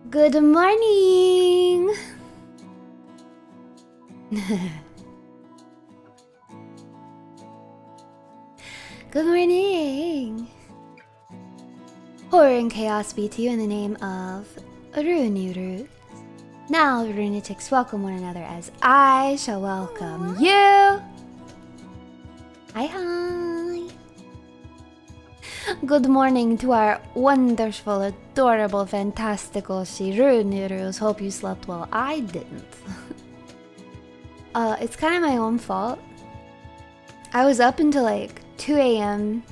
Good morning! Good morning! Horror and chaos be to you in the name of Ruse. Now, Runatics, welcome one another as I shall welcome you! Hi, hi! Good morning to our wonderful, adorable, fantastical Ruse. Hope you slept well. I didn't. It's kind of my own fault. I was up until like 2 a.m.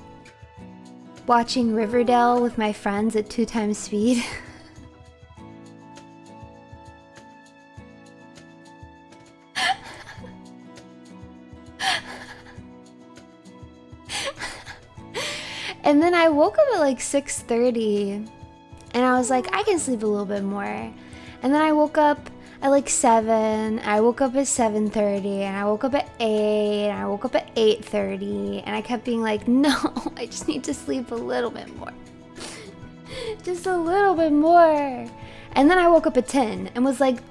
watching Riverdale with my friends at 2 times speed. And then I woke up at like 6:30 and I was like, I can sleep a little bit more. And then I woke up at like 7, I woke up at 7:30, and I woke up at 8, and I woke up at 8:30, and I kept being like, no, I just need to sleep a little bit more. Just a little bit more. And then I woke up at 10 and was like,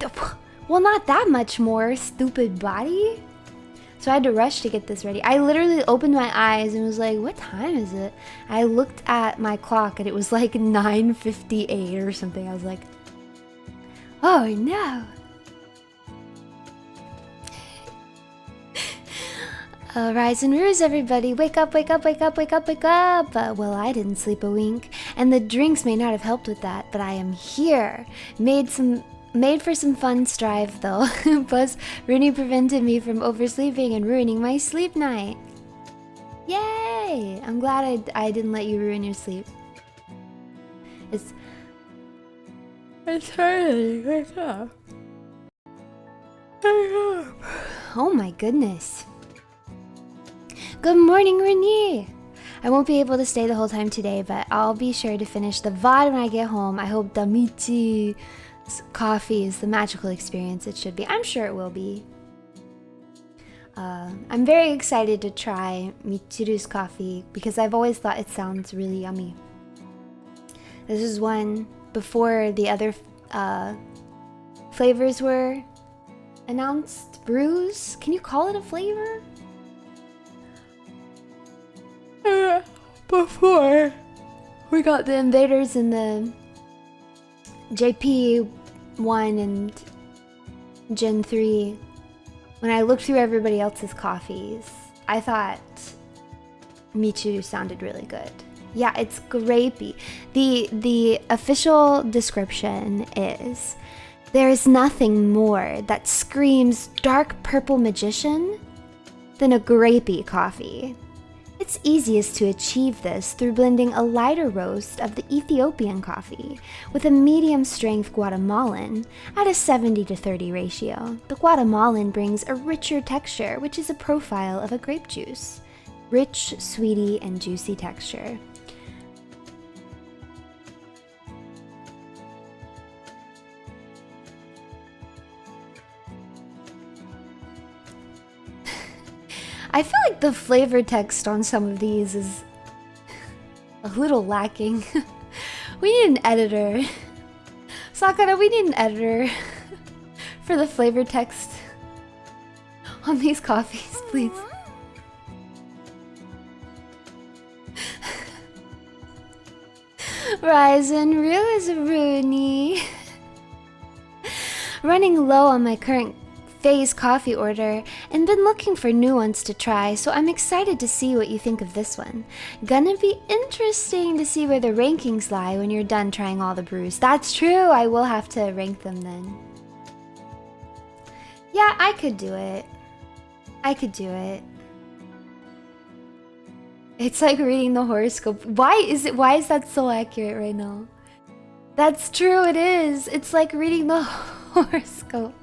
well, not that much more, stupid body. So I had to rush to get this ready. I literally opened my eyes and was like, what time is it? I looked at my clock and it was like 9:58 or something. I was like, oh no. Rise and ruse, everybody. Wake up, wake up, wake up, wake up, wake up. Well, I didn't sleep a wink, and the drinks may not have helped with that, but I am here. Made for some fun strive, though. Plus, Runie prevented me from oversleeping and ruining my sleep night. Yay! I'm glad I didn't let you ruin your sleep. It's early. Wake up. Wake up. Oh my goodness. Good morning, Runie! I won't be able to stay the whole time today, but I'll be sure to finish the VOD when I get home. I hope the Michi coffee is the magical experience it should be. I'm sure it will be. I'm very excited to try Michiru's coffee because I've always thought it sounds really yummy. This is one before the other flavors were announced. Brews? Can you call it a flavor? Before we got the invaders in the JP 1 and Gen 3, when I looked through everybody else's coffees, I thought Michiru sounded really good. Yeah, it's grapey. The official description is, there is nothing more that screams dark purple magician than a grapey coffee. It's easiest to achieve this through blending a lighter roast of the Ethiopian coffee with a medium-strength Guatemalan at a 70-30 ratio. The Guatemalan brings a richer texture, which is a profile of a grape juice. Rich, sweety, and juicy texture. I feel like the flavor text on some of these is a little lacking. We need an editor. Sakura, we need an editor for the flavor text on these coffees, please. Rise and ruse, Runie. Running low on my current phase coffee order and been looking for new ones to try, so I'm excited to see what you think of this one. Gonna be interesting to see where the rankings lie when you're done trying all the brews. That's true, I will have to rank them then. Yeah, I could do it. I could do it. It's like reading the horoscope. Why is that so accurate right now? That's true, it is. It's like reading the horoscope.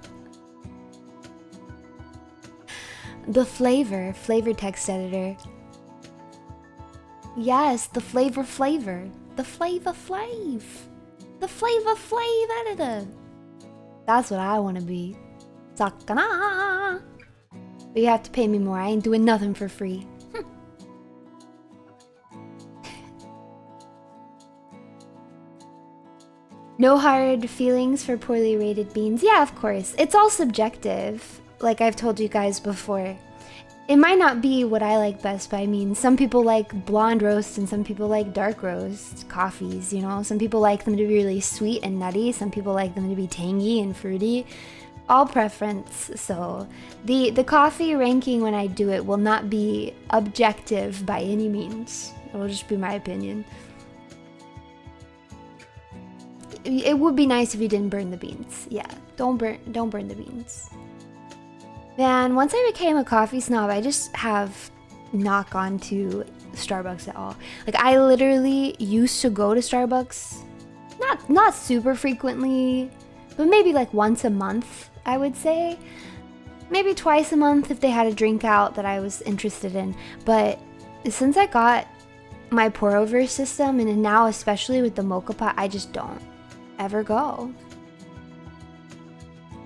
The flavor text editor. Yes, the flavor. The flavor editor. That's what I want to be. Sakana. But you have to pay me more. I ain't doing nothing for free. No hard feelings for poorly rated beans. Yeah, of course. It's all subjective, like I've told you guys before. It might not be what I like best, but I mean, some people like blonde roast and some people like dark roast coffees, you know? Some people like them to be really sweet and nutty. Some people like them to be tangy and fruity. All preference. So the coffee ranking when I do it will not be objective by any means. It will just be my opinion. It would be nice if you didn't burn the beans. Yeah, don't burn the beans. Man, once I became a coffee snob, I just have not gone to Starbucks at all. Like, I literally used to go to Starbucks, not super frequently, but maybe like once a month, I would say. Maybe twice a month if they had a drink out that I was interested in. But since I got my pour over system, and now especially with the mocha pot, I just don't ever go.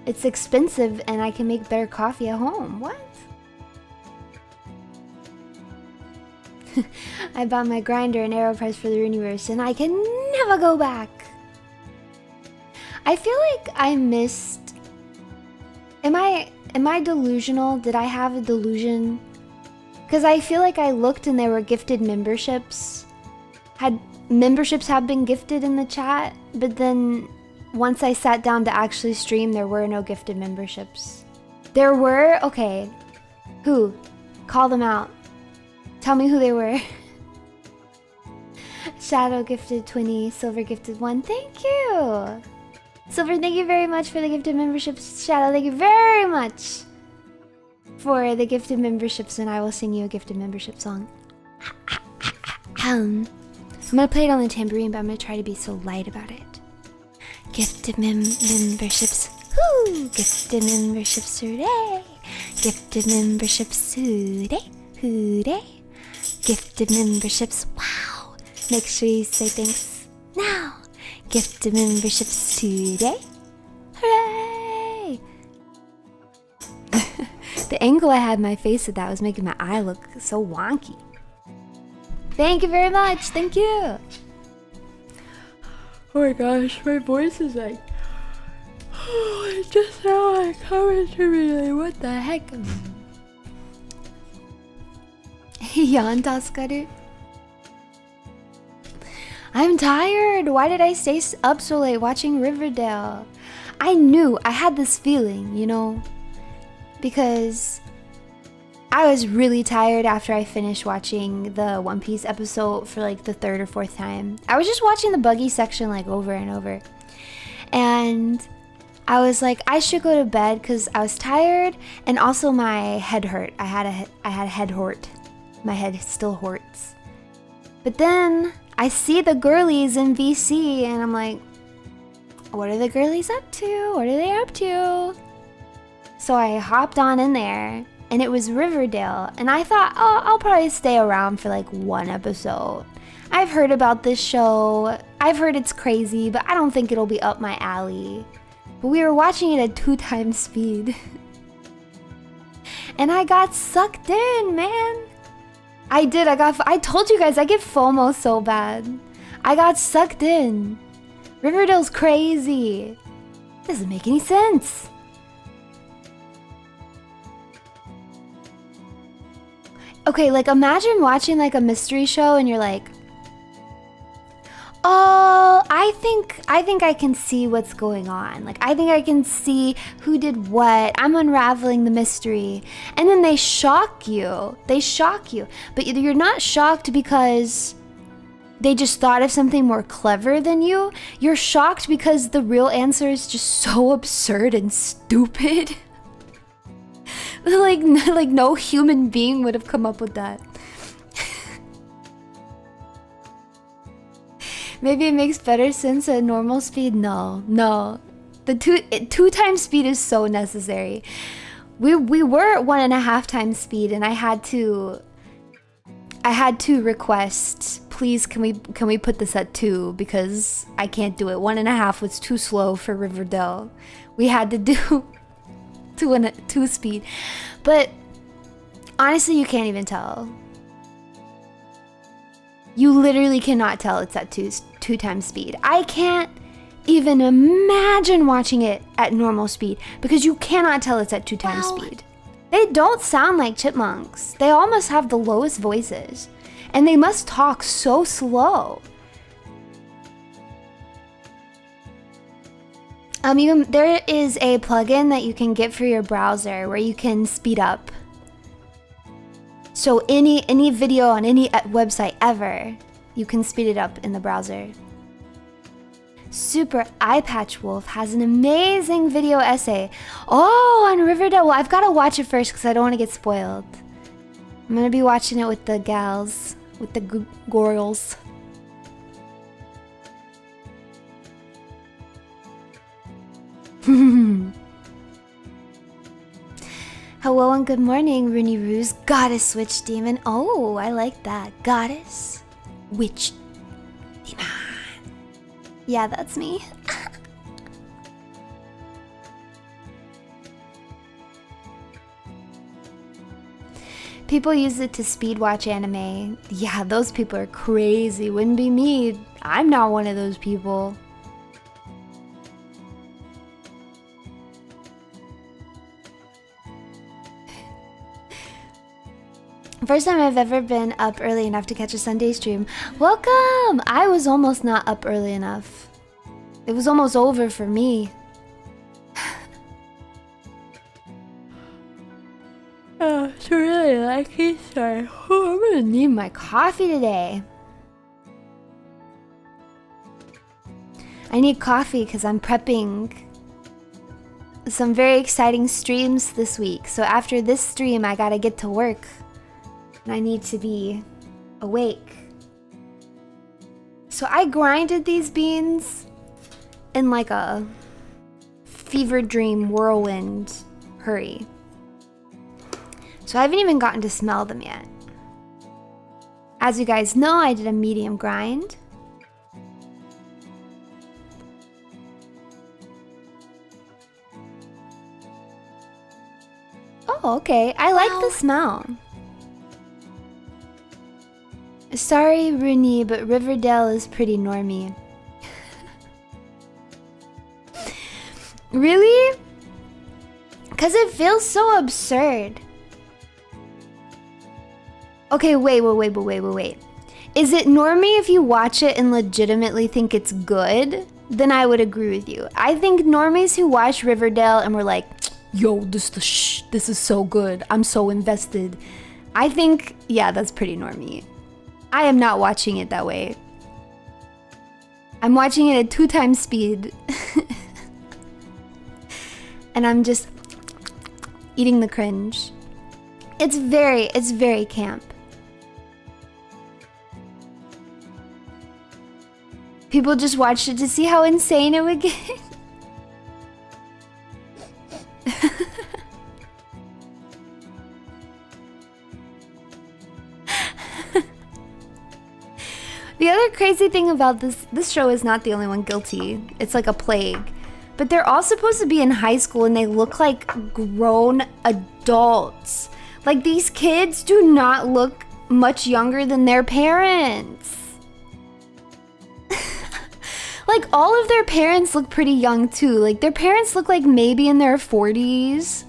It's expensive and I can make better coffee at home. What? I bought my grinder and AeroPress for the Runie and I can never go back. I feel like I missed... Am I delusional? Did I have a delusion? Because I feel like I looked and there were gifted memberships. Memberships have been gifted in the chat, but then once I sat down to actually stream, there were no gifted memberships. There were? Okay. Who? Call them out. Tell me who they were. Shadow gifted 20, Silver gifted 1. Thank you! Silver, thank you very much for the gifted memberships. Shadow, thank you very much for the gifted memberships, and I will sing you a gifted membership song. I'm gonna play it on the tambourine, but I'm gonna try to be so light about it. Gifted memberships, whoo! Gifted memberships, hooray! Gifted memberships, hooray, hooray! Gifted memberships, wow! Make sure you say thanks now. Gifted memberships today, hooray! The angle I had my face at that was making my eye look so wonky. Thank you very much, thank you! Oh my gosh, my voice is like... Oh, it just now like coming to me, like what the heck? Yan Taskaru. I'm tired! Why did I stay up so late watching Riverdale? I knew, I had this feeling, you know? Because I was really tired after I finished watching the One Piece episode for like the 3rd or 4th time. I was just watching the buggy section like over and over. And I was like, I should go to bed because I was tired and also my head hurt. I had a head hurt. My head still hurts. But then I see the girlies in VC and I'm like, what are the girlies up to? What are they up to? So I hopped on in there and it was Riverdale and I thought, oh, I'll probably stay around for like one episode. I've heard about this show. I've heard it's crazy, but I don't think it'll be up my alley. But we were watching it at 2 times speed. And I got sucked in, man. I did, I told you guys, I get FOMO so bad. I got sucked in. Riverdale's crazy. Doesn't make any sense. Okay, like imagine watching like a mystery show and you're like, oh, I think I can see what's going on. Like, I think I can see who did what. I'm unraveling the mystery. And then they shock you. They shock you. But you're not shocked because they just thought of something more clever than you. You're shocked because the real answer is just so absurd and stupid. like no human being would have come up with that. Maybe it makes better sense at normal speed. No. The 2 times speed is so necessary. We were at 1.5 times speed, and I had to request, please can we put this at 2 because I can't do it. 1.5 was too slow for Riverdale. We had to do 2 speed, but honestly, you can't even tell. You literally cannot tell it's at 2 times speed. I can't even imagine watching it at normal speed because you cannot tell it's at 2 times speed. They don't sound like chipmunks. They almost have the lowest voices. And they must talk so slow. There is a plugin that you can get for your browser where you can speed up. So any video on any website ever, you can speed it up in the browser. Super Eye Patch Wolf has an amazing video essay. Oh, on Riverdale. Well, I've got to watch it first because I don't want to get spoiled. I'm going to be watching it with the gals, with the girls. Hello and good morning, Rooney Ruse. Goddess Witch Demon. Oh, I like that. Goddess Witch Demon. Yeah, that's me. People use it to speed watch anime. Yeah, those people are crazy. Wouldn't be me. I'm not one of those people. First time I've ever been up early enough to catch a Sunday stream. Welcome! I was almost not up early enough. It was almost over for me. Oh, it's really lucky, sorry. Oh, I'm gonna need my coffee today. I need coffee because I'm prepping some very exciting streams this week. So after this stream, I gotta get to work. And I need to be awake. So I grinded these beans in like a fever dream whirlwind hurry. So I haven't even gotten to smell them yet. As you guys know, I did a medium grind. Oh, okay. I like the smell. Sorry, Runie, but Riverdale is pretty normie. Really? Because it feels so absurd. Okay, wait. Is it normie if you watch it and legitimately think it's good? Then I would agree with you. I think normies who watch Riverdale and were like, yo, this is so good. I'm so invested. I think, yeah, that's pretty normie. I am not watching it that way. I'm watching it at 2 times speed. And I'm just eating the cringe. It's very camp. People just watched it to see how insane it would get. The other crazy thing about this show is not the only one guilty. It's like a plague. But they're all supposed to be in high school and they look like grown adults. Like these kids do not look much younger than their parents. Like all of their parents look pretty young too. Like their parents look like maybe in their 40s.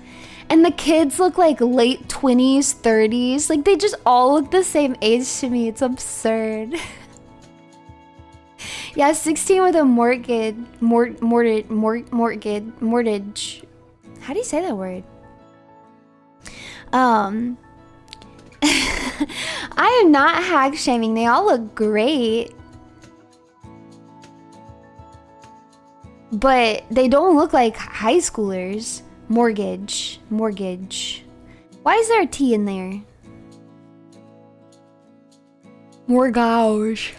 And the kids look like late 20s, 30s. Like they just all look the same age to me. It's absurd. Yeah, 16 with a mortgage. How do you say that word? I am not hack shaming. They all look great. But they don't look like high schoolers. Mortgage. Why is there a T in there? Mortgage.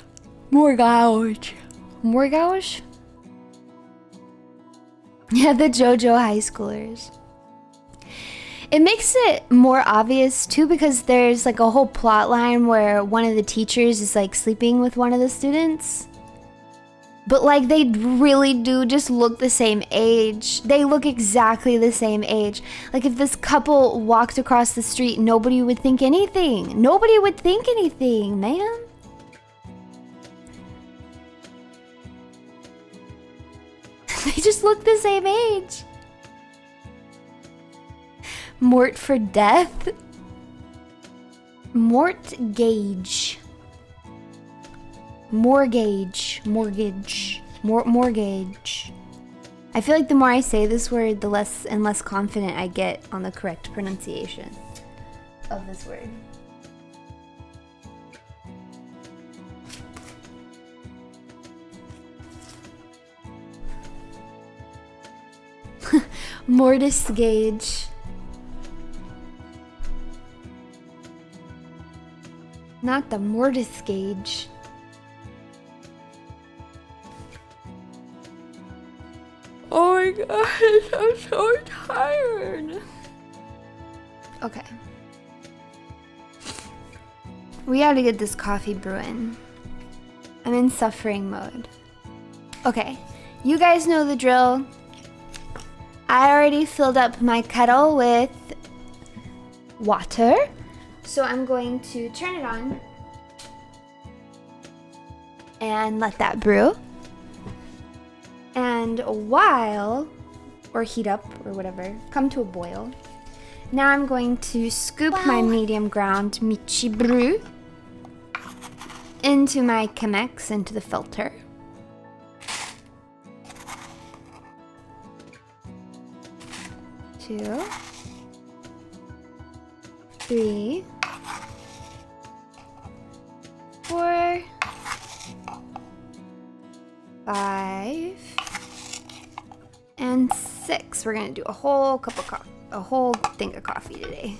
Yeah, the JoJo high schoolers. It makes it more obvious too because there's like a whole plot line where one of the teachers is like sleeping with one of the students. But like they really do just look the same age. They look exactly the same age. Like if this couple walked across the street, nobody would think anything. Nobody would think anything, man. just look the same age. Mort for death. Mortgage. Mortgage. Mortgage. Mortgage. I feel like the more I say this word, the less and less confident I get on the correct pronunciation of this word. Mortis gauge. Not the mortis gauge. Oh my gosh, I'm so tired. Okay. We gotta get this coffee brewing. I'm in suffering mode. Okay, you guys know the drill. I already filled up my kettle with water. So I'm going to turn it on and let that brew. And while, or heat up or whatever, come to a boil. Now I'm going to scoop my medium ground MICHIBREW into my Chemex, into the filter. Two, three, four, 5, and 6. We're gonna do a whole cup of coffee, a whole thing of coffee today.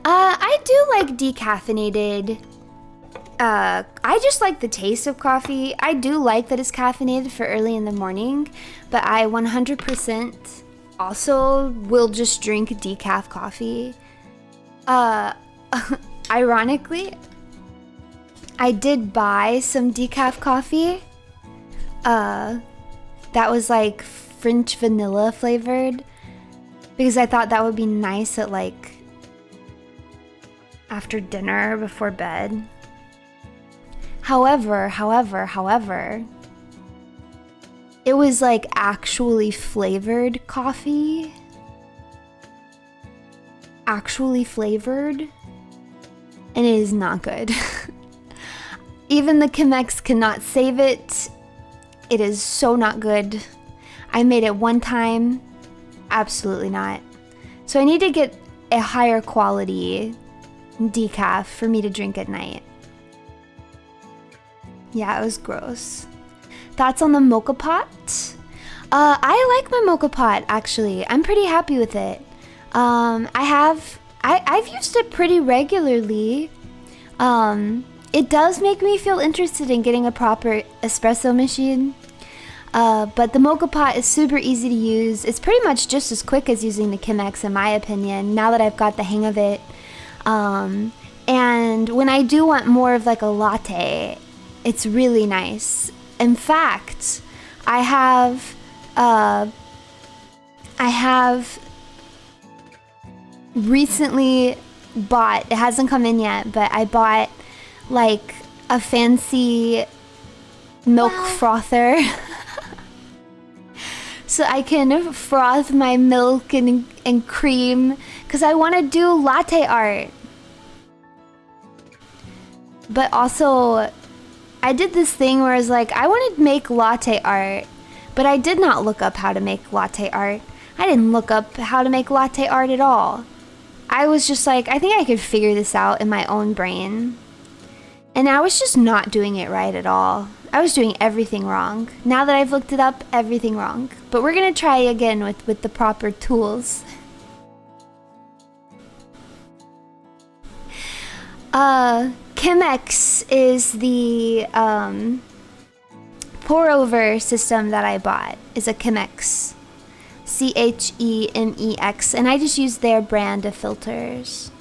I do like decaffeinated. I just like the taste of coffee. I do like that it's caffeinated for early in the morning, but I 100% also will just drink decaf coffee. Ironically, I did buy some decaf coffee. That was like French vanilla flavored, because I thought that would be nice at like after dinner before bed. However, it was like actually flavored coffee. Actually flavored. And it is not good. Even the Chemex cannot save it. It is so not good. I made it one time. Absolutely not. So I need to get a higher quality decaf for me to drink at night. Yeah, it was gross. Thoughts on the mocha pot? I like my mocha pot, actually. I'm pretty happy with it. I've used it pretty regularly. It does make me feel interested in getting a proper espresso machine. But the mocha pot is super easy to use. It's pretty much just as quick as using the Chemex, in my opinion, now that I've got the hang of it. And when I do want more of like a latte, it's really nice. In fact, I have recently bought, it hasn't come in yet, but I bought like a fancy milk frother. So I can froth my milk and cream, because I want to do latte art. But also, I did this thing where I was like, I want to make latte art, but I did not look up how to make latte art. I didn't look up how to make latte art at all. I was just like, I think I could figure this out in my own brain. And I was just not doing it right at all. I was doing everything wrong. Now that I've looked it up, everything wrong. But we're gonna try again with the proper tools. Chemex is the pour over system that I bought. Is a Chemex. CHEMEX, and I just use their brand of filters.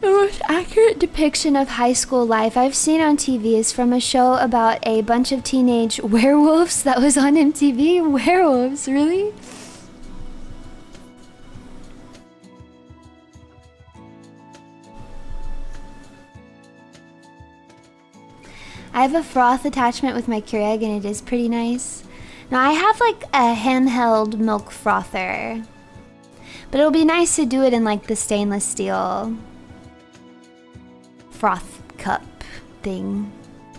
The most accurate depiction of high school life I've seen on TV is from a show about a bunch of teenage werewolves that was on MTV. Werewolves, really? I have a froth attachment with my Keurig and it is pretty nice. Now I have like a handheld milk frother, but it'll be nice to do it in like the stainless steel froth cup thing.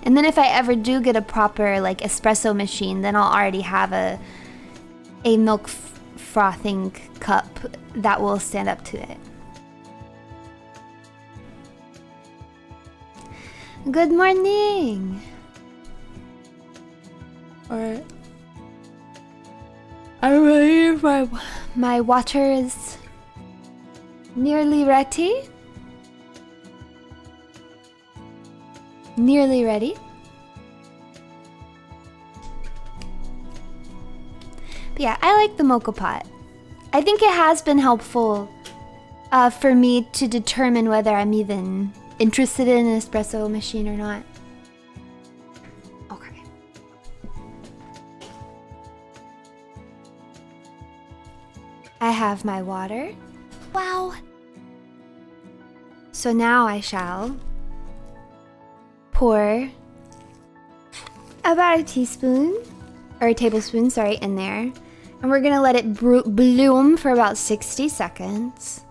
And then if I ever do get a proper like espresso machine, then I'll already have a milk frothing cup that will stand up to it. Good morning. Alright. I believe my water is nearly ready. Nearly ready. But yeah, I like the mocha pot. I think it has been helpful for me to determine whether I'm even interested in an espresso machine or not. Okay. I have my water. Wow. So now I shall pour about a teaspoon, or a tablespoon, sorry, in there. And we're gonna let it bloom for about 60 seconds.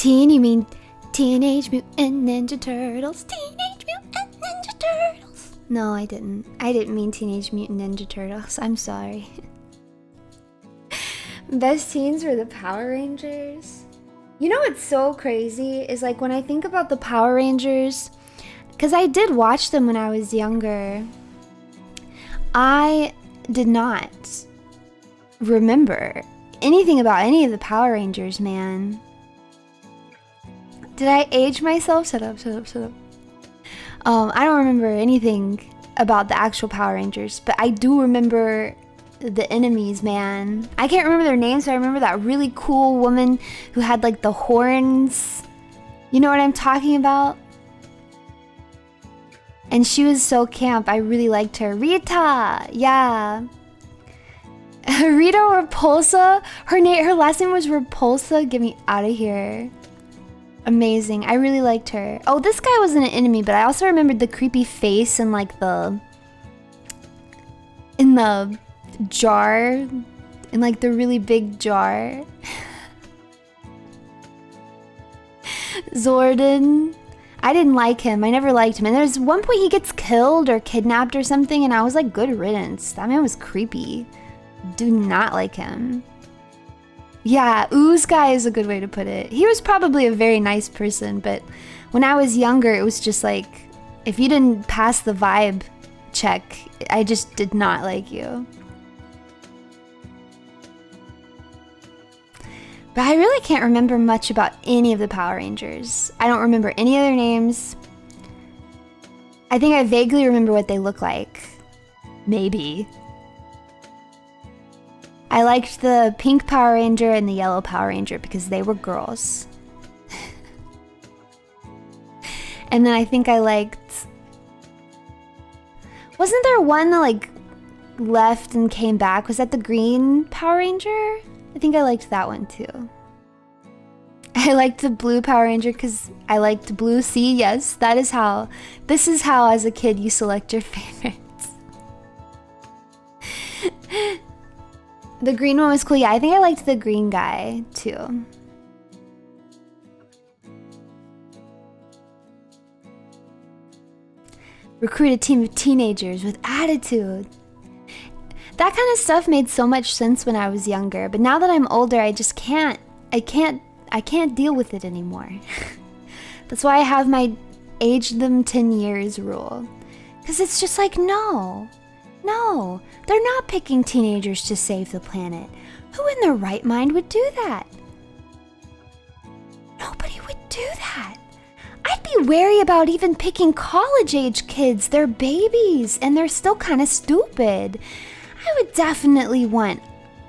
You mean Teenage Mutant Ninja Turtles? Teenage Mutant Ninja Turtles! No, I didn't. I didn't mean Teenage Mutant Ninja Turtles. I'm sorry. Best teens were the Power Rangers. You know what's so crazy is like when I think about the Power Rangers, because I did watch them when I was younger, I did not remember anything about any of the Power Rangers, man. Did I age myself? Shut up. I don't remember anything about the actual Power Rangers, but I do remember the enemies, man. I can't remember their names, but I remember that really cool woman who had like the horns. You know what I'm talking about? And she was so camp. I really liked her. Rita! Yeah. Rita Repulsa? Her last name was Repulsa? Get me out of here. Amazing. I really liked her. Oh, this guy wasn't an enemy, but I also remembered the creepy face and like in the jar, in like the really big jar. Zordon. I didn't like him. I never liked him. And there's one point he gets killed or kidnapped or something, and I was like, good riddance. That man was creepy. Do not like him. Yeah, ooze guy is a good way to put it. He was probably a very nice person, but when I was younger, it was just like, if you didn't pass the vibe check, I just did not like you. But I really can't remember much about any of the Power Rangers. I don't remember any of their names. I think I vaguely remember what they look like. Maybe. I liked the pink Power Ranger and the yellow Power Ranger because they were girls. And then I think I liked... Wasn't there one that like left and came back? Was that the green Power Ranger? I think I liked that one too. I liked the blue Power Ranger because I liked blue. See, yes, that is how. This is how as a kid you select your favorites. The green one was cool. Yeah, I think I liked the green guy too. Recruit a team of teenagers with attitude. That kind of stuff made so much sense when I was younger, but now that I'm older, I just can't deal with it anymore. That's why I have my age them 10 years rule. Because it's just like, no, they're not picking teenagers to save the planet. Who in their right mind would do that? Nobody would do that. I'd be wary about even picking college-age kids. They're babies, and they're still kind of stupid. I would definitely want,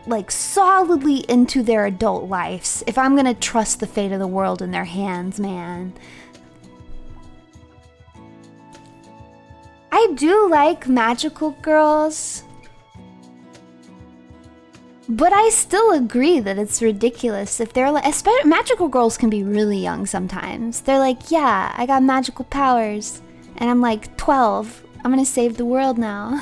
like, solidly into their adult lives if I'm gonna trust the fate of the world in their hands, man. I do like magical girls, but I still agree that it's ridiculous if they're like, especially magical girls can be really young sometimes. They're like, yeah, I got magical powers, and I'm like 12. I'm gonna save the world now.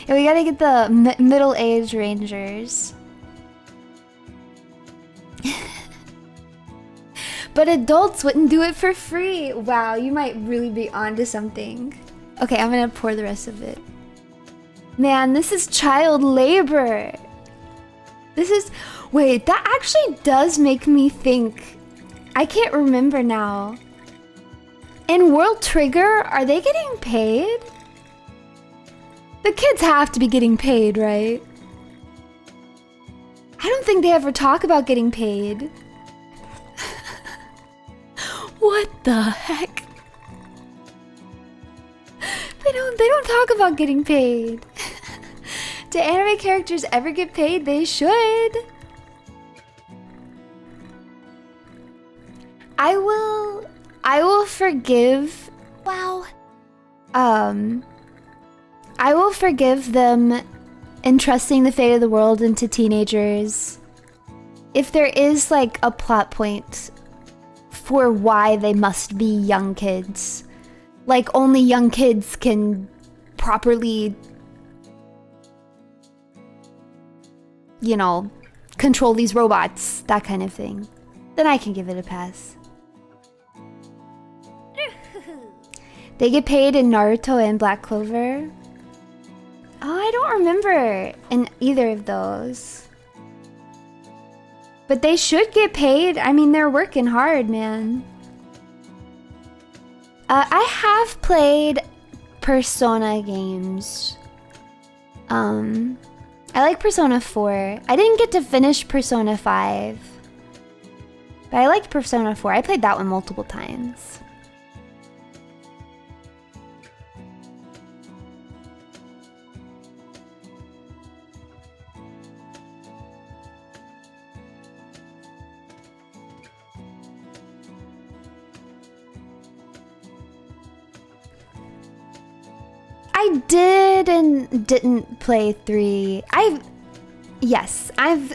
Yeah, we gotta get the middle-aged rangers. But adults wouldn't do it for free. Wow, you might really be onto something. Okay, I'm gonna pour the rest of it. Man, this is child labor. This is... Wait, that actually does make me think. I can't remember now. In World Trigger, are they getting paid? The kids have to be getting paid, right? I don't think they ever talk about getting paid. What the heck? They don't talk about getting paid. Do anime characters ever get paid? They should. I will forgive. Wow. I will forgive them entrusting the fate of the world into teenagers if there is like a plot point for why they must be young kids. Like only young kids can properly, you know, control these robots, that kind of thing. Then I can give it a pass. They get paid in Naruto and Black Clover. Oh, I don't remember in either of those. But they should get paid. I mean, they're working hard, man. I have played Persona games. I like Persona 4. I didn't get to finish Persona 5. But I liked Persona 4. I played that one multiple times. I did and didn't play 3. Yes, I've...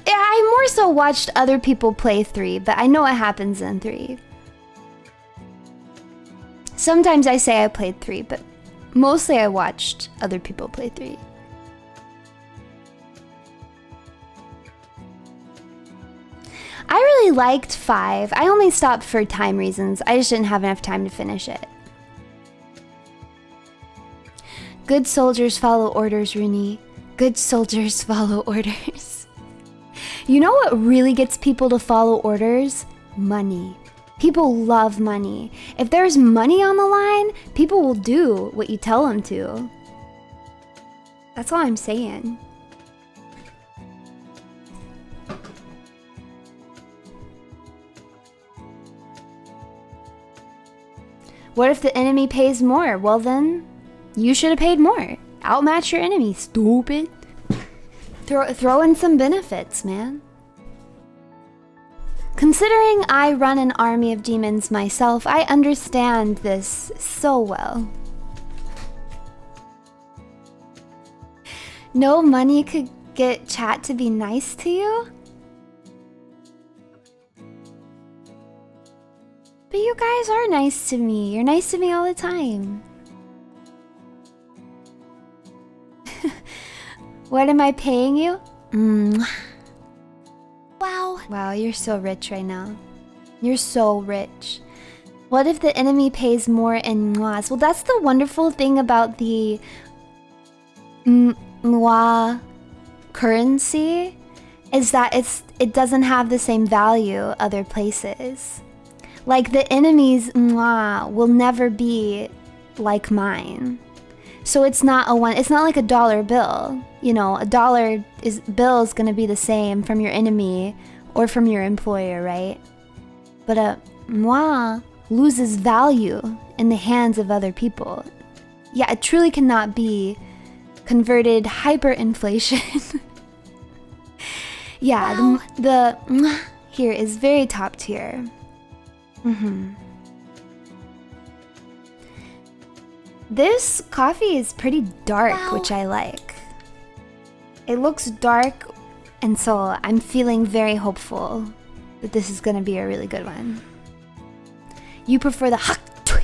I more so watched other people play 3, but I know what happens in 3. Sometimes I say I played 3, but mostly I watched other people play 3. I really liked 5. I only stopped for time reasons. I just didn't have enough time to finish it. Good soldiers follow orders, Runie. Good soldiers follow orders. You know what really gets people to follow orders? Money. People love money. If there's money on the line, people will do what you tell them to. That's all I'm saying. What if the enemy pays more? Well then, you should have paid more. Outmatch your enemy, stupid. Throw in some benefits, man. Considering I run an army of demons myself, I understand this so well. No money could get chat to be nice to you? But you guys are nice to me. You're nice to me all the time. What am I paying you? Wow. Wow, you're so rich right now. You're so rich. What if the enemy pays more in mois? Well, that's the wonderful thing about the mois currency, is that it doesn't have the same value other places. Like the enemy's mois will never be like mine. So it's not like a dollar bill. You know, a dollar bill is gonna be the same from your enemy or from your employer, right? But a mois loses value in the hands of other people. Yeah, it truly cannot be converted hyperinflation. Yeah, wow. the here is very top tier. This coffee is pretty dark, wow, which I like. It looks dark, and so I'm feeling very hopeful that this is gonna be a really good one. You prefer the hak tui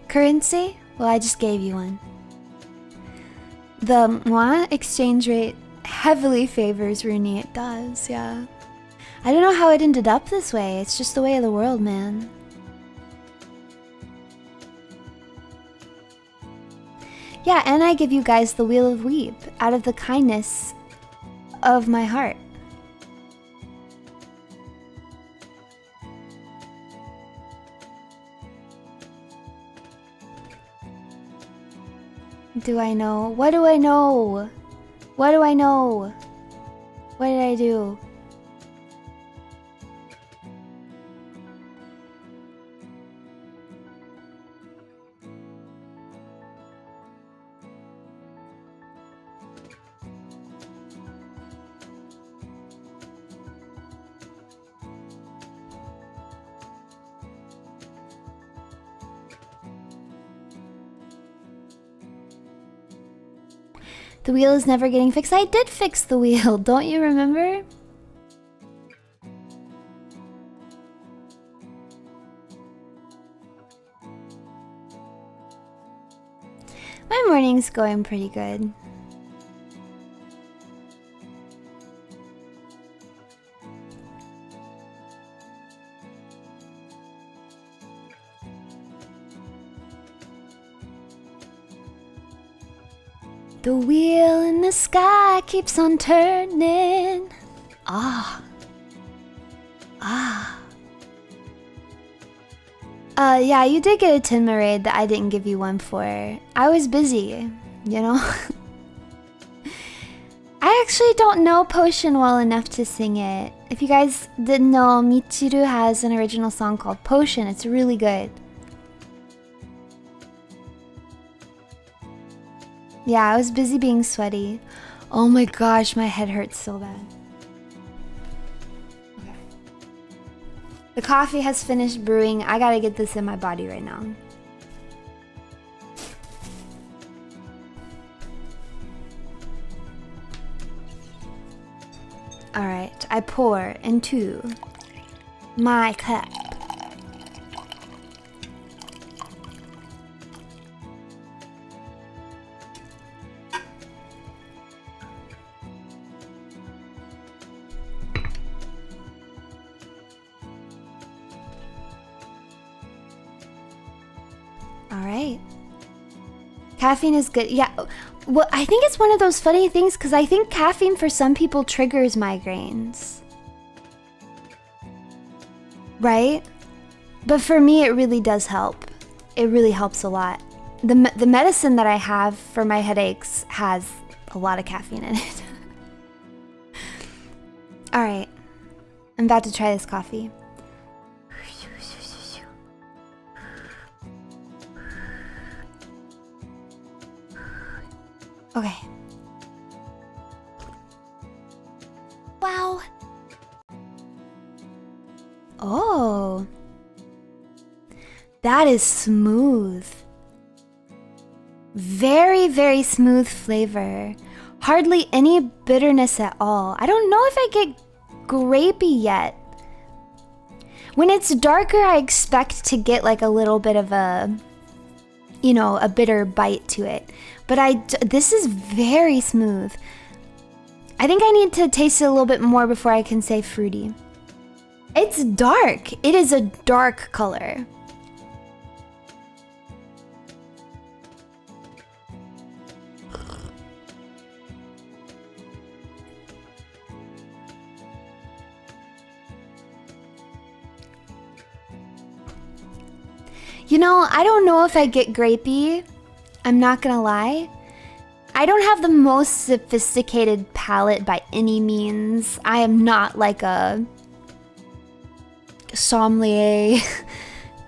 currency? Well, I just gave you one. The moi exchange rate heavily favors Runie. It does, yeah. I don't know how it ended up this way. It's just the way of the world, man. Yeah, and I give you guys the Wheel of Weep out of the kindness of my heart. Do I know? What do I know? What do I know? What did I do? The wheel is never getting fixed. I did fix the wheel, don't you remember? My morning's going pretty good. The wheel in the sky keeps on turning. Ah. Ah. Yeah, you did get a Tinma raid that I didn't give you one for. I was busy, you know? I actually don't know Potion well enough to sing it. If you guys didn't know, MICHIBREW has an original song called Potion. It's really good. Yeah, I was busy being sweaty. Oh my gosh, my head hurts so bad. Okay. The coffee has finished brewing. I gotta get this in my body right now. Alright, I pour into my cup. Alright. Caffeine is good. Yeah, well, I think it's one of those funny things because I think caffeine for some people triggers migraines. Right? But for me, it really does help. It really helps a lot. The medicine that I have for my headaches has a lot of caffeine in it. Alright. I'm about to try this coffee. Okay. Wow. Oh. That is smooth. Very, very smooth flavor. Hardly any bitterness at all. I don't know if I get grapey yet. When it's darker, I expect to get like a little bit of a, you know, a bitter bite to it. But this is very smooth. I think I need to taste it a little bit more before I can say fruity. It's dark. It is a dark color. You know, I don't know if I get grapey. I'm not gonna lie. I don't have the most sophisticated palate by any means. I am not like a sommelier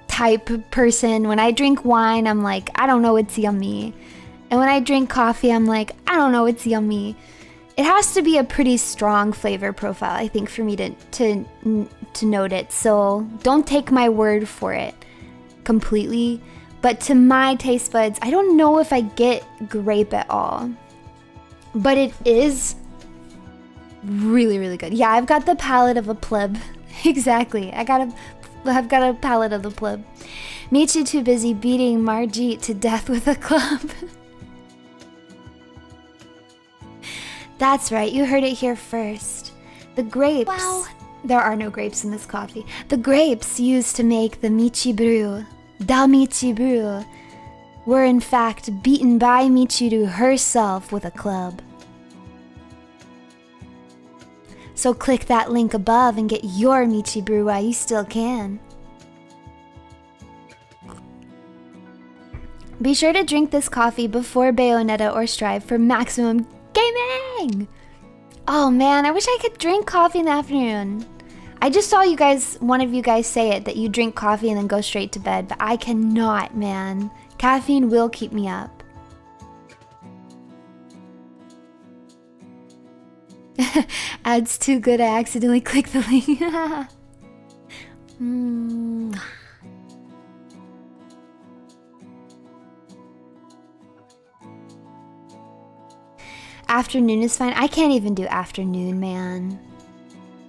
type person. When I drink wine, I'm like, I don't know, it's yummy. And when I drink coffee, I'm like, I don't know, it's yummy. It has to be a pretty strong flavor profile, I think, for me to note it. So don't take my word for it completely. But to my taste buds, I don't know if I get grape at all. But it is really, really good. Yeah, I've got the palate of a pleb. Exactly. I got I've got a palate of the pleb. Michi too busy beating Margit to death with a club. That's right, you heard it here first. The grapes. Wow. There are no grapes in this coffee. The grapes used to make the MICHIBREW, MICHIBREW, were in fact beaten by Michiru herself with a club. So click that link above and get your MICHIBREW while you still can. Be sure to drink this coffee before Bayonetta or Strive for maximum gaming! Oh man, I wish I could drink coffee in the afternoon. I just saw you guys, one of you guys say it, that you drink coffee and then go straight to bed, but I cannot, man. Caffeine will keep me up. Ads too good, I accidentally clicked the link. Afternoon is fine. I can't even do afternoon, man.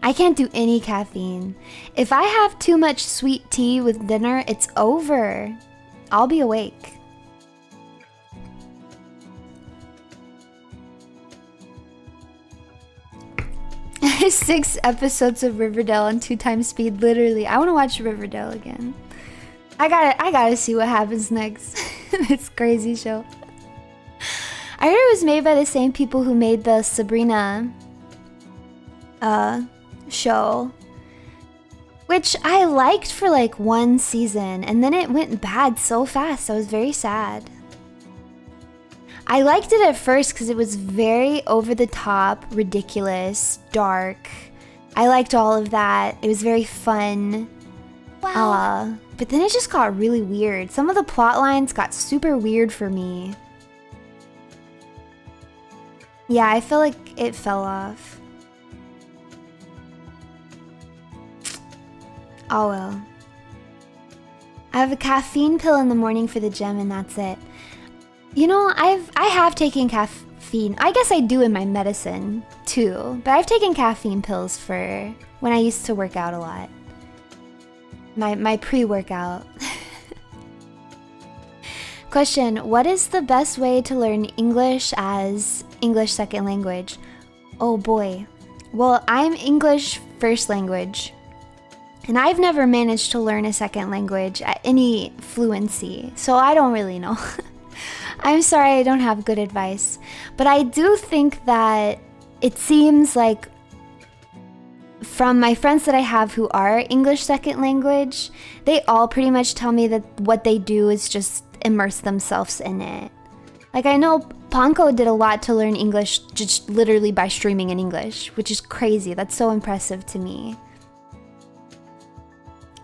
I can't do any caffeine. If I have too much sweet tea with dinner, it's over. I'll be awake. Six episodes of Riverdale on 2x speed, literally. I want to watch Riverdale again. I gotta see what happens next. It's a crazy show. I heard it was made by the same people who made the Sabrina show, which I liked for like one season, and then it went bad so fast. I was very sad. I liked it at first because it was very over the top, ridiculous, dark. I liked all of that. It was very fun. Wow. But then it just got really weird. Some of the plot lines got super weird for me. Yeah, I feel like it fell off. Oh well. I have a caffeine pill in the morning for the gym and that's it. You know, I have taken caffeine. I guess I do in my medicine too, but I've taken caffeine pills for when I used to work out a lot. My pre-workout. Question, what is the best way to learn English as English second language? Oh boy. Well, I'm English first language. And I've never managed to learn a second language at any fluency, so I don't really know. I'm sorry I don't have good advice. But I do think that it seems like from my friends that I have who are English second language, they all pretty much tell me that what they do is just immerse themselves in it. Like I know Panko did a lot to learn English just literally by streaming in English, which is crazy. That's so impressive to me.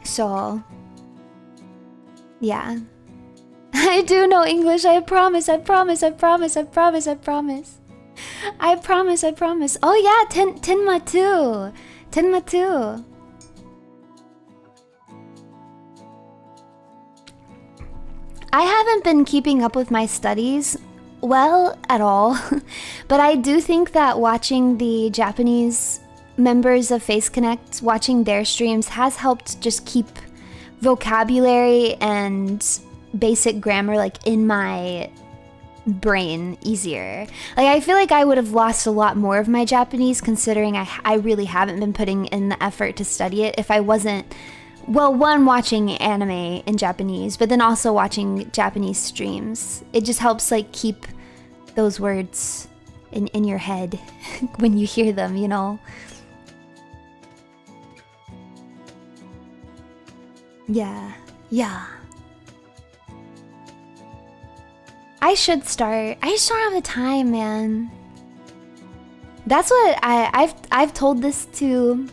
So, yeah. I do know English, I promise, I promise, I promise, I promise, I promise. I promise, I promise. Oh yeah, Tenma too. Tenma too. I haven't been keeping up with my studies well at all, but I do think that watching the Japanese members of Face Connect, watching their streams has helped just keep vocabulary and basic grammar like in my brain easier. Like I feel like I would have lost a lot more of my Japanese considering I really haven't been putting in the effort to study it if I wasn't, well, one, watching anime in Japanese, but then also watching Japanese streams. It just helps like keep those words in your head when you hear them, you know? Yeah, yeah. I should start. I just don't have the time, man. That's what I've told this to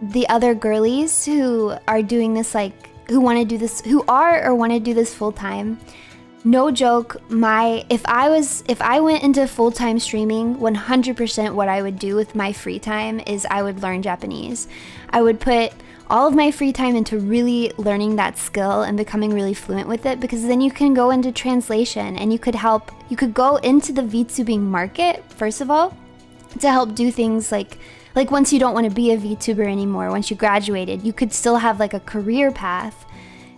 the other girlies who are doing this, like who want to do this, who are or want to do this full time. No joke, if I went into full-time streaming, 100% what I would do with my free time is I would learn Japanese. I would put all of my free time into really learning that skill and becoming really fluent with it, because then you can go into translation and you could go into the VTubing market, first of all, to help do things like Like once you don't want to be a VTuber anymore, once you graduated, you could still have like a career path.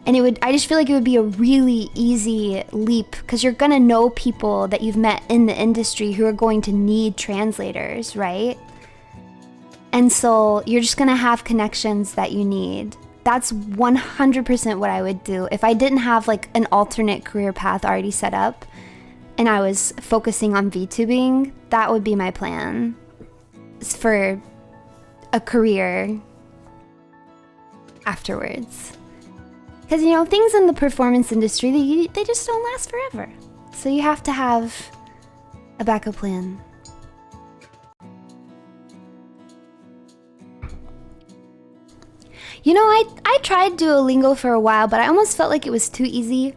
And I just feel like it would be a really easy leap because you're gonna know people that you've met in the industry who are going to need translators, right? And so you're just gonna have connections that you need. That's 100% what I would do. If I didn't have like an alternate career path already set up and I was focusing on VTubing, that would be my plan for a career afterwards. Because, you know, things in the performance industry, they just don't last forever. So you have to have a backup plan. You know, I tried Duolingo for a while, but I almost felt like it was too easy.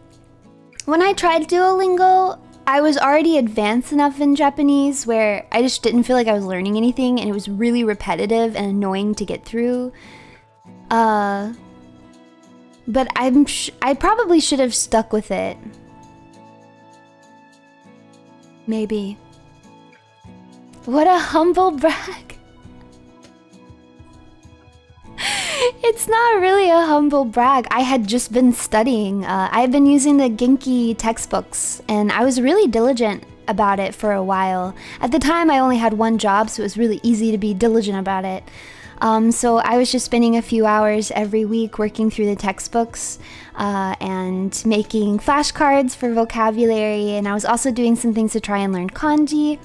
When I tried Duolingo, I was already advanced enough in Japanese where I just didn't feel like I was learning anything, and it was really repetitive and annoying to get through. But I probably should have stuck with it. Maybe. What a humble brag. It's not really a humble brag. I had just been studying. I've been using the Genki textbooks, and I was really diligent about it for a while. At the time, I only had one job, so it was really easy to be diligent about it. So I was just spending a few hours every week working through the textbooks and making flashcards for vocabulary, and I was also doing some things to try and learn kanji.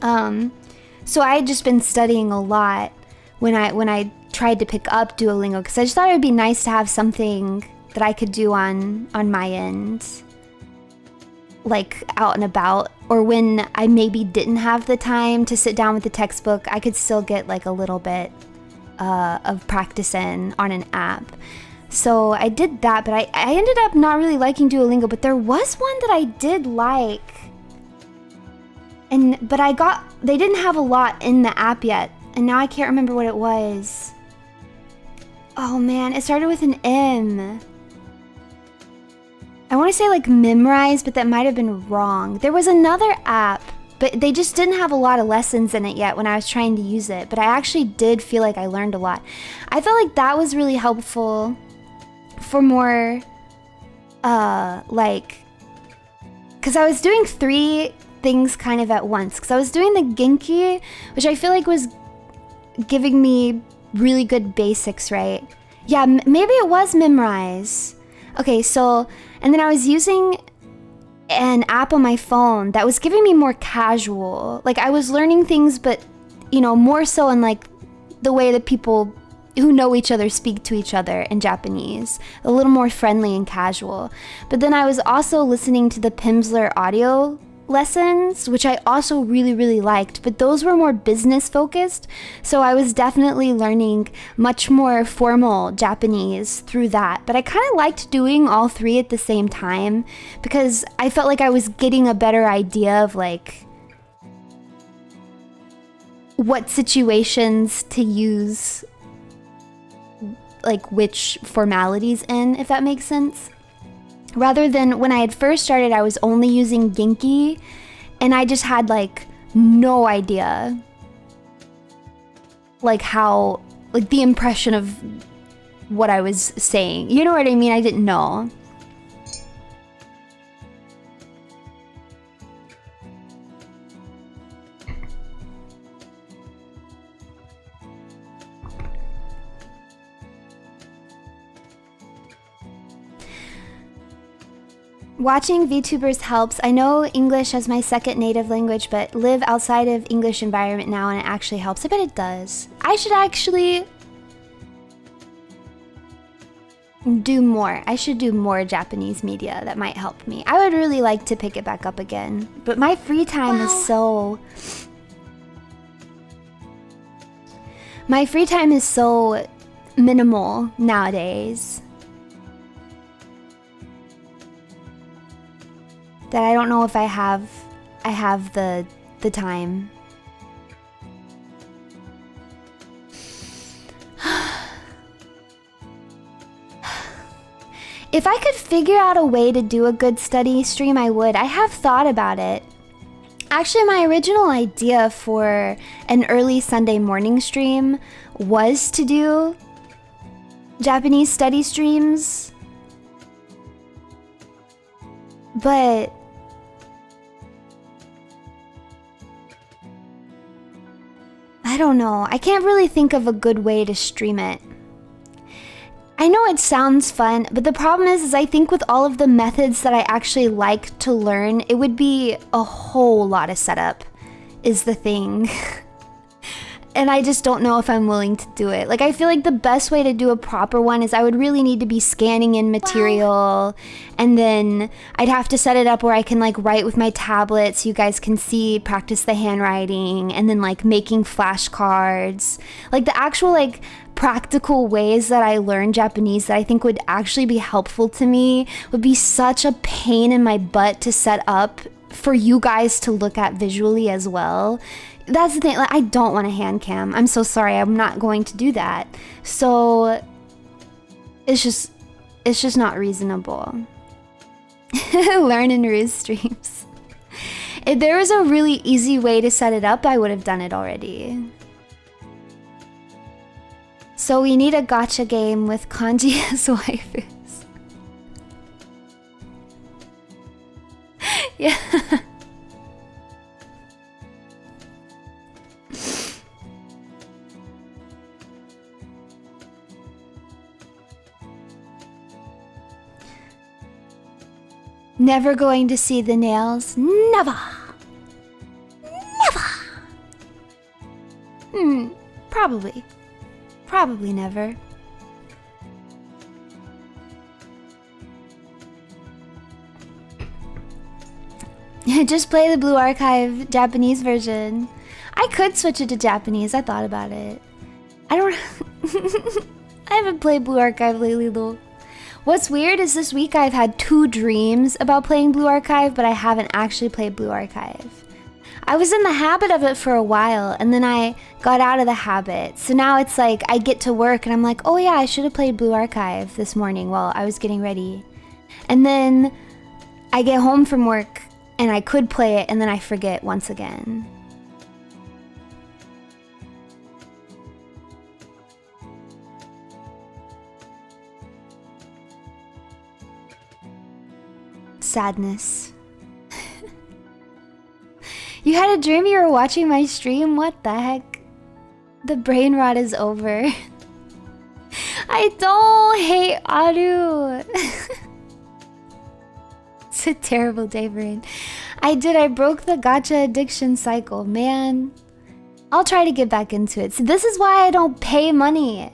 So I had just been studying a lot when I tried to pick up Duolingo, because I just thought it would be nice to have something that I could do on my end, like out and about, or when I maybe didn't have the time to sit down with the textbook, I could still get like a little bit of practice in on an app. So I did that, but I ended up not really liking Duolingo, but there was one that I did like. But they didn't have a lot in the app yet, and now I can't remember what it was. Oh man, it started with an M. I want to say like Memrise, but that might have been wrong. There was another app, but they just didn't have a lot of lessons in it yet when I was trying to use it. But I actually did feel like I learned a lot. I felt like that was really helpful for more, like, because I was doing 3 things kind of at once. Because I was doing the Genki, which I feel like was giving me really good basics, right? Yeah, maybe it was Memrise. Okay, so, and then I was using an app on my phone that was giving me more casual. Like, I was learning things, but, you know, more so in, like, the way that people who know each other speak to each other in Japanese. A little more friendly and casual. But then I was also listening to the Pimsleur audio lessons, which I also really, really liked, but those were more business focused, so I was definitely learning much more formal Japanese through that. But I kind of liked doing all 3 at the same time because I felt like I was getting a better idea of like what situations to use like which formalities in, if that makes sense. Rather than when I had first started, I was only using Genki, and I just had like no idea like how, like the impression of what I was saying. You know what I mean? I didn't know. Watching VTubers helps. I know English as my second native language, but live outside of English environment now and it actually helps. I bet it does. I should actually do more. I should do more Japanese media that might help me. I would really like to pick it back up again, but my free time is so... My free time is so minimal nowadays that I don't know if I have the time. If I could figure out a way to do a good study stream, I would. I have thought about it. Actually, my original idea for an early Sunday morning stream was to do Japanese study streams, but I don't know. I can't really think of a good way to stream it. I know it sounds fun, but the problem is I think with all of the methods that I actually like to learn, it would be a whole lot of setup, is the thing. And I just don't know if I'm willing to do it. Like, I feel like the best way to do a proper one is I would really need to be scanning in material, and then I'd have to set it up where I can like write with my tablet so you guys can see, practice the handwriting, and then like making flashcards. Like the actual like practical ways that I learn Japanese that I think would actually be helpful to me would be such a pain in my butt to set up for you guys to look at visually as well. That's the thing, like, I don't want a hand cam. I'm so sorry, I'm not going to do that. So it's just not reasonable. Learn in Ruse streams. If there was a really easy way to set it up, I would have done it already. So we need a gacha game with kanji as waifus. Yeah. Never going to see the nails? Never! Never! Probably. Probably never. Just play the Blue Archive Japanese version. I could switch it to Japanese, I thought about it. I don't... I haven't played Blue Archive lately though. What's weird is this week I've had 2 dreams about playing Blue Archive, but I haven't actually played Blue Archive. I was in the habit of it for a while, and then I got out of the habit. So now it's like, I get to work and I'm like, oh yeah, I should have played Blue Archive this morning while I was getting ready. And then I get home from work and I could play it, and then I forget once again. Sadness. You had a dream you were watching my stream? What the heck? The brain rot is over. I don't hate Aru. It's a terrible day, brain. I broke the gacha addiction cycle, man. I'll try to get back into it. So this is why I don't pay money.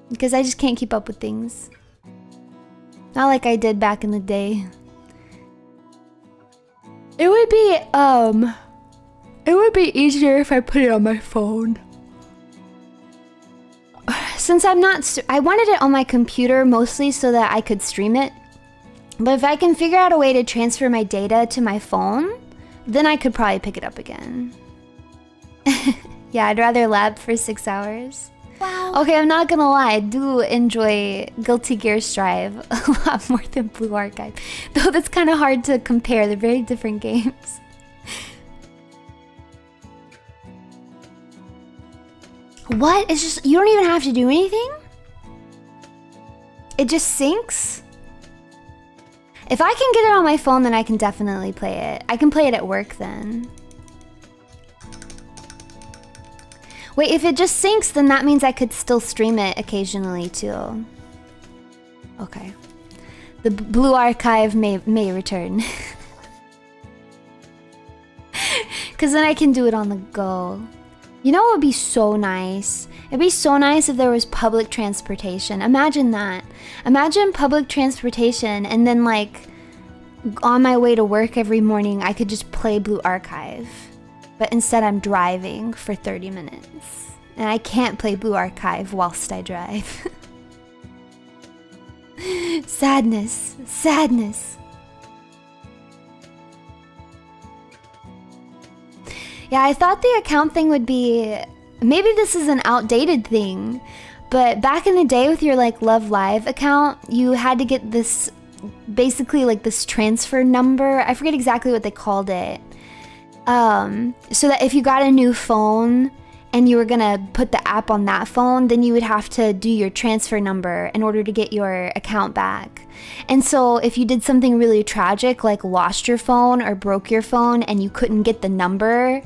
Because I just can't keep up with things. Not like I did back in the day. It would be easier if I put it on my phone. Since I'm not, I wanted it on my computer mostly so that I could stream it. But if I can figure out a way to transfer my data to my phone, then I could probably pick it up again. Yeah, I'd rather lab for 6 hours. Wow. Okay, I'm not gonna lie, I do enjoy Guilty Gear Strive a lot more than Blue Archive. Though that's kind of hard to compare, they're very different games. What? It's just, you don't even have to do anything? It just syncs? If I can get it on my phone, then I can definitely play it. I can play it at work then. Wait, if it just syncs, then that means I could still stream it occasionally too. Okay. The Blue Archive may return. Because then I can do it on the go. You know what would be so nice? It'd be so nice if there was public transportation. Imagine that. Imagine public transportation and then like on my way to work every morning, I could just play Blue Archive. But instead I'm driving for 30 minutes. And I can't play Blue Archive whilst I drive. Sadness. Sadness. Yeah, I thought the account thing would be... Maybe this is an outdated thing. But back in the day with your like Love Live account, you had to get this... Basically like this transfer number. I forget exactly what they called it. So that if you got a new phone and you were gonna put the app on that phone, then you would have to do your transfer number in order to get your account back. And so if you did something really tragic, like lost your phone or broke your phone and you couldn't get the number,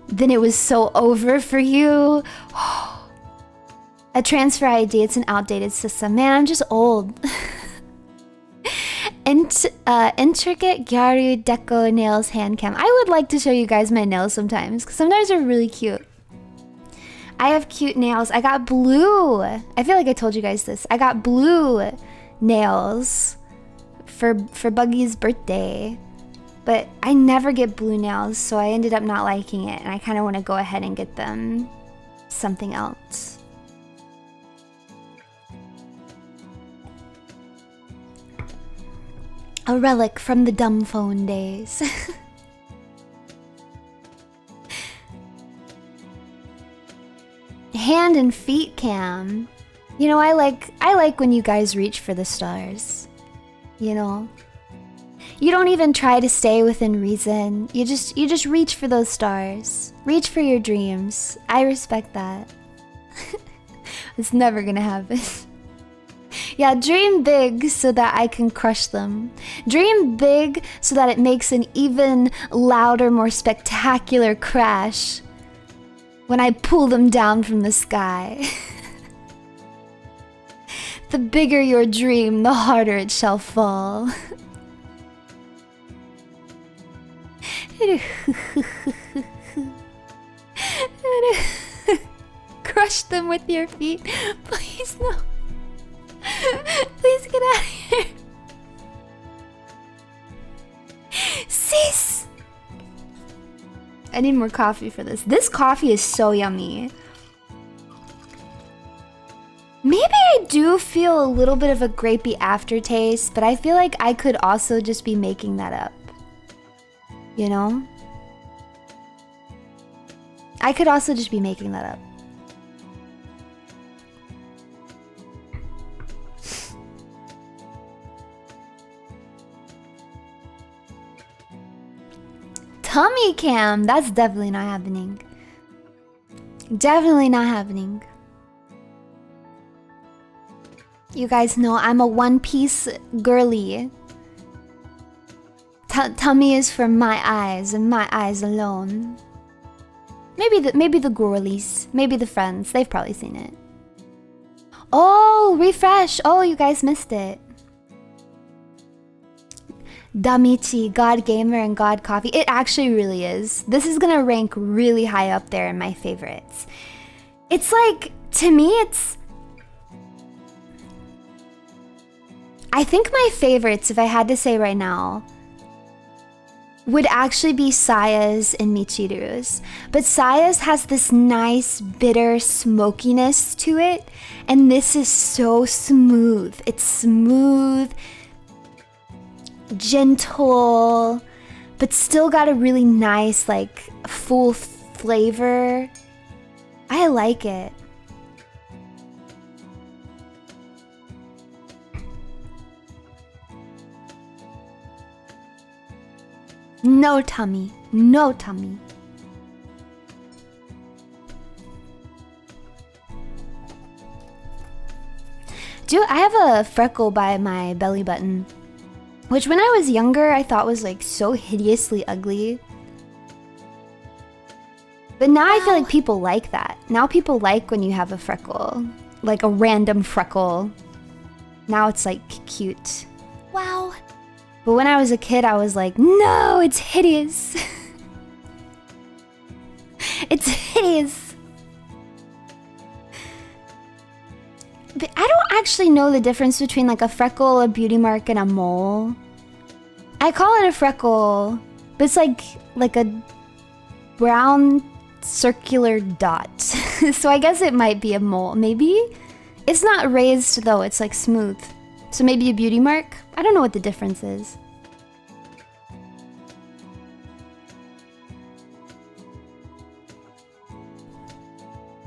then it was so over for you. A transfer ID, it's an outdated system. Man, I'm just old. Intricate Gyaru Deco Nails hand cam. I would like to show you guys my nails sometimes, because sometimes they're really cute. I have cute nails. I got blue. I feel like I told you guys this. I got blue nails for Buggy's birthday. But I never get blue nails, so I ended up not liking it. And I kind of want to go ahead and get them something else. A relic from the dumb phone days. Hand and feet cam. You know, I like when you guys reach for the stars. You know? You don't even try to stay within reason. You just reach for those stars. Reach for your dreams. I respect that. It's never gonna happen. Yeah, dream big so that I can crush them. Dream big so that it makes an even louder, more spectacular crash when I pull them down from the sky. The bigger your dream, the harder it shall fall. Crush them with your feet. Please, no. Please get out of here. Cease. I need more coffee for this. This coffee is so yummy. Maybe I do feel a little bit of a grapey aftertaste, but I feel like I could also just be making that up. You know? I could also just be making that up. Tummy cam, that's definitely not happening. Definitely not happening. You guys know I'm a One Piece girly. Tummy is for my eyes and my eyes alone. Maybe the girlies, maybe the friends. They've probably seen it. Oh, refresh. Oh, you guys missed it. Damichi, God Gamer, and God Coffee. It actually really is. This is gonna rank really high up there in my favorites. It's like, to me, it's... I think my favorites, if I had to say right now, would actually be Saya's and MICHIBREW's. But Saya's has this nice, bitter smokiness to it, and this is so smooth. It's smooth, gentle, but still got a really nice, like, full flavor. I like it. No tummy. No tummy. Dude, I have a freckle by my belly button, which when I was younger, I thought was like so hideously ugly. But now I feel like people like that. Now people like when you have a freckle, like a random freckle. Now it's like cute. Wow. But when I was a kid, I was like, no, it's hideous. It's hideous. But I don't actually know the difference between like a freckle, a beauty mark, and a mole. I call it a freckle, but it's like a brown circular dot. So I guess it might be a mole, maybe? It's not raised though, it's like smooth. So maybe a beauty mark? I don't know what the difference is.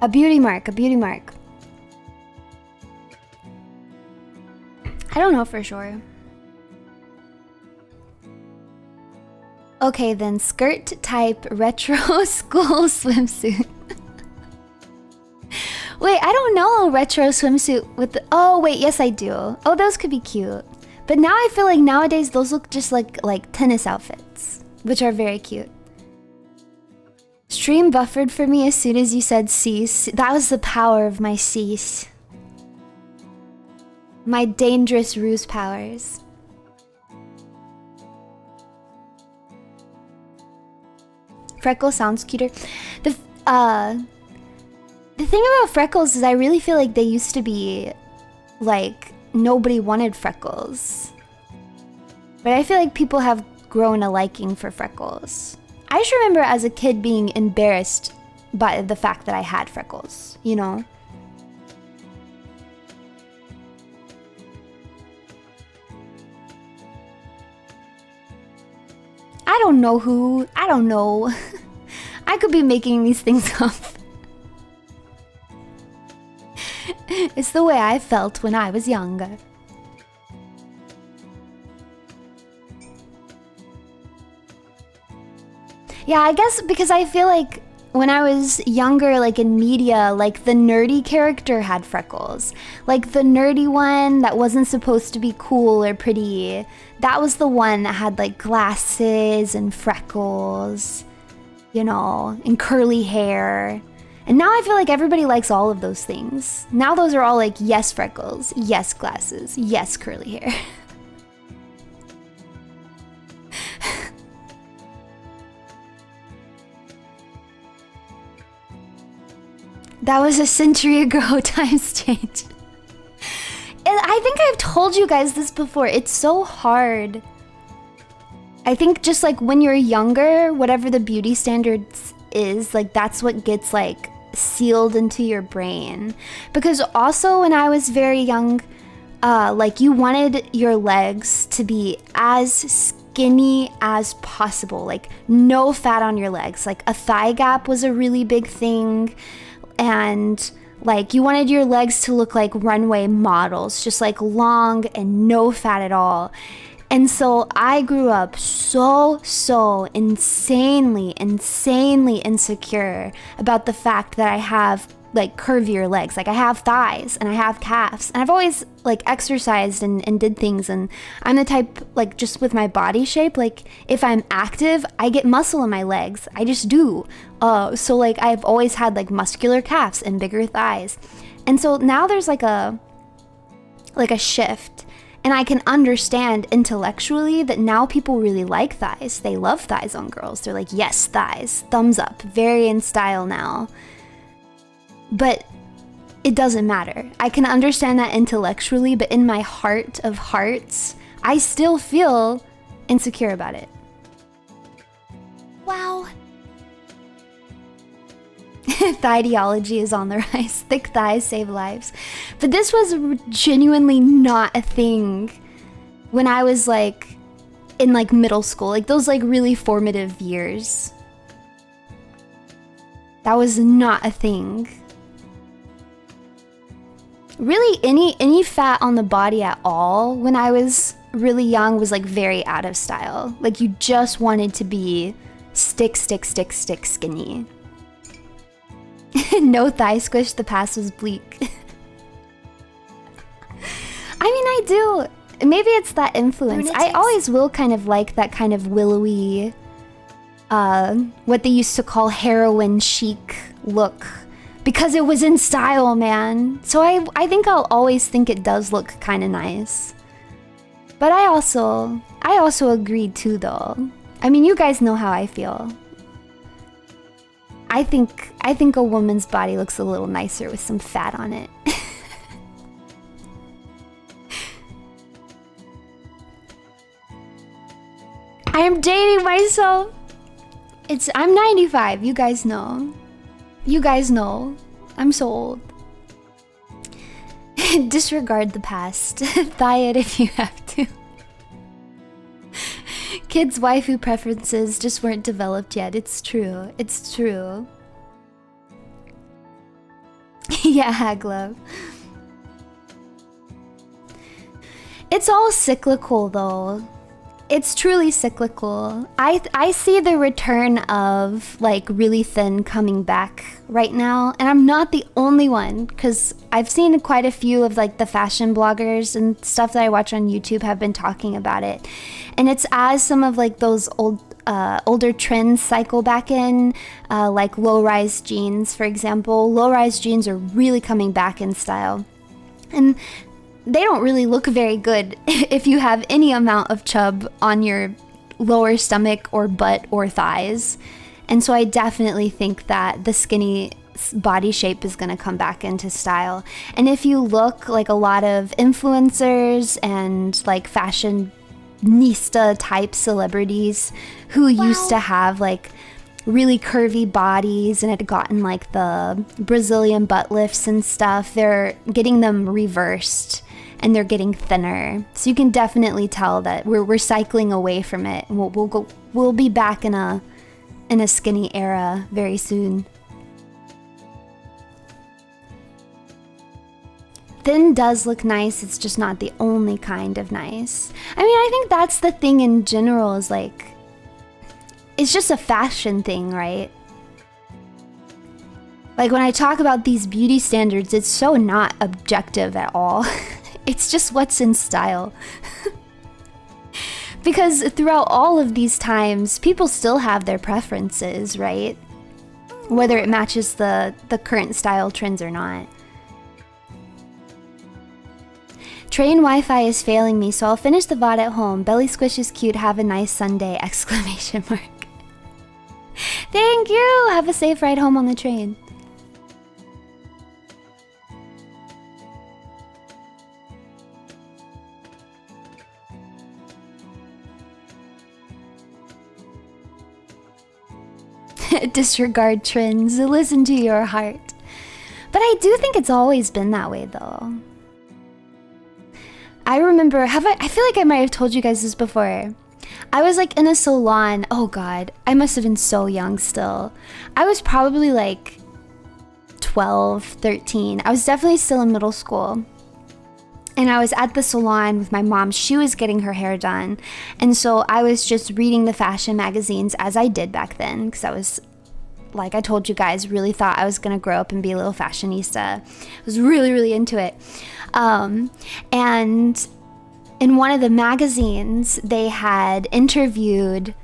A beauty mark, a beauty mark. I don't know for sure. Okay, then skirt type retro school swimsuit. Wait, I don't know retro swimsuit with the... Oh, wait, yes I do. Oh, those could be cute. But now I feel like nowadays those look just like tennis outfits, which are very cute. Stream buffered for me as soon as you said cease. That was the power of my cease. My dangerous ruse powers. Freckles sounds cuter. The thing about freckles is I really feel like they used to be like nobody wanted freckles. But I feel like people have grown a liking for freckles. I just remember as a kid being embarrassed by the fact that I had freckles, you know? I don't know who. I don't know. I could be making these things up. It's the way I felt when I was younger. Yeah, I guess because I feel like when I was younger, like in media, like the nerdy character had freckles. Like the nerdy one that wasn't supposed to be cool or pretty, that was the one that had like glasses and freckles, you know, and curly hair. And now I feel like everybody likes all of those things. Now those are all like, yes freckles, yes glasses, yes curly hair. That was a century ago. Times change. And I think I've told you guys this before. It's so hard. I think just like when you're younger, whatever the beauty standards is, like that's what gets like sealed into your brain. Because also when I was very young, like you wanted your legs to be as skinny as possible. Like no fat on your legs. Like a thigh gap was a really big thing. And like you wanted your legs to look like runway models, just like long and no fat at all. And so I grew up so insanely insecure about the fact that I have like curvier legs. Like I have thighs and I have calves, and I've always like exercised and did things, and I'm the type, like just with my body shape, like if I'm active I get muscle in my legs. I just do. So like I've always had like muscular calves and bigger thighs. And so now there's like a shift, and I can understand intellectually that now people really like thighs. They love thighs on girls. They're like, yes, thighs, thumbs up, very in style now. But it doesn't matter. I can understand that intellectually, but in my heart of hearts, I still feel insecure about it. Wow. Thigh ideology is on the rise. Thick thighs save lives. But this was genuinely not a thing when I was like in like middle school, like those like really formative years. That was not a thing. Really, any fat on the body at all when I was really young was like very out of style. Like you just wanted to be stick skinny. No thigh squish, the past was bleak. I mean, I do. Maybe it's that influence. Runatics. I always will kind of like that kind of willowy, what they used to call heroin chic look. Because it was in style, man. So I think I'll always think it does look kind of nice. But I also agree too, though. I mean, you guys know how I feel. I think a woman's body looks a little nicer with some fat on it. I am dating myself. I'm 95, you guys know. You guys know. I'm so old. Disregard the past. Thigh it if you have to. Kids' waifu preferences just weren't developed yet. It's true. It's true. Yeah, Haglove. It's all cyclical though. it's truly cyclical. I see the return of like really thin coming back right now, and I'm not the only one, because I've seen quite a few of like the fashion bloggers and stuff that I watch on YouTube have been talking about it. And it's as some of like those older trends cycle back in, like low-rise jeans, for example. Low-rise jeans are really coming back in style, and they don't really look very good if you have any amount of chub on your lower stomach or butt or thighs. And so I definitely think that the skinny body shape is going to come back into style. And if you look like a lot of influencers and like fashionista type celebrities who used to have like really curvy bodies and had gotten like the Brazilian butt lifts and stuff, they're getting them reversed and they're getting thinner. So you can definitely tell that we're cycling away from it. And we'll be back in a skinny era very soon. Thin does look nice, it's just not the only kind of nice. I mean, I think that's the thing in general, is like, it's just a fashion thing, right? Like when I talk about these beauty standards, it's so not objective at all. It's just what's in style. Because throughout all of these times, people still have their preferences, right? Whether it matches the current style trends or not. Train Wi-Fi is failing me, so I'll finish the VOD at home. Belly squish is cute, have a nice Sunday! Exclamation mark. Thank you! Have a safe ride home on the train. Disregard trends, listen to your heart. But I do think it's always been that way though. I remember, I feel like I might have told you guys this before. I was like in a salon, oh god, I must have been so young still. I was probably like 12, 13. I was definitely still in middle school. And I was at the salon with my mom. She was getting her hair done. And so I was just reading the fashion magazines, as I did back then, because I was, like I told you guys, really thought I was going to grow up and be a little fashionista. I was really, really into it. And in one of the magazines, they had interviewed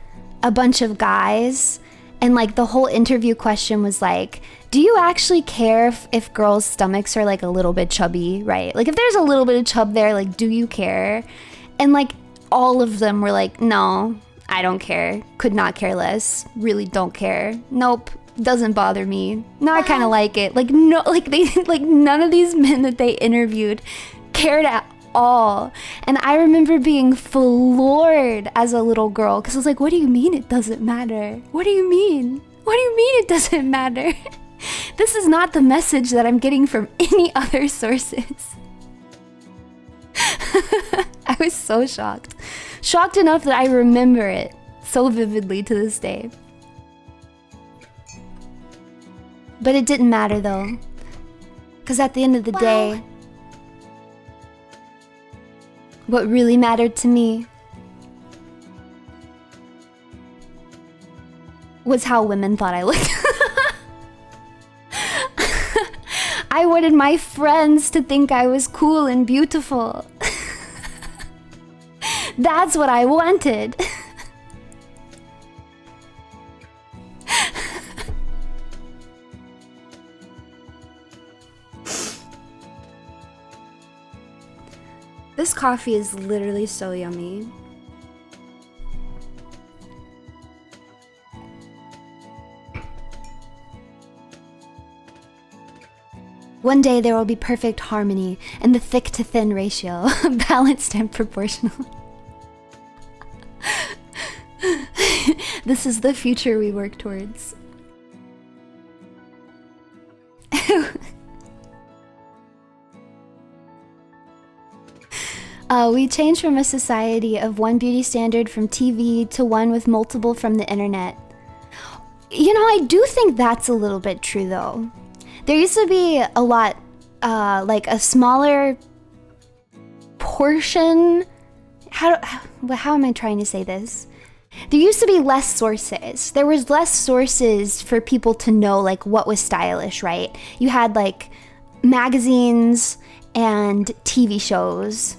a bunch of guys. And like the whole interview question was like, do you actually care if girls' stomachs are like a little bit chubby, right? Like if there's a little bit of chub there, like do you care? And like all of them were like, no, I don't care. Could not care less. Really don't care. Nope. Doesn't bother me. No, I kind of like it. Like no, like they, like none of these men that they interviewed cared at all. And I remember being floored as a little girl because I was like, what do you mean it doesn't matter? What do you mean? What do you mean it doesn't matter? This is not the message that I'm getting from any other sources. I was so shocked. Shocked enough that I remember it so vividly to this day. But it didn't matter though. Because at the end of the day, what really mattered to me was how women thought I looked. I wanted my friends to think I was cool and beautiful. That's what I wanted. This coffee is literally so yummy. One day there will be perfect harmony and the thick to thin ratio, balanced and proportional. This is the future we work towards. We changed from a society of one beauty standard from TV to one with multiple from the internet. You know, I do think that's a little bit true though. There used to be a lot, like a smaller portion how am I trying to say this? There used to be less sources. There was less sources for people to know like what was stylish, right? You had like magazines and TV shows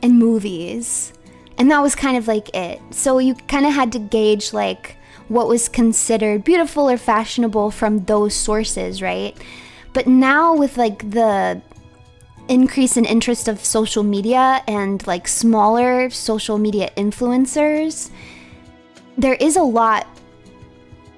and movies, and that was kind of like it. So you kind of had to gauge like what was considered beautiful or fashionable from those sources, right? But now with like the increase in interest of social media and like smaller social media influencers, there is a lot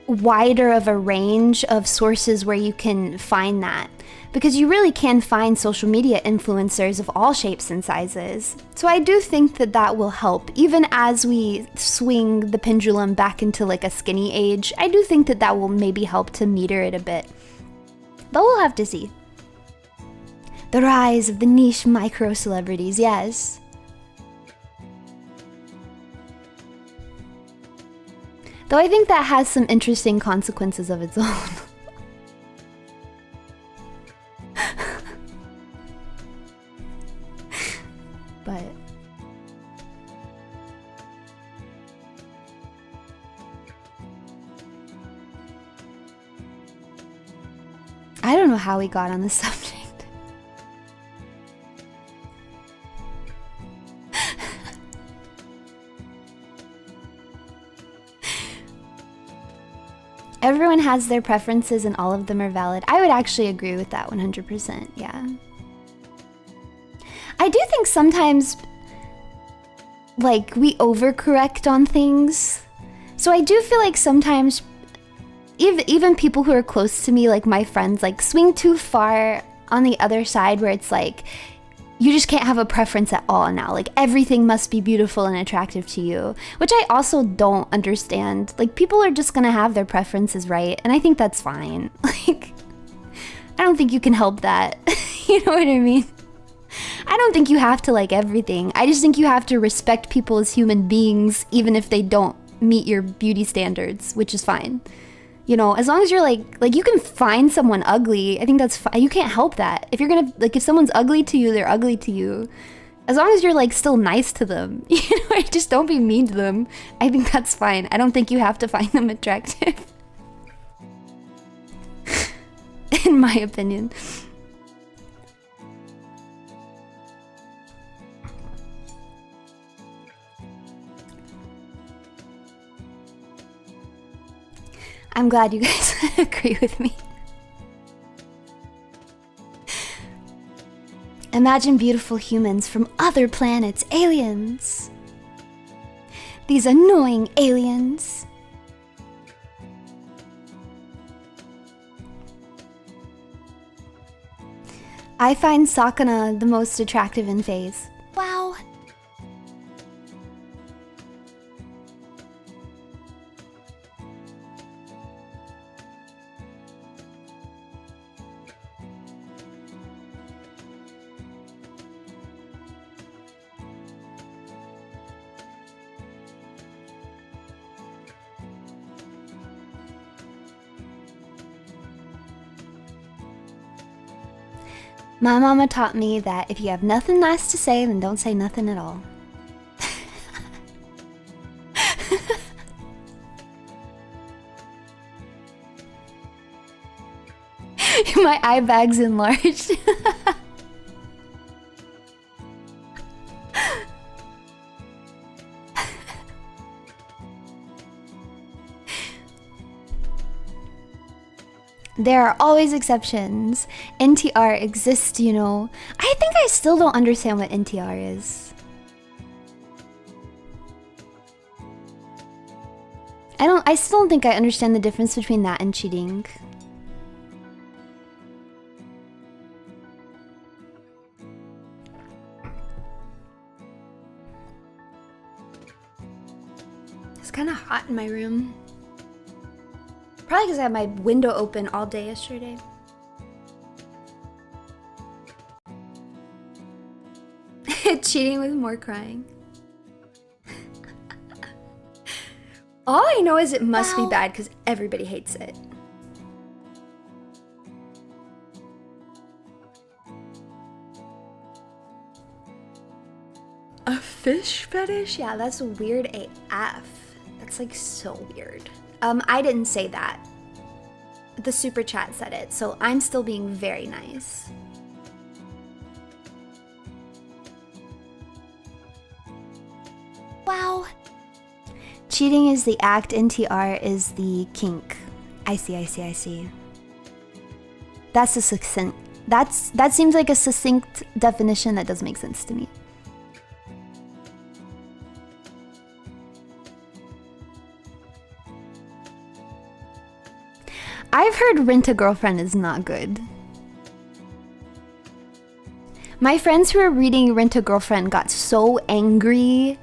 wider of a range of sources where you can find that, because you really can find social media influencers of all shapes and sizes. So I do think that that will help, even as we swing the pendulum back into like a skinny age. I do think that that will maybe help to meter it a bit, but we'll have to see. The rise of the niche micro celebrities, yes. Though I think that has some interesting consequences of its own. But I don't know how we got on this subject. Everyone has their preferences and all of them are valid. I would actually agree with that 100%, yeah. I do think sometimes, like, we overcorrect on things. So I do feel like sometimes, even people who are close to me, like my friends, like swing too far on the other side where it's like, you just can't have a preference at all now. Like, everything must be beautiful and attractive to you, which I also don't understand. Like, people are just gonna have their preferences, right? And I think that's fine. Like, I don't think you can help that. You know what I mean? I don't think you have to like everything. I just think you have to respect people as human beings, even if they don't meet your beauty standards, which is fine. You know, as long as you're like you can find someone ugly. I think that's fine. You can't help that. If you're gonna, like, if someone's ugly to you, they're ugly to you. As long as you're like still nice to them, you know, just don't be mean to them. I think that's fine. I don't think you have to find them attractive. In my opinion. I'm glad you guys agree with me. Imagine beautiful humans from other planets, aliens. These annoying aliens. I find Sakana the most attractive in phase. Wow. My mama taught me that if you have nothing nice to say, then don't say nothing at all. My eye bag's enlarged. There are always exceptions. NTR exists, you know. I think I still don't understand what NTR is. I still don't think I understand the difference between that and cheating. It's kind of hot in my room. Probably because I had my window open all day yesterday. Cheating with more crying. All I know is it must be bad because everybody hates it. A fish fetish? Yeah, that's weird AF. That's like so weird. I didn't say that. The super chat said it, so I'm still being very nice. Wow. Cheating is the act, NTR is the kink. I see. That's a succinct. That seems like a succinct definition that doesn't make sense to me. I've heard Rent a Girlfriend is not good. My friends who are reading Rent a Girlfriend got so angry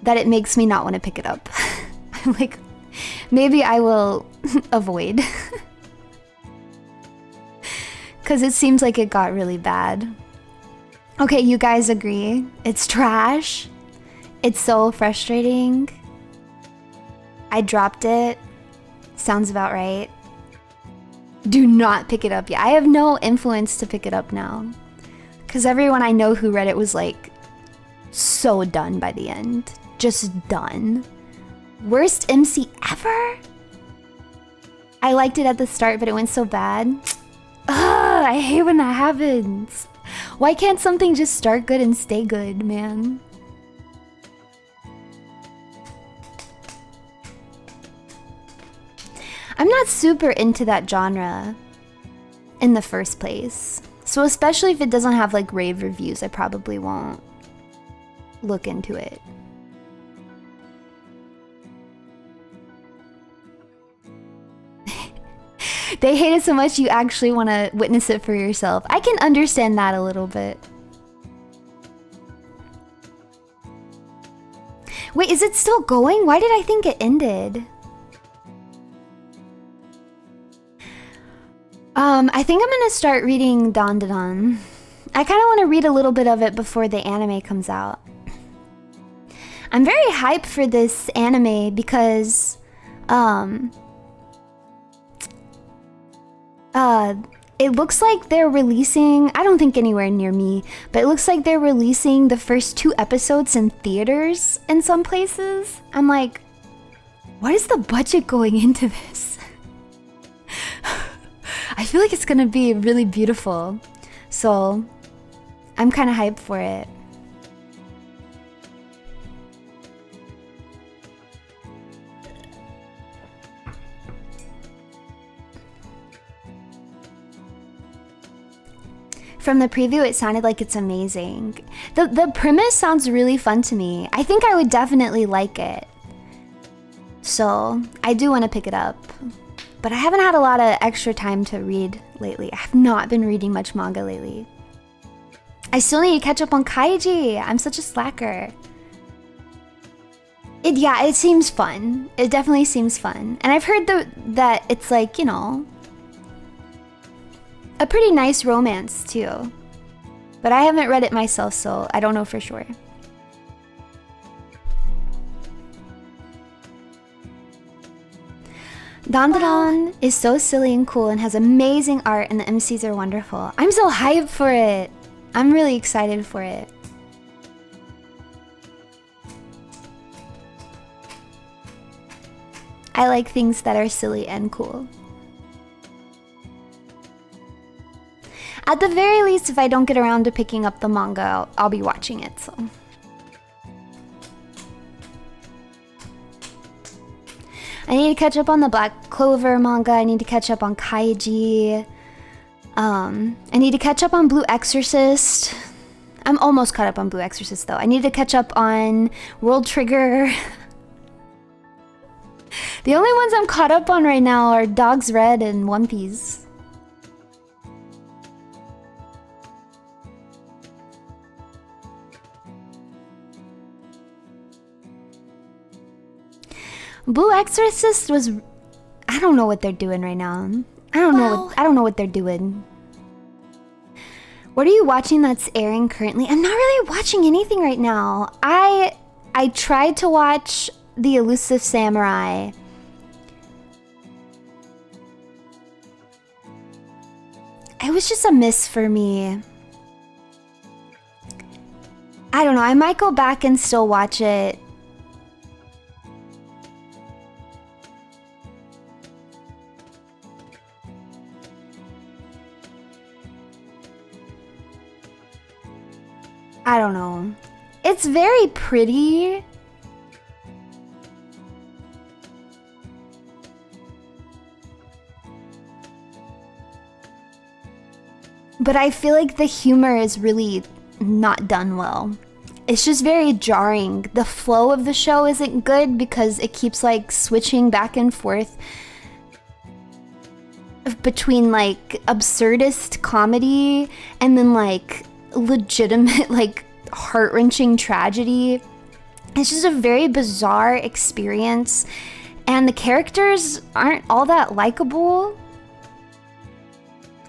that it makes me not want to pick it up. I'm like, maybe I will avoid. Because it seems like it got really bad. Okay, you guys agree? It's trash. It's so frustrating. I dropped it. Sounds about right. Do not pick it up yet. I have no influence to pick it up now. Because everyone I know who read it was like so done by the end. Just done. Worst MC ever? I liked it at the start, but it went so bad. Ugh, I hate when that happens. Why can't something just start good and stay good, man? I'm not super into that genre in the first place. So especially if it doesn't have like rave reviews, I probably won't look into it. They hate it so much you actually want to witness it for yourself. I can understand that a little bit. Wait, is it still going? Why did I think it ended? I think I'm gonna start reading Don Da Don. I kind of want to read a little bit of it before the anime comes out. I'm very hyped for this anime because, it looks like they're releasing, I don't think anywhere near me, but it looks like they're releasing the first 2 episodes in theaters in some places. I'm like, what is the budget going into this? I feel like it's gonna be really beautiful. So, I'm kind of hyped for it. From the preview, it sounded like it's amazing. The premise sounds really fun to me. I think I would definitely like it. So, I do want to pick it up. But I haven't had a lot of extra time to read lately. I have not been reading much manga lately. I still need to catch up on Kaiji. I'm such a slacker. Yeah, it seems fun. It definitely seems fun. And I've heard that it's like, you know, a pretty nice romance too. But I haven't read it myself, so I don't know for sure. Don Da Don is so silly and cool and has amazing art, and the MCs are wonderful. I'm so hyped for it. I'm really excited for it. I like things that are silly and cool. At the very least, if I don't get around to picking up the manga, I'll be watching it, so. I need to catch up on the Black Clover manga. I need to catch up on Kaiji. I need to catch up on Blue Exorcist. I'm almost caught up on Blue Exorcist, though. I need to catch up on World Trigger. The only ones I'm caught up on right now are Dogs Red and One Piece. Blue Exorcist was... I don't know what they're doing right now. I don't know what they're doing. What are you watching that's airing currently? I'm not really watching anything right now. I tried to watch The Elusive Samurai. It was just a miss for me. I don't know. I might go back and still watch it. I don't know. It's very pretty. But I feel like the humor is really not done well. It's just very jarring. The flow of the show isn't good because it keeps like switching back and forth between like absurdist comedy and then like legitimate like heart-wrenching tragedy. It's just a very bizarre experience and the characters aren't all that likable.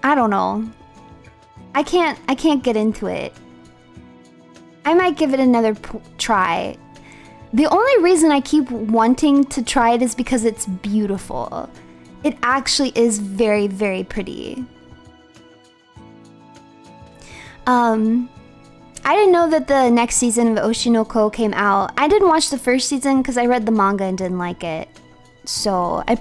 I don't know. I can't get into it. I might give it another try. The only reason I keep wanting to try it is because it's beautiful. It actually is very, very pretty. I didn't know that the next season of Oshinoko came out. I didn't watch the first season because I read the manga and didn't like it. So I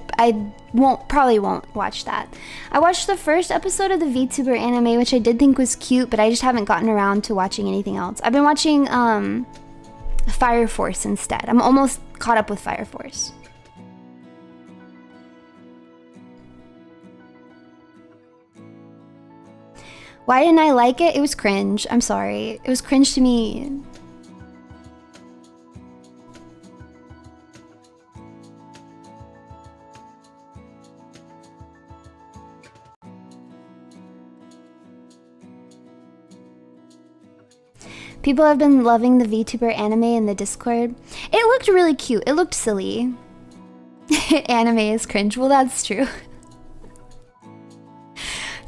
probably won't watch that. I watched the first episode of the VTuber anime, which I did think was cute, but I just haven't gotten around to watching anything else. I've been watching Fire Force instead. I'm almost caught up with Fire Force. Why didn't I like it? It was cringe. I'm sorry. It was cringe to me. People have been loving the VTuber anime in the Discord. It looked really cute. It looked silly. Anime is cringe. Well, that's true.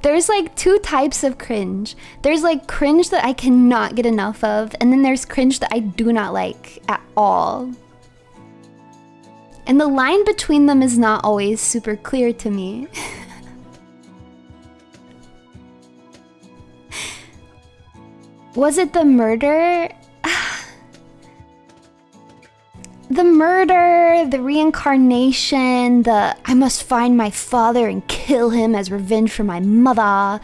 There's like two types of cringe. There's like cringe that I cannot get enough of, and then there's cringe that I do not like at all. And the line between them is not always super clear to me. Was it the murder? The murder, the reincarnation, the I must find my father and kill him as revenge for my mother.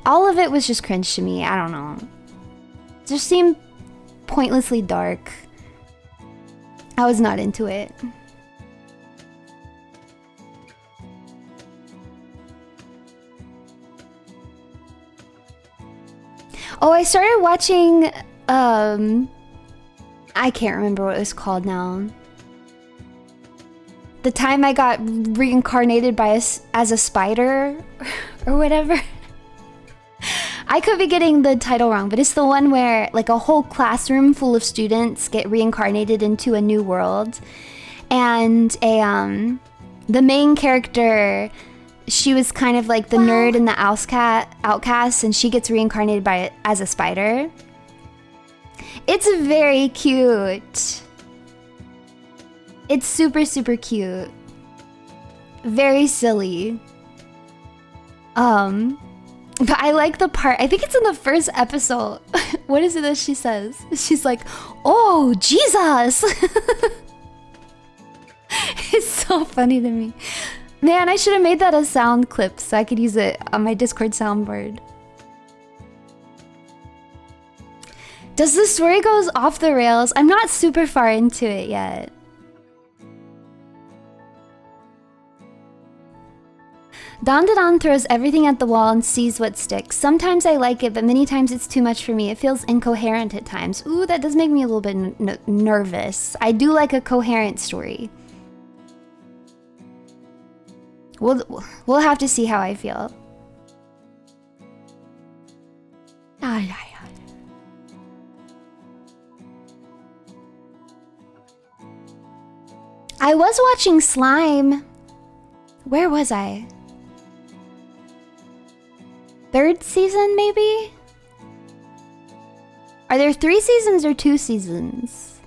All of it was just cringe to me. I don't know. It just seemed pointlessly dark. I was not into it. Oh, I started watching, I can't remember what it was called now. The time I got reincarnated as a spider or whatever. I could be getting the title wrong, but it's the one where like a whole classroom full of students get reincarnated into a new world. And the main character, she was kind of like the nerd and the outcast, and she gets reincarnated as a spider. It's very cute. It's super, super cute. Very silly. But I like the part, I think it's in the first episode. What is it that she says? She's like, oh, Jesus. It's so funny to me. Man, I should have made that a sound clip so I could use it on my Discord soundboard. Does the story goes off the rails? I'm not super far into it yet. Dandadan throws everything at the wall and sees what sticks. Sometimes I like it, but many times it's too much for me. It feels incoherent at times. Ooh, that does make me a little bit nervous. I do like a coherent story. We'll have to see how I feel. I was watching Slime. Where was I? Third season, maybe? Are there 3 seasons or 2 seasons?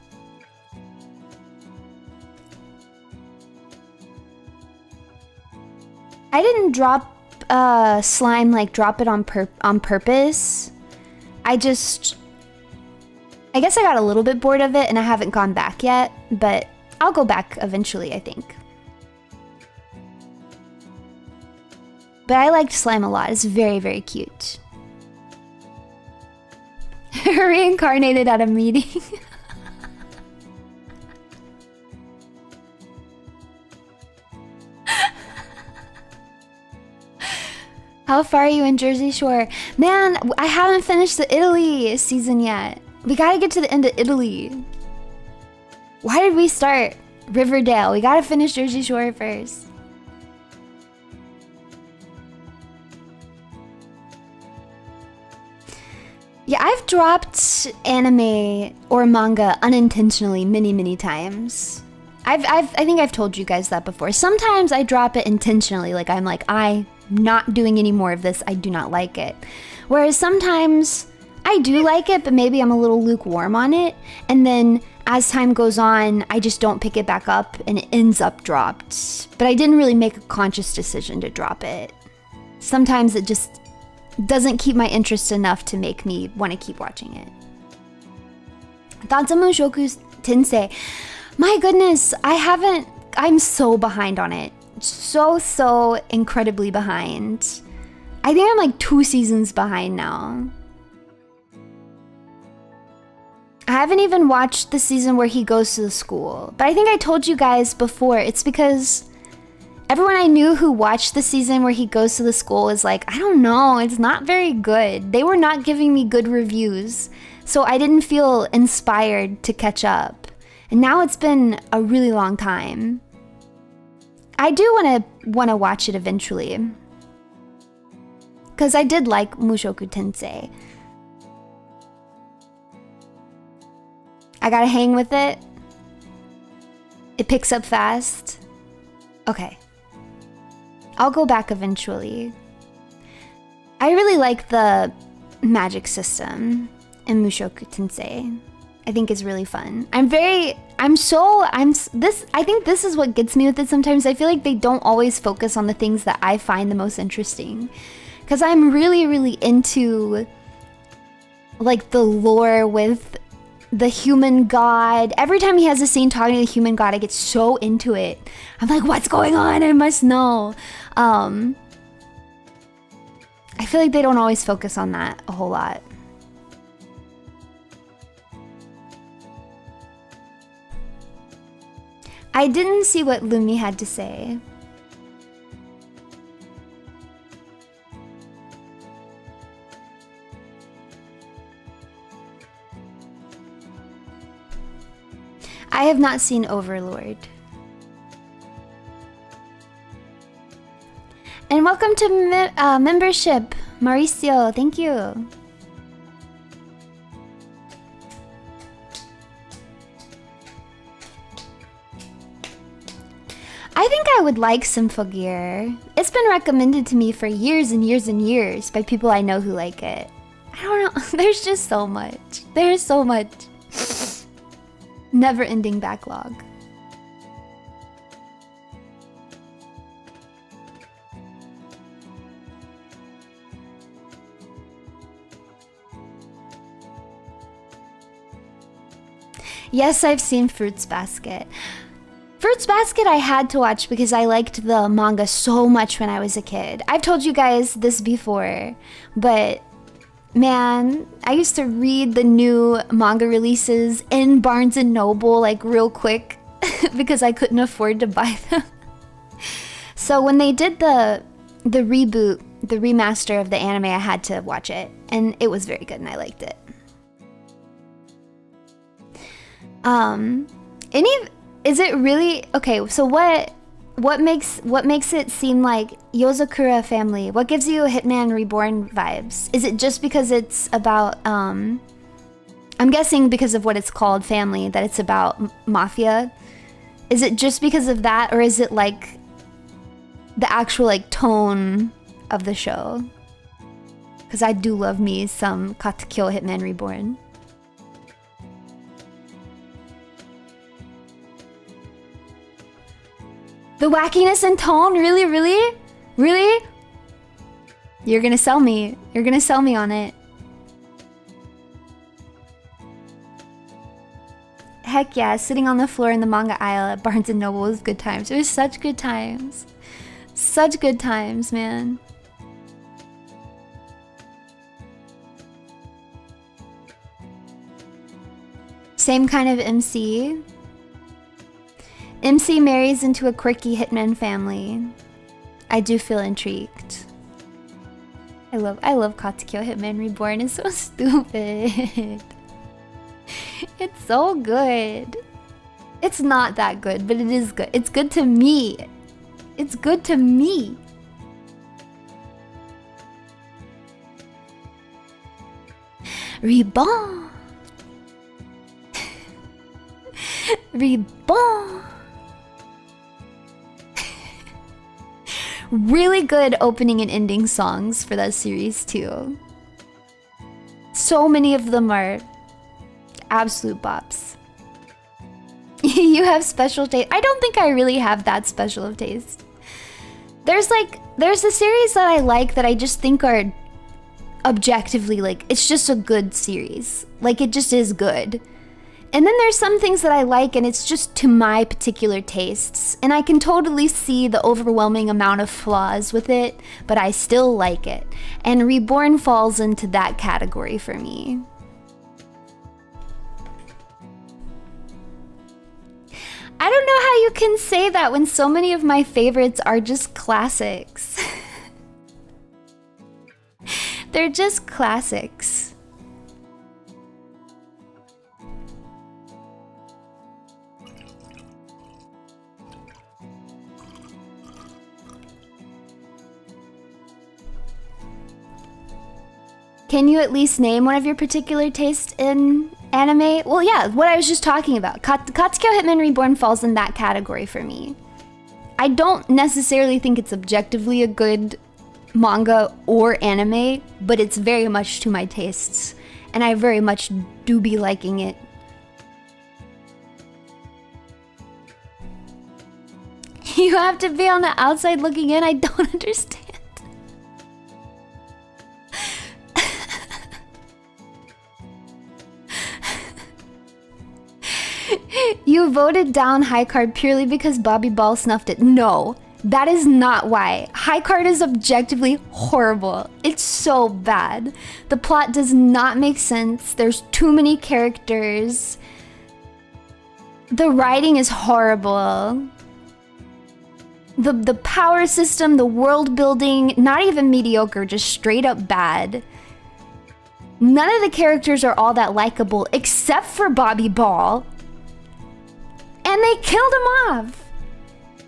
I didn't drop Slime, like drop it on purpose. I just I guess I got a little bit bored of it and I haven't gone back yet, but I'll go back eventually, I think. But I liked Slime a lot. It's very, very cute. Reincarnated at a meeting. How far are you in Jersey Shore? Man, I haven't finished the Italy season yet. We gotta get to the end of Italy. Why did we start Riverdale? We gotta finish Jersey Shore first. Yeah, I've dropped anime or manga unintentionally many times. I think I've told you guys that before. Sometimes I drop it intentionally, like I'm not doing any more of this, I do not like it. Whereas sometimes I do like it, but maybe I'm a little lukewarm on it, and then as time goes on, I just don't pick it back up and it ends up dropped. But I didn't really make a conscious decision to drop it. Sometimes it just doesn't keep my interest enough to make me want to keep watching it. Danzamu Shoku Tensei. My goodness, I'm so behind on it. So incredibly behind. I think I'm like 2 seasons behind now. I haven't even watched the season where he goes to the school. But I think I told you guys before, it's because everyone I knew who watched the season where he goes to the school is like, I don't know, it's not very good. They were not giving me good reviews, so I didn't feel inspired to catch up. And now it's been a really long time. I do want to watch it eventually, because I did like Mushoku Tensei. I gotta hang with it. It picks up fast. Okay. I'll go back eventually. I really like the magic system in Mushoku Tensei. I think it's really fun. I think this is what gets me with it sometimes. I feel like they don't always focus on the things that I find the most interesting. Because I'm really into like the lore with the human god. Every time he has a scene talking to the human god, I get so into it. I'm like, what's going on? I must know. I feel like they don't always focus on that a whole lot. I didn't see what Lumi had to say. I have not seen Overlord. And welcome to membership, Mauricio. Thank you. I think I would like Symphogear. It's been recommended to me for years and years by people I know who like it. I don't know. There's just so much. There's so much. Never-ending backlog. Yes, I've seen Fruits Basket. Fruits Basket I had to watch because I liked the manga so much when I was a kid. I've told you guys this before, but man, I used to read the new manga releases in Barnes & Noble like real quick because I couldn't afford to buy them. So when they did the reboot, the remaster of the anime, I had to watch it, and it was very good and I liked it. Is it really okay? So what makes it seem like Yozakura family? What gives you Hitman Reborn vibes? Is it just because it's about I'm guessing because of what it's called, family, that it's about mafia? Is it just because of that, or is it like the actual like tone of the show? Because I do love me some Katekyo Hitman Reborn. The wackiness and tone? Really? Really? You're gonna sell me. You're gonna sell me on it. Heck yeah, sitting on the floor in the manga aisle at Barnes & Noble was good times. It was such good times. Such good times, man. Same kind of MC. MC marries into a quirky hitman family. I do feel intrigued. I love Katsukyo Hitman Reborn. It's so stupid. It's so good. It's not that good, but it is good. It's good to me. It's good to me. Reborn. Reborn. Really good opening and ending songs for that series too. So many of them are absolute bops. You have special taste. I don't think I really have that special of taste. There's a series that I like that I just think are objectively like, it's just a good series. Like, it just is good. And then there's some things that I like and it's just to my particular tastes. And I can totally see the overwhelming amount of flaws with it, but I still like it. And Reborn falls into that category for me. I don't know how you can say that when so many of my favorites are just classics. They're just classics. Can you at least name one of your particular tastes in anime? Well, yeah, what I was just talking about. Katsukyo Hitman Reborn falls in that category for me. I don't necessarily think it's objectively a good manga or anime, but it's very much to my tastes, and I very much do be liking it. You have to be on the outside looking in? I don't understand. You voted down High Card purely because Bobby Ball snuffed it. No, that is not why. High Card is objectively horrible. It's so bad. The plot does not make sense. There's too many characters. The writing is horrible. The power system, the world building, not even mediocre, just straight up bad. None of the characters are all that likable except for Bobby Ball. And they killed him off.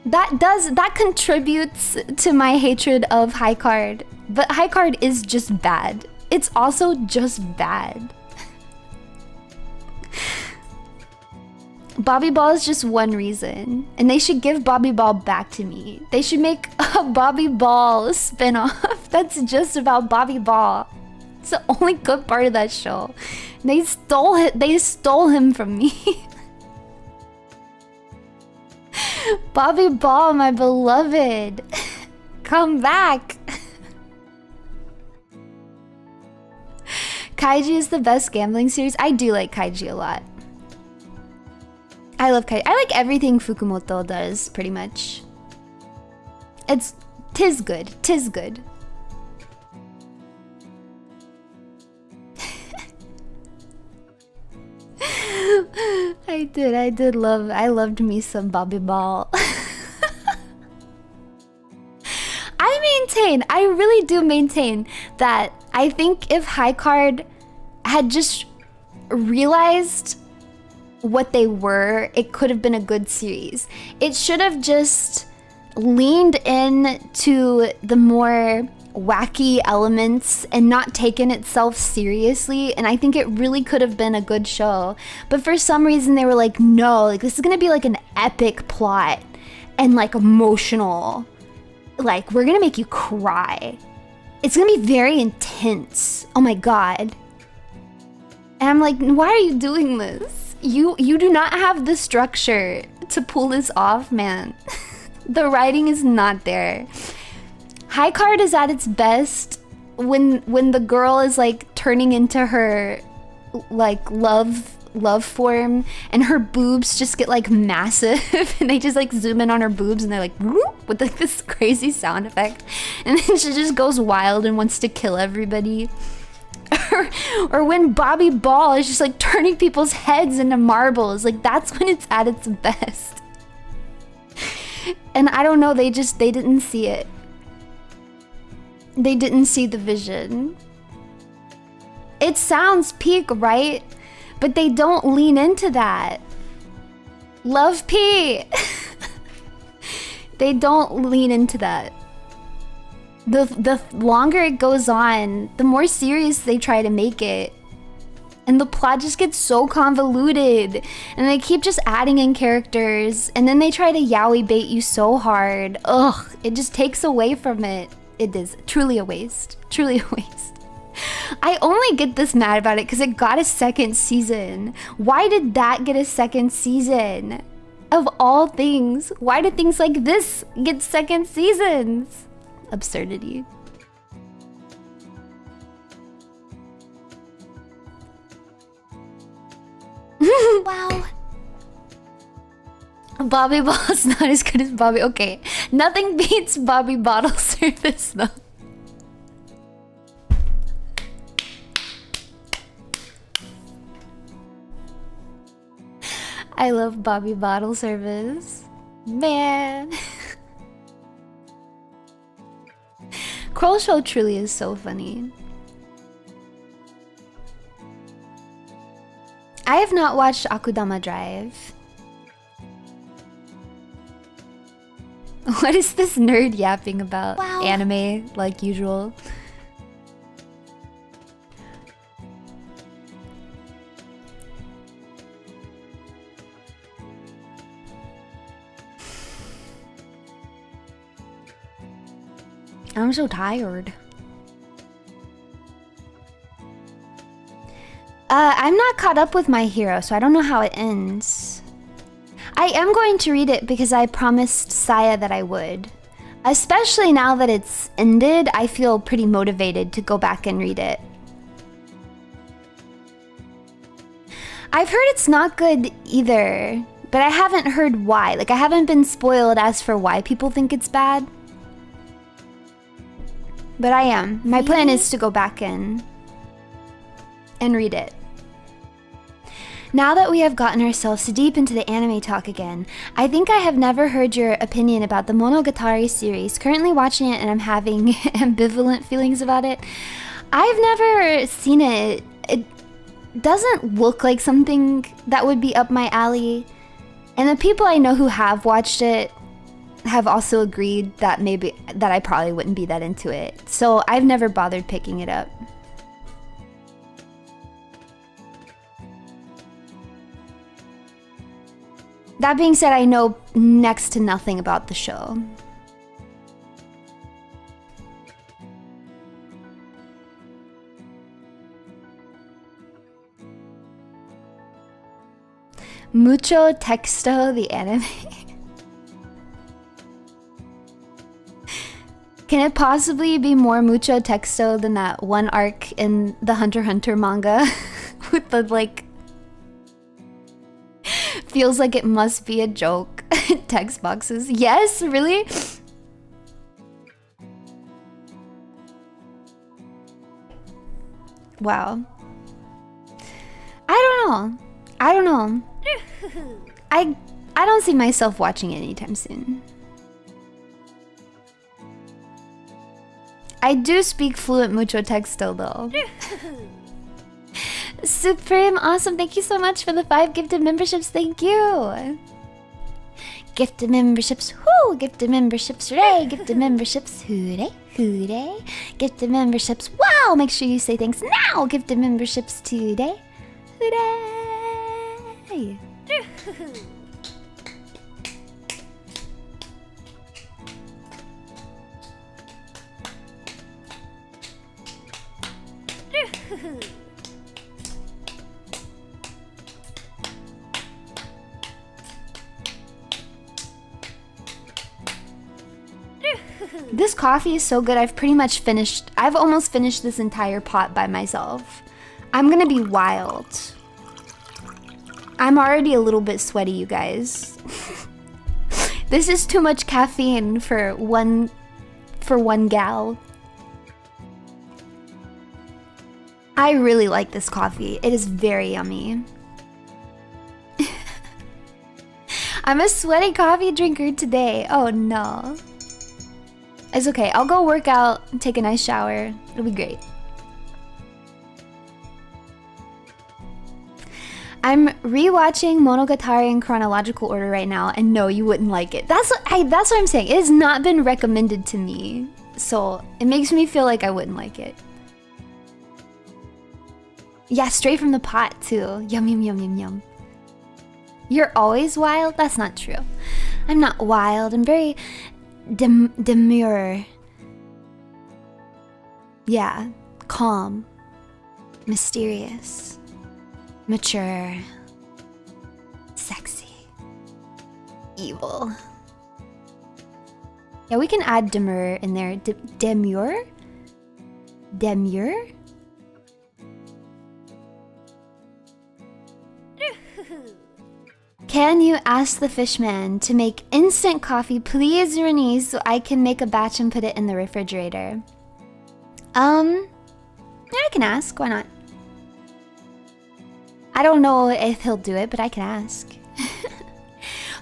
That contributes to my hatred of High Card. But High Card is just bad. It's also just bad. Bobby Ball is just one reason. And they should give Bobby Ball back to me. They should make a Bobby Ball spin-off that's just about Bobby Ball. It's the only good part of that show. They stole him from me. Bobby Ball, my beloved. Come back. Kaiji is the best gambling series. I do like Kaiji a lot. I love Kaiji. I like everything Fukumoto does, pretty much. Tis good. Tis good. I loved me some Bobby Ball. I really do maintain that I think if High Card had just realized what they were, it could have been a good series. It should have just leaned in to the more wacky elements and not taken itself seriously, and I think it really could have been a good show. But for some reason they were like, no, like this is gonna be like an epic plot and like emotional, like we're gonna make you cry, it's gonna be very intense, oh my god. And I'm like, why are you doing this? You do not have the structure to pull this off, man. The writing is not there. High Card is at its best when the girl is like turning into her like love love form, and her boobs just get like massive, and they just like zoom in on her boobs, and they're like whoop, with like this crazy sound effect, and then she just goes wild and wants to kill everybody. Or when Bobby Ball is just like turning people's heads into marbles, like that's when it's at its best. And I don't know, they didn't see it. They didn't see the vision. It sounds peak, right? But they don't lean into that. Love P. They don't lean into that. The longer it goes on, the more serious they try to make it. And the plot just gets so convoluted. And they keep just adding in characters. And then they try to yaoi bait you so hard. Ugh, it just takes away from it. It is truly a waste. Truly a waste. I only get this mad about it because it got a second season. Why did that get a second season? Of all things, why do things like this get second seasons? Absurdity. Wow. Bobby Ball's not as good as Bobby. Okay, nothing beats Bobby Bottle Service though. I love Bobby Bottle Service. Man. Kroll Show truly is so funny. I have not watched Akudama Drive. What is this nerd yapping about? Wow. Anime, like usual. I'm so tired. I'm not caught up with My Hero, so I don't know how it ends. I am going to read it because I promised Saya that I would. Especially now that it's ended, I feel pretty motivated to go back and read it. I've heard it's not good either, but I haven't heard why. Like, I haven't been spoiled as for why people think it's bad. But I am. My plan is to go back in and read it. Now that we have gotten ourselves deep into the anime talk again, I think I have never heard your opinion about the Monogatari series. Currently watching it and I'm having ambivalent feelings about it. I've never seen it. It doesn't look like something that would be up my alley. And the people I know who have watched it have also agreed that that I probably wouldn't be that into it. So I've never bothered picking it up. That being said, I know next to nothing about the show. Mucho Texto, the anime. Can it possibly be more Mucho Texto than that one arc in the Hunter x Hunter manga? With the, like... Feels like it must be a joke. Text boxes. Yes, really? Wow. I don't know. I don't see myself watching it anytime soon. I do speak fluent Mucho Texto though. Supreme, awesome. Thank you so much for the 5 gifted memberships. Thank you. Gifted memberships. Whoo! Gifted memberships. Hooray! Gifted memberships. Hooray! Hooray! Gifted memberships. Wow! Make sure you say thanks now. Gifted memberships today. Hooray! This coffee is so good. I've almost finished this entire pot by myself. I'm gonna be wild. I'm already a little bit sweaty, you guys. This is too much caffeine for one gal. I really like this coffee. It is very yummy. I'm a sweaty coffee drinker today. Oh no. It's okay. I'll go work out and take a nice shower. It'll be great. I'm rewatching Monogatari in chronological order right now, and no, you wouldn't like it. That's what I'm saying. It has not been recommended to me, so it makes me feel like I wouldn't like it. Yeah, straight from the pot too. Yum yum yum yum yum. You're always wild? That's not true. I'm not wild. I'm very demure. Yeah, calm, mysterious, mature, sexy, evil. Yeah, we can add demure in there. Demure? Demure? Can you ask the fishman to make instant coffee, please, Runie, so I can make a batch and put it in the refrigerator? Yeah, I can ask. Why not? I don't know if he'll do it, but I can ask.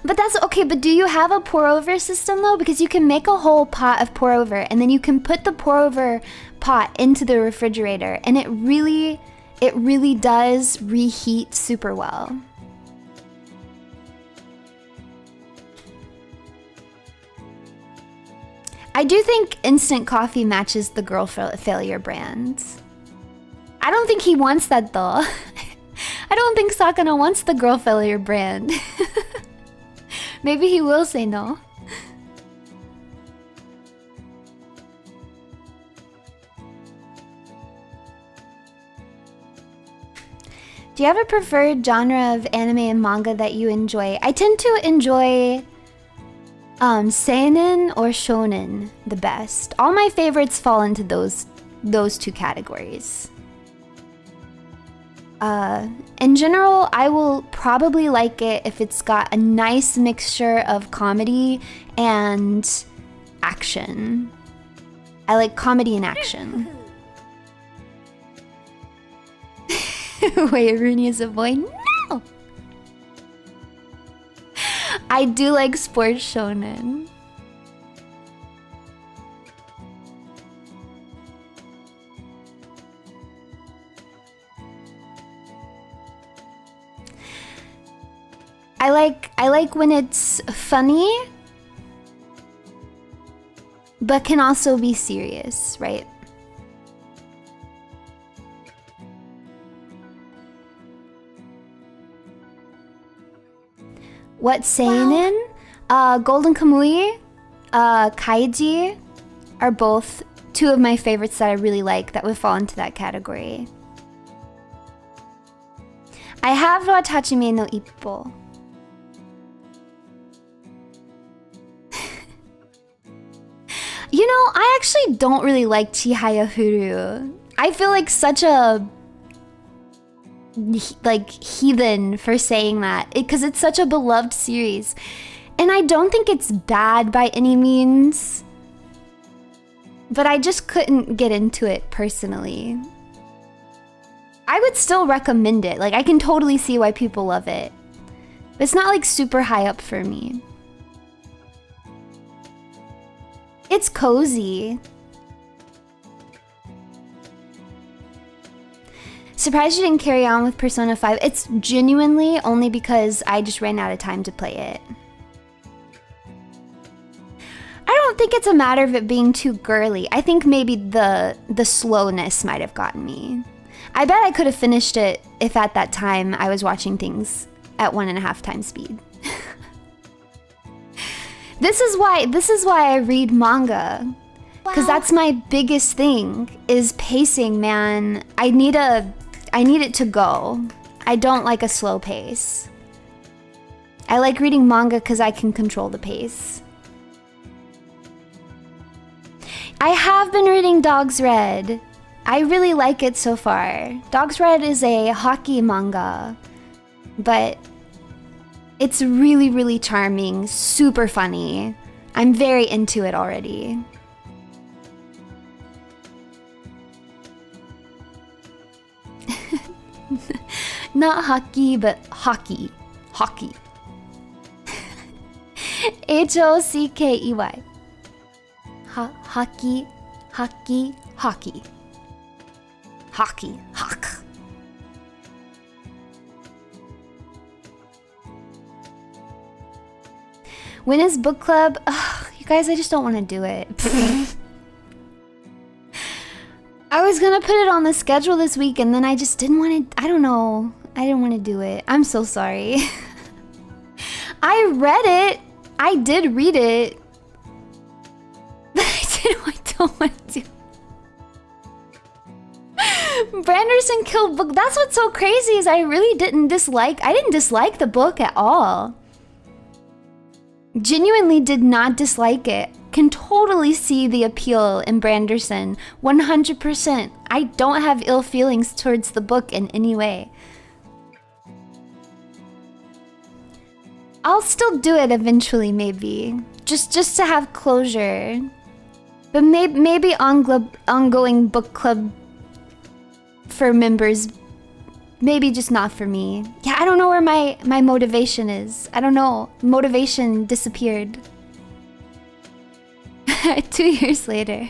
But that's okay. But do you have a pour-over system though? Because you can make a whole pot of pour-over, and then you can put the pour-over pot into the refrigerator, and it really does reheat super well. I do think instant coffee matches the girl failure brand. I don't think he wants that though. I don't think Sakana wants the girl failure brand. Maybe he will say no. Do you have a preferred genre of anime and manga that you enjoy? I tend to enjoy seinen or shonen the best. All my favorites fall into those two categories. In general, I will probably like it if it's got a nice mixture of comedy and action. I like comedy and action. Wait, Runie is a boy? No! I do like sports shonen. I like when it's funny, but can also be serious, right? What seinen? Golden Kamui, Kaiji are both two of my favorites that I really like that would fall into that category. I have Watachime no Ippo. You know, I actually don't really like Chihaya Furu. I feel like such a heathen for saying that because it's such a beloved series, and I don't think it's bad by any means, but I just couldn't get into it personally. I would still recommend it. Like, I can totally see why people love it, but it's not like super high up for me. It's cozy. Surprised you didn't carry on with Persona 5. It's genuinely only because I just ran out of time to play it. I don't think it's a matter of it being too girly. I think maybe the slowness might have gotten me. I bet I could have finished it if at that time I was watching things at 1.5 times speed. This is why I read manga. Because that's my biggest thing, is pacing, man. I need it to go. I don't like a slow pace. I like reading manga because I can control the pace. I have been reading Dog's Red. I really like it so far. Dog's Red is a hockey manga, but It's really, really charming, super funny. I'm very into it already. Not hockey, but hockey. Hockey. Hockey. Hockey. Hockey. Hockey. Hockey. Hock. When is book club? Ugh, you guys, I just don't want to do it. I was gonna put it on the schedule this week and then I just didn't want to, I don't know. I didn't want to do it. I'm so sorry. I read it. I did read it. But I don't want to do Branderson killed book. That's what's so crazy is I didn't dislike the book at all. Genuinely did not dislike it. Can totally see the appeal in Branderson. 100%. I don't have ill feelings towards the book in any way. I'll still do it eventually, maybe. Just to have closure. But maybe ongoing book club for members. Maybe just not for me. Yeah, I don't know where my motivation is. I don't know. Motivation disappeared. 2 years later.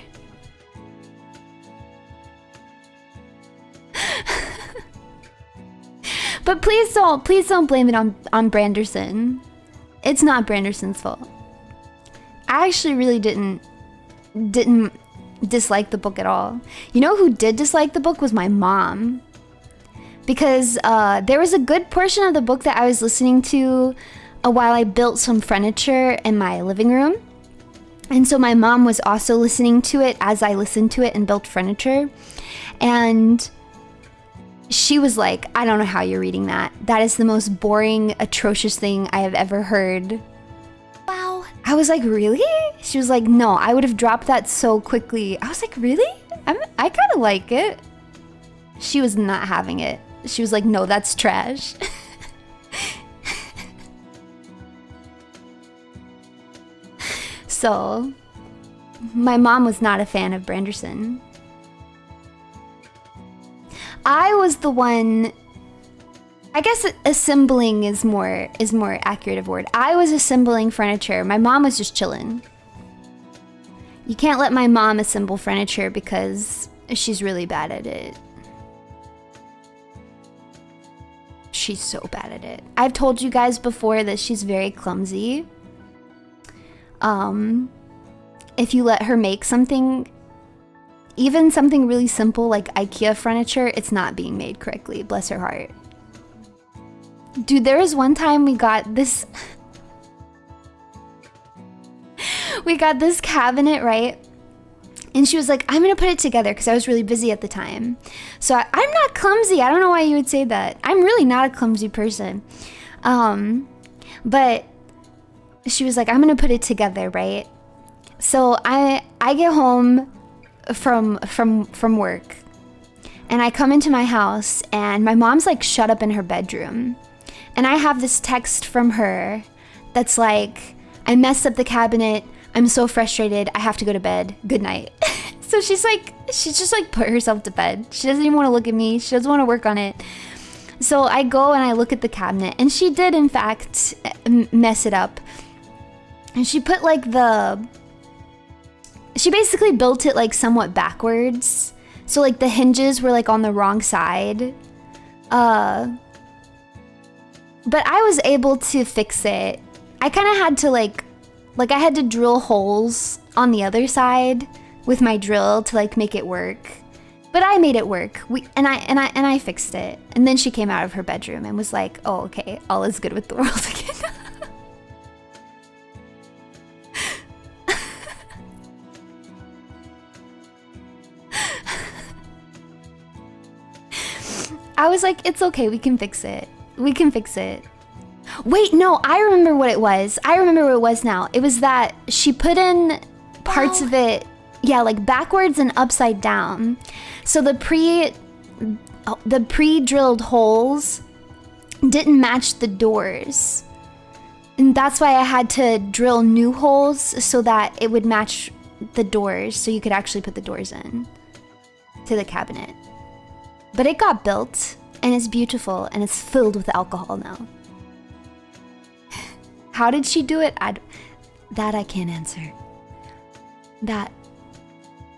But please don't blame it on Branderson. It's not Branderson's fault. I actually really didn't dislike the book at all. You know who did dislike the book was my mom. Because there was a good portion of the book that I was listening to while I built some furniture in my living room. And so my mom was also listening to it as I listened to it and built furniture. And she was like, I don't know how you're reading that. That is the most boring, atrocious thing I have ever heard. Wow. I was like, really? She was like, no, I would have dropped that so quickly. I was like, really? I kind of like it. She was not having it. She was like, no, that's trash. So, my mom was not a fan of Branderson. I was the one, I guess assembling is more accurate of word. I was assembling furniture. My mom was just chilling. You can't let my mom assemble furniture because she's really bad at it. She's so bad at it. I've told you guys before that she's very clumsy. If you let her make something, even something really simple like IKEA furniture, it's not being made correctly. Bless her heart. Dude, there was one time we got this... we got this cabinet, right? And she was like, I'm gonna put it together because I was really busy at the time. So I'm not clumsy. I don't know why you would say that. I'm really not a clumsy person. But she was like, I'm gonna put it together, right? So I get home from work and I come into my house and my mom's like shut up in her bedroom. And I have this text from her that's like, I messed up the cabinet. I'm so frustrated. I have to go to bed. Good night. So she's just like put herself to bed. She doesn't even want to look at me. She doesn't want to work on it. So I go and I look at the cabinet and she did in fact mess it up. And she put like she basically built it like somewhat backwards. So like the hinges were like on the wrong side. But I was able to fix it. I kind of had to like I had to drill holes on the other side with my drill to like make it work. But I made it work. I fixed it. And then she came out of her bedroom and was like, "Oh, okay, all is good with the world again." I was like, it's okay, we can fix it. We can fix it. Wait, no, I remember what it was. I remember what it was now. It was that she put in parts of it, yeah, like backwards and upside down. So the pre-drilled holes didn't match the doors. And that's why I had to drill new holes so that it would match the doors, so you could actually put the doors in to the cabinet. But it got built, and it's beautiful, and it's filled with alcohol now. How did she do it? That I can't answer. That,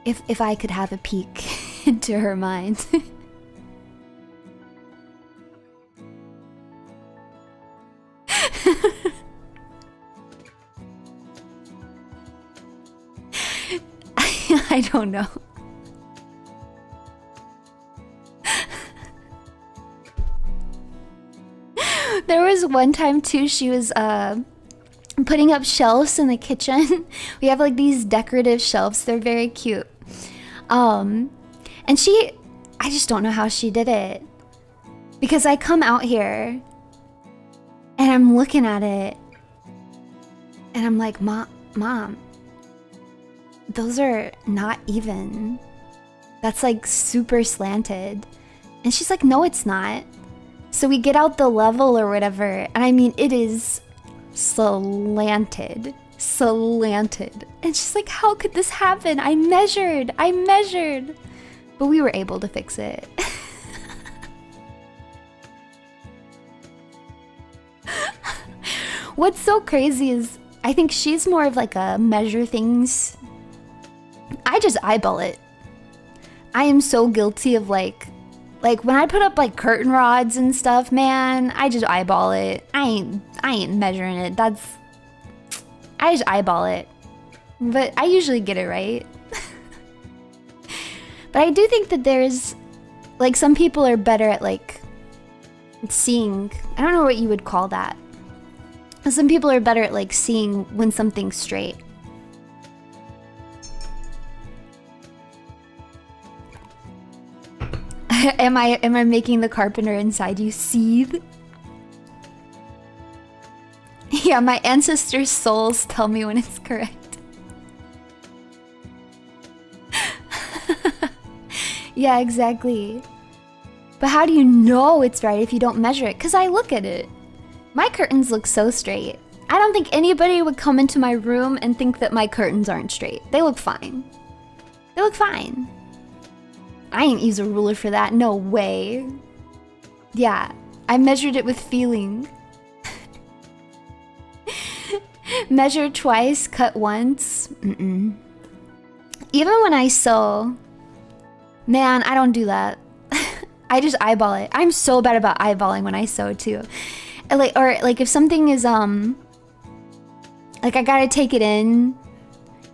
if I could have a peek into her mind. I don't know. There was one time too, she was putting up shelves in the kitchen. We have like these decorative shelves, they're very cute. And I just don't know how she did it. Because I come out here and I'm looking at it and I'm like, Mom, those are not even. That's like super slanted. And she's like, no, it's not. So we get out the level or whatever, and I mean, it is slanted. And she's like, how could this happen? I measured. But we were able to fix it. What's so crazy is, I think she's more of like a measure things. I just eyeball it. I am so guilty of like when I put up like curtain rods and stuff, man, I just eyeball it. I ain't measuring it. I just eyeball it. But I usually get it right. But I do think that there's like some people are better at like seeing, I don't know what you would call that. Some people are better at like seeing when something's straight. Am I making the carpenter inside you seethe? Yeah, my ancestors' souls tell me when it's correct. Yeah, exactly. But how do you know it's right if you don't measure it? Because I look at it. My curtains look so straight. I don't think anybody would come into my room and think that my curtains aren't straight. They look fine. They look fine. I ain't use a ruler for that. No way. Yeah, I measured it with feeling. Measure twice, cut once. Even when I sew, man, I don't do that. I just eyeball it. I'm so bad about eyeballing when I sew too. Like if something is like I gotta take it in.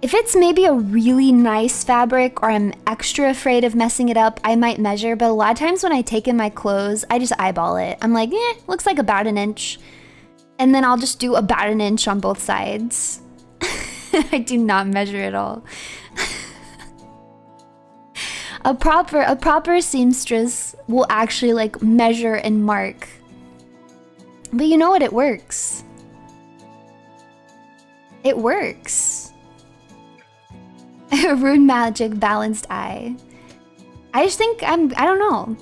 If it's maybe a really nice fabric or I'm extra afraid of messing it up, I might measure. But a lot of times when I take in my clothes, I just eyeball it. I'm like, looks like about an inch. And then I'll just do about an inch on both sides. I do not measure at all. A proper seamstress will actually like measure and mark. But you know what? It works. It works. Rune magic, balanced eye. I just think I don't know.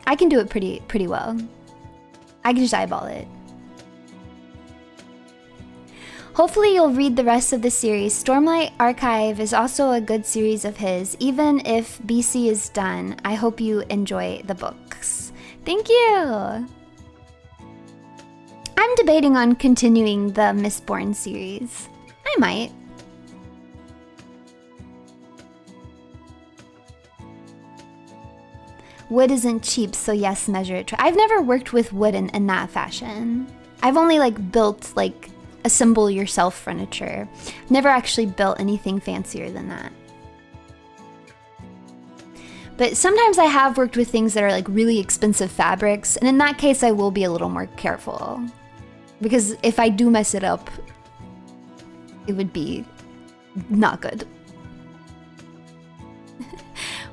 I can do it pretty well. I can just eyeball it. Hopefully you'll read the rest of the series. Stormlight Archive is also a good series of his. Even if BC is done, I hope you enjoy the books. Thank you! I'm debating on continuing the Mistborn series. I might. Wood isn't cheap, so yes, measure it. I've never worked with wood in that fashion. I've only like built like assemble yourself furniture. Never actually built anything fancier than that. But sometimes I have worked with things that are like really expensive fabrics, and in that case I will be a little more careful. Because if I do mess it up, it would be not good.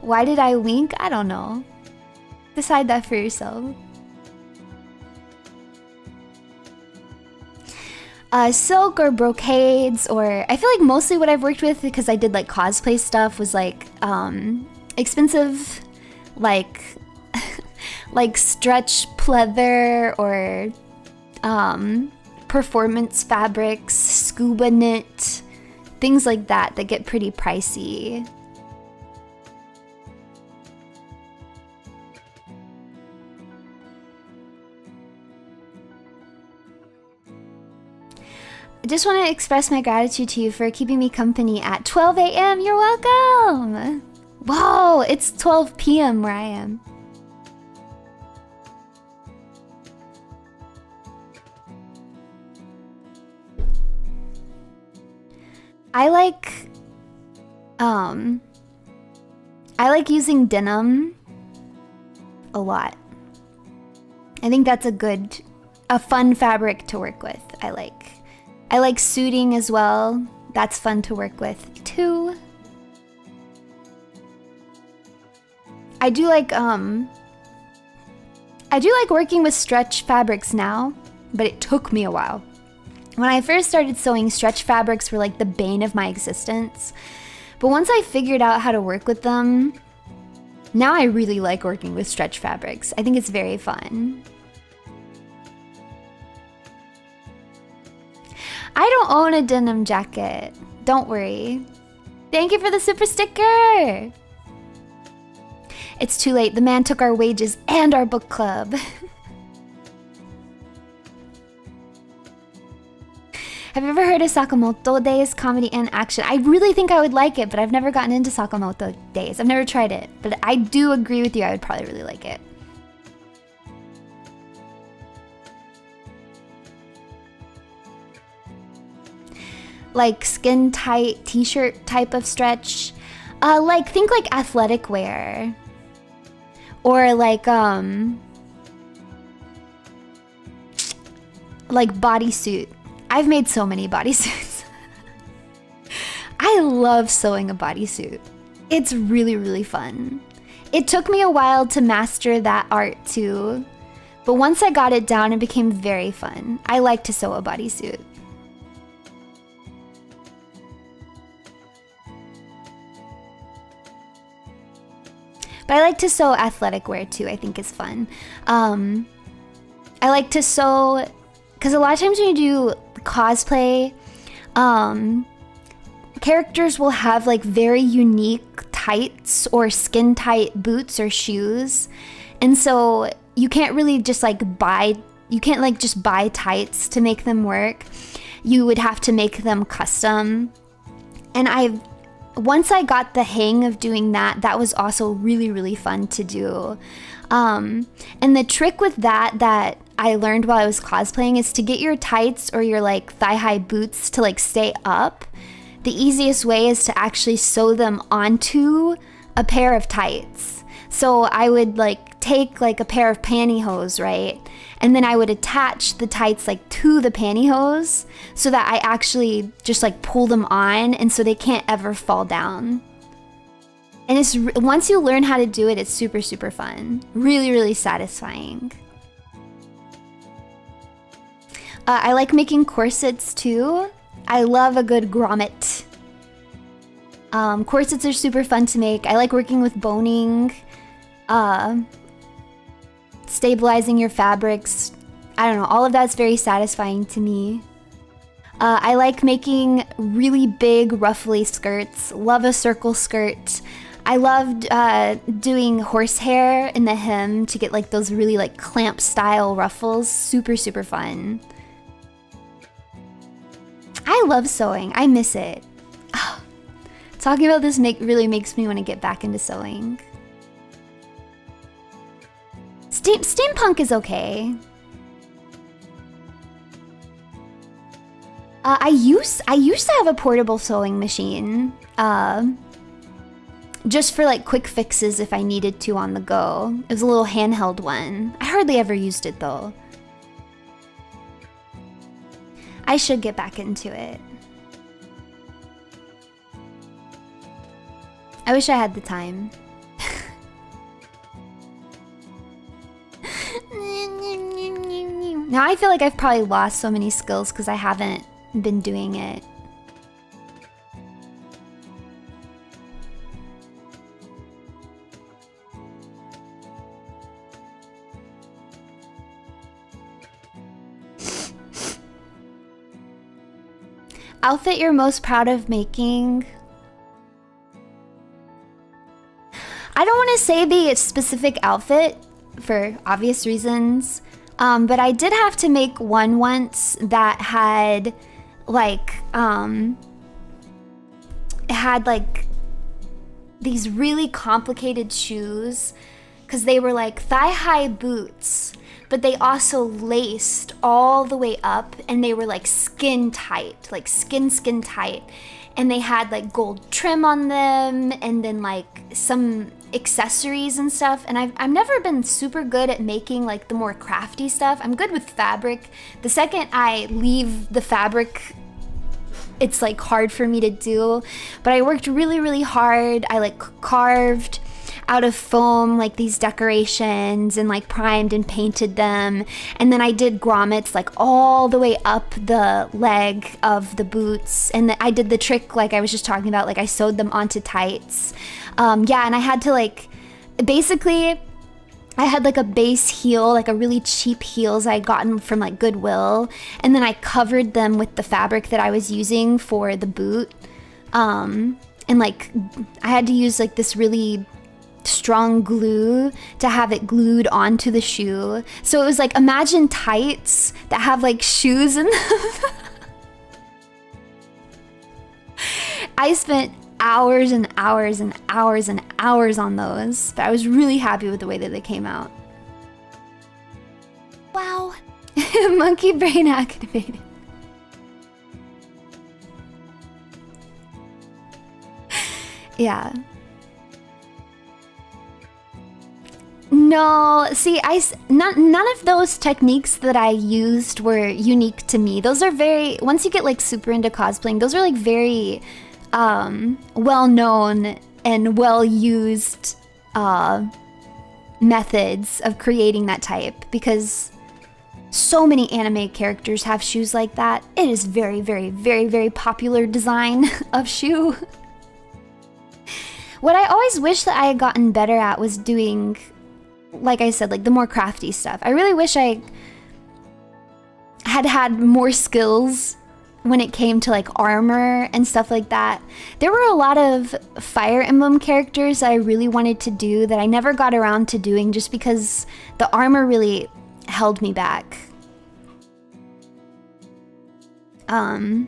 Why did I wink? I don't know. Decide that for yourself. Silk or brocades, or I feel like mostly what I've worked with, because I did like cosplay stuff, was like expensive, like like stretch pleather or performance fabrics, scuba knit, things like that that get pretty pricey. I just want to express my gratitude to you for keeping me company at 12 a.m. You're welcome! Whoa, it's 12 p.m. where I am. I like using denim a lot. I think that's a fun fabric to work with. I like suiting as well. That's fun to work with too. I do like working with stretch fabrics now, but it took me a while. When I first started sewing, stretch fabrics were like the bane of my existence. But once I figured out how to work with them, now I really like working with stretch fabrics. I think it's very fun. I don't own a denim jacket. Don't worry. Thank you for the super sticker. It's too late. The man took our wages and our book club. Have you ever heard of Sakamoto Days, comedy and action? I really think I would like it, but I've never gotten into Sakamoto Days. I've never tried it, but I do agree with you. I would probably really like it. Like skin tight t-shirt type of stretch. Think like athletic wear. Or like bodysuit. I've made so many bodysuits. I love sewing a bodysuit. It's really, really fun. It took me a while to master that art too, but once I got it down, it became very fun. I like to sew a bodysuit. But I like to sew athletic wear too, I think is fun. I like to sew, because a lot of times when you do cosplay, characters will have like very unique tights or skin tight boots or shoes. And so you can't really just buy tights to make them work. You would have to make them custom. And once I got the hang of doing that, that was also really, really fun to do. And the trick with that I learned while I was cosplaying is to get your tights or your thigh-high boots to stay up. The easiest way is to actually sew them onto a pair of tights. So I would take a pair of pantyhose, right? And then I would attach the tights to the pantyhose so that I actually just pull them on, and so they can't ever fall down. And once you learn how to do it, it's super, super fun. Really, really satisfying. I like making corsets too. I love a good grommet. Corsets are super fun to make. I like working with boning. Stabilizing your fabrics. I don't know, all of that's very satisfying to me. I like making really big ruffly skirts. Love a circle skirt. I loved doing horsehair in the hem to get those really clamp style ruffles. Super, super fun. I love sewing. I miss it. Talking about this really makes me want to get back into sewing. Steampunk is okay. I used to have a portable sewing machine, just for quick fixes if I needed to on the go. It was a little handheld one. I hardly ever used it though. I should get back into it. I wish I had the time. Now I feel like I've probably lost so many skills because I haven't been doing it. Outfit you're most proud of making? I don't want to say the specific outfit for obvious reasons, but I did have to make one once that had like, it had like these really complicated shoes because they were like thigh-high boots, but they also laced all the way up and they were like skin tight, like skin tight. And they had like gold trim on them and then like some accessories and stuff. And I've never been super good at making like the more crafty stuff. I'm good with fabric. The second I leave the fabric, it's like hard for me to do. But I worked really, really hard. I like carved out of foam like these decorations and like primed and painted them, and then I did grommets like all the way up the leg of the boots, and I did the trick like I was just talking about, like I sewed them onto tights. Yeah, and I had to like, basically I had like a base heel, like a really cheap heels I had gotten from like Goodwill, and then I covered them with the fabric that I was using for the boot, and like I had to use like this really strong glue to have it glued onto the shoe. So it was like, imagine tights that have like shoes in them. I spent hours and hours and hours and hours on those, but I was really happy with the way that they came out. Wow. Monkey brain activated. Yeah. No, see, none of those techniques that I used were unique to me. Those are very, once you get like super into cosplaying, those are like very well-known and well-used methods of creating that type, because so many anime characters have shoes like that. It is very, very, very, very popular design of shoe. What I always wish that I had gotten better at was doing, like I said, like the more crafty stuff. I really wish I had more skills when it came to like armor and stuff like that. There were a lot of Fire Emblem characters that I really wanted to do that I never got around to doing just because the armor really held me back. Because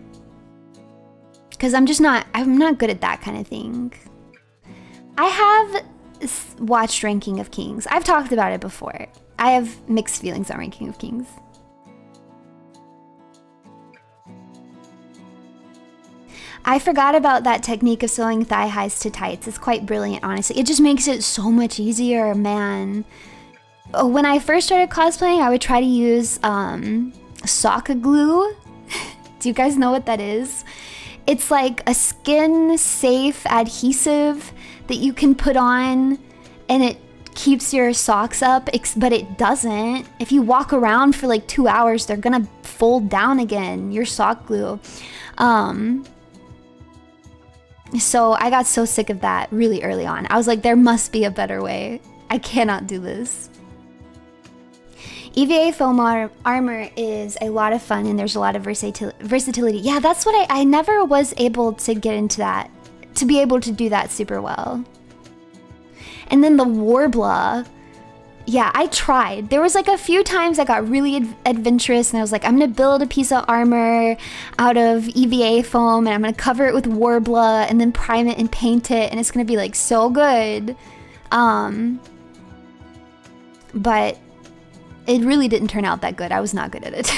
I'm not good at that kind of thing. I have watched Ranking of Kings. I've talked about it before. I have mixed feelings on Ranking of Kings. I forgot about that technique of sewing thigh highs to tights. It's quite brilliant, honestly. It just makes it so much easier, man. When I first started cosplaying, I would try to use sock glue. Do you guys know what that is? It's like a skin-safe adhesive that you can put on and it keeps your socks up, but it doesn't. If you walk around for like 2 hours, they're gonna fold down again, your sock glue. So I got so sick of that really early on. I was like, there must be a better way. I cannot do this. EVA foam armor is a lot of fun and there's a lot of versatility. Yeah, that's what I never was able to get into that, to be able to do that super well. And then the Warbler, yeah, I tried. There was like a few times I got really adventurous and I was like, I'm gonna build a piece of armor out of EVA foam and I'm gonna cover it with Warbler and then prime it and paint it and it's gonna be like so good. But it really didn't turn out that good. I was not good at it.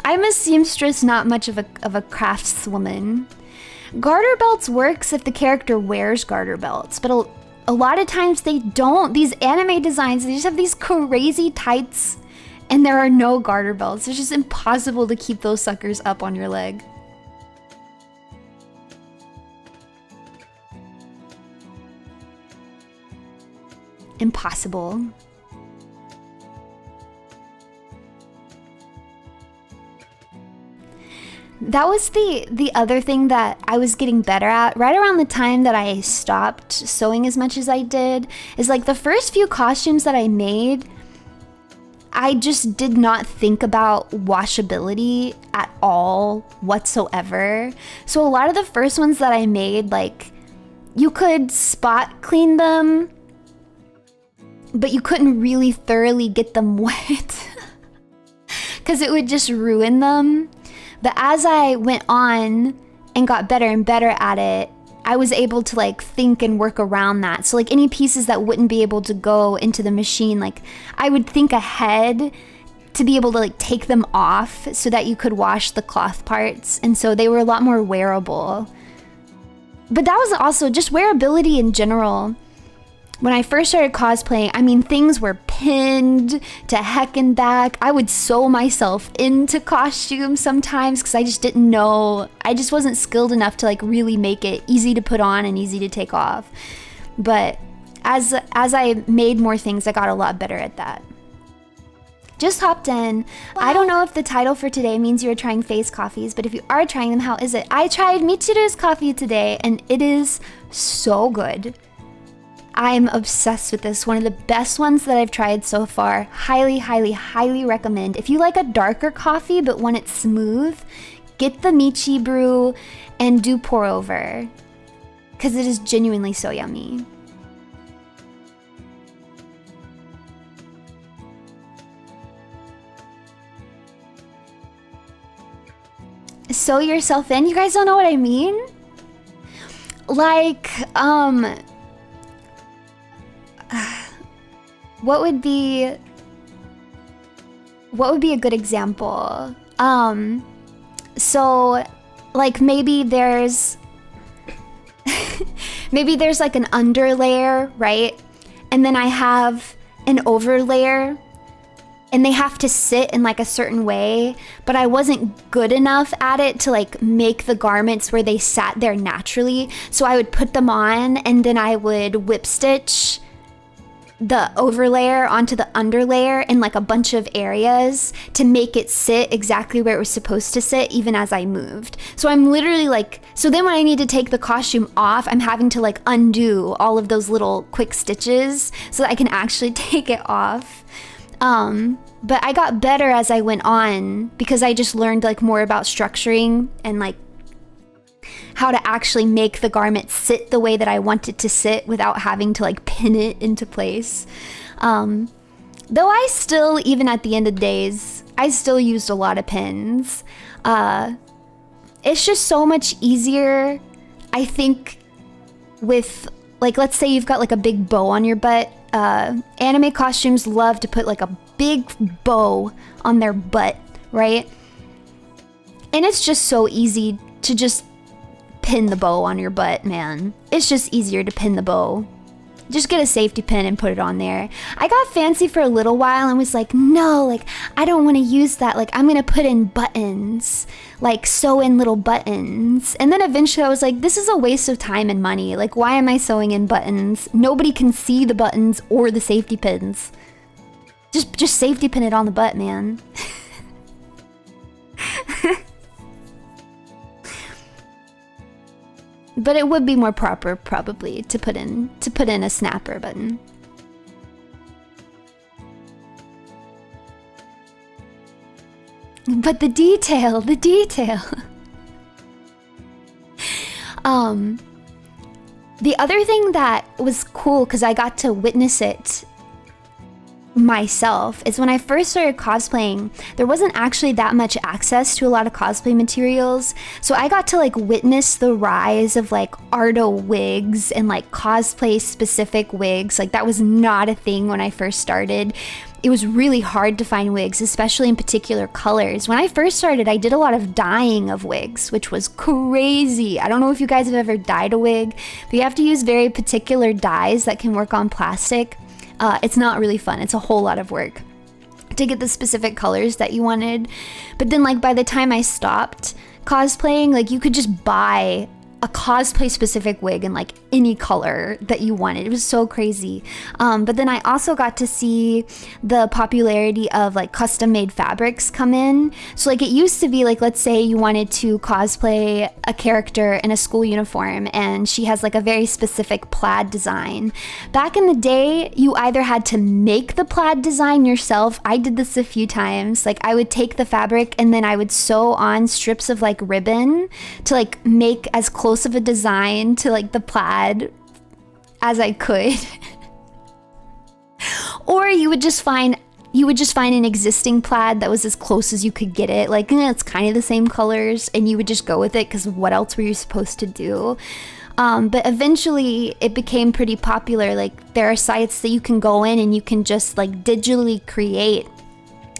I'm a seamstress, not much of a craftswoman. Garter belts works if the character wears garter belts, but a lot of times they don't. These anime designs, they just have these crazy tights and there are no garter belts. It's just impossible to keep those suckers up on your leg. Impossible. That was the other thing that I was getting better at right around the time that I stopped sewing as much as I did, is like the first few costumes that I made, I just did not think about washability at all whatsoever. So a lot of the first ones that I made, like, you could spot clean them, but you couldn't really thoroughly get them wet because it would just ruin them. But as I went on and got better and better at it, I was able to like think and work around that. So like any pieces that wouldn't be able to go into the machine, like I would think ahead to be able to like take them off so that you could wash the cloth parts. And so they were a lot more wearable. But that was also just wearability in general. When I first started cosplaying, I mean, things were pinned to heck and back. I would sew myself into costumes sometimes because I just didn't know. I just wasn't skilled enough to like really make it easy to put on and easy to take off. But as I made more things, I got a lot better at that. Just hopped in. I don't know if the title for today means you're trying face coffees, but if you are trying them, how is it? I tried MICHIBREW's coffee today and it is so good. I'm obsessed with this. One of the best ones that I've tried so far. Highly, highly, highly recommend. If you like a darker coffee but want it smooth, get the MICHIBREW and do pour over, because it is genuinely so yummy. Sew yourself in? You guys don't know what I mean? Like, what would be a good example? So like maybe there's like an underlayer, right? And then I have an overlayer and they have to sit in like a certain way, but I wasn't good enough at it to like make the garments where they sat there naturally. So I would put them on and then I would whip stitch the overlayer onto the underlayer in like a bunch of areas to make it sit exactly where it was supposed to sit even as I moved. So I'm literally like, so then when I need to take the costume off, I'm having to like undo all of those little quick stitches so that I can actually take it off. But I got better as I went on because I just learned like more about structuring and like how to actually make the garment sit the way that I want it to sit without having to like pin it into place. Though I still, even at the end of days, I still used a lot of pins. It's just so much easier, I think, with like, let's say you've got like a big bow on your butt. Anime costumes love to put like a big bow on their butt, right? And it's just so easy to just pin the bow on your butt, man. It's just easier to pin the bow. Just get a safety pin and put it on there. I got fancy for a little while and was like, no, like, I don't want to use that. Like, I'm going to put in buttons, like sew in little buttons. And then eventually I was like, this is a waste of time and money. Like, why am I sewing in buttons? Nobody can see the buttons or the safety pins. Just safety pin it on the butt, man. But it would be more proper, probably, to put in a snapper button. But the detail. The other thing that was cool, because I got to witness it myself, is when I first started cosplaying, there wasn't actually that much access to a lot of cosplay materials. So I got to like witness the rise of like Ardo wigs and like cosplay specific wigs. Like that was not a thing when I first started. It was really hard to find wigs, especially in particular colors. When I first started, I did a lot of dyeing of wigs, which was crazy. I don't know if you guys have ever dyed a wig, but you have to use very particular dyes that can work on plastic. It's not really fun. It's a whole lot of work to get the specific colors that you wanted. But then like by the time I stopped cosplaying, like you could just buy a cosplay specific wig in like any color that you wanted. It was so crazy. But then I also got to see the popularity of like custom made fabrics come in. So like it used to be like, let's say you wanted to cosplay a character in a school uniform and she has like a very specific plaid design. Back in the day, you either had to make the plaid design yourself. I did this a few times. Like I would take the fabric and then I would sew on strips of like ribbon to like make as close of a design to like the plaid as I could. Or you would just find an existing plaid that was as close as you could get it. Like, it's kind of the same colors and you would just go with it because what else were you supposed to do? But eventually it became pretty popular. Like there are sites that you can go in and you can just like digitally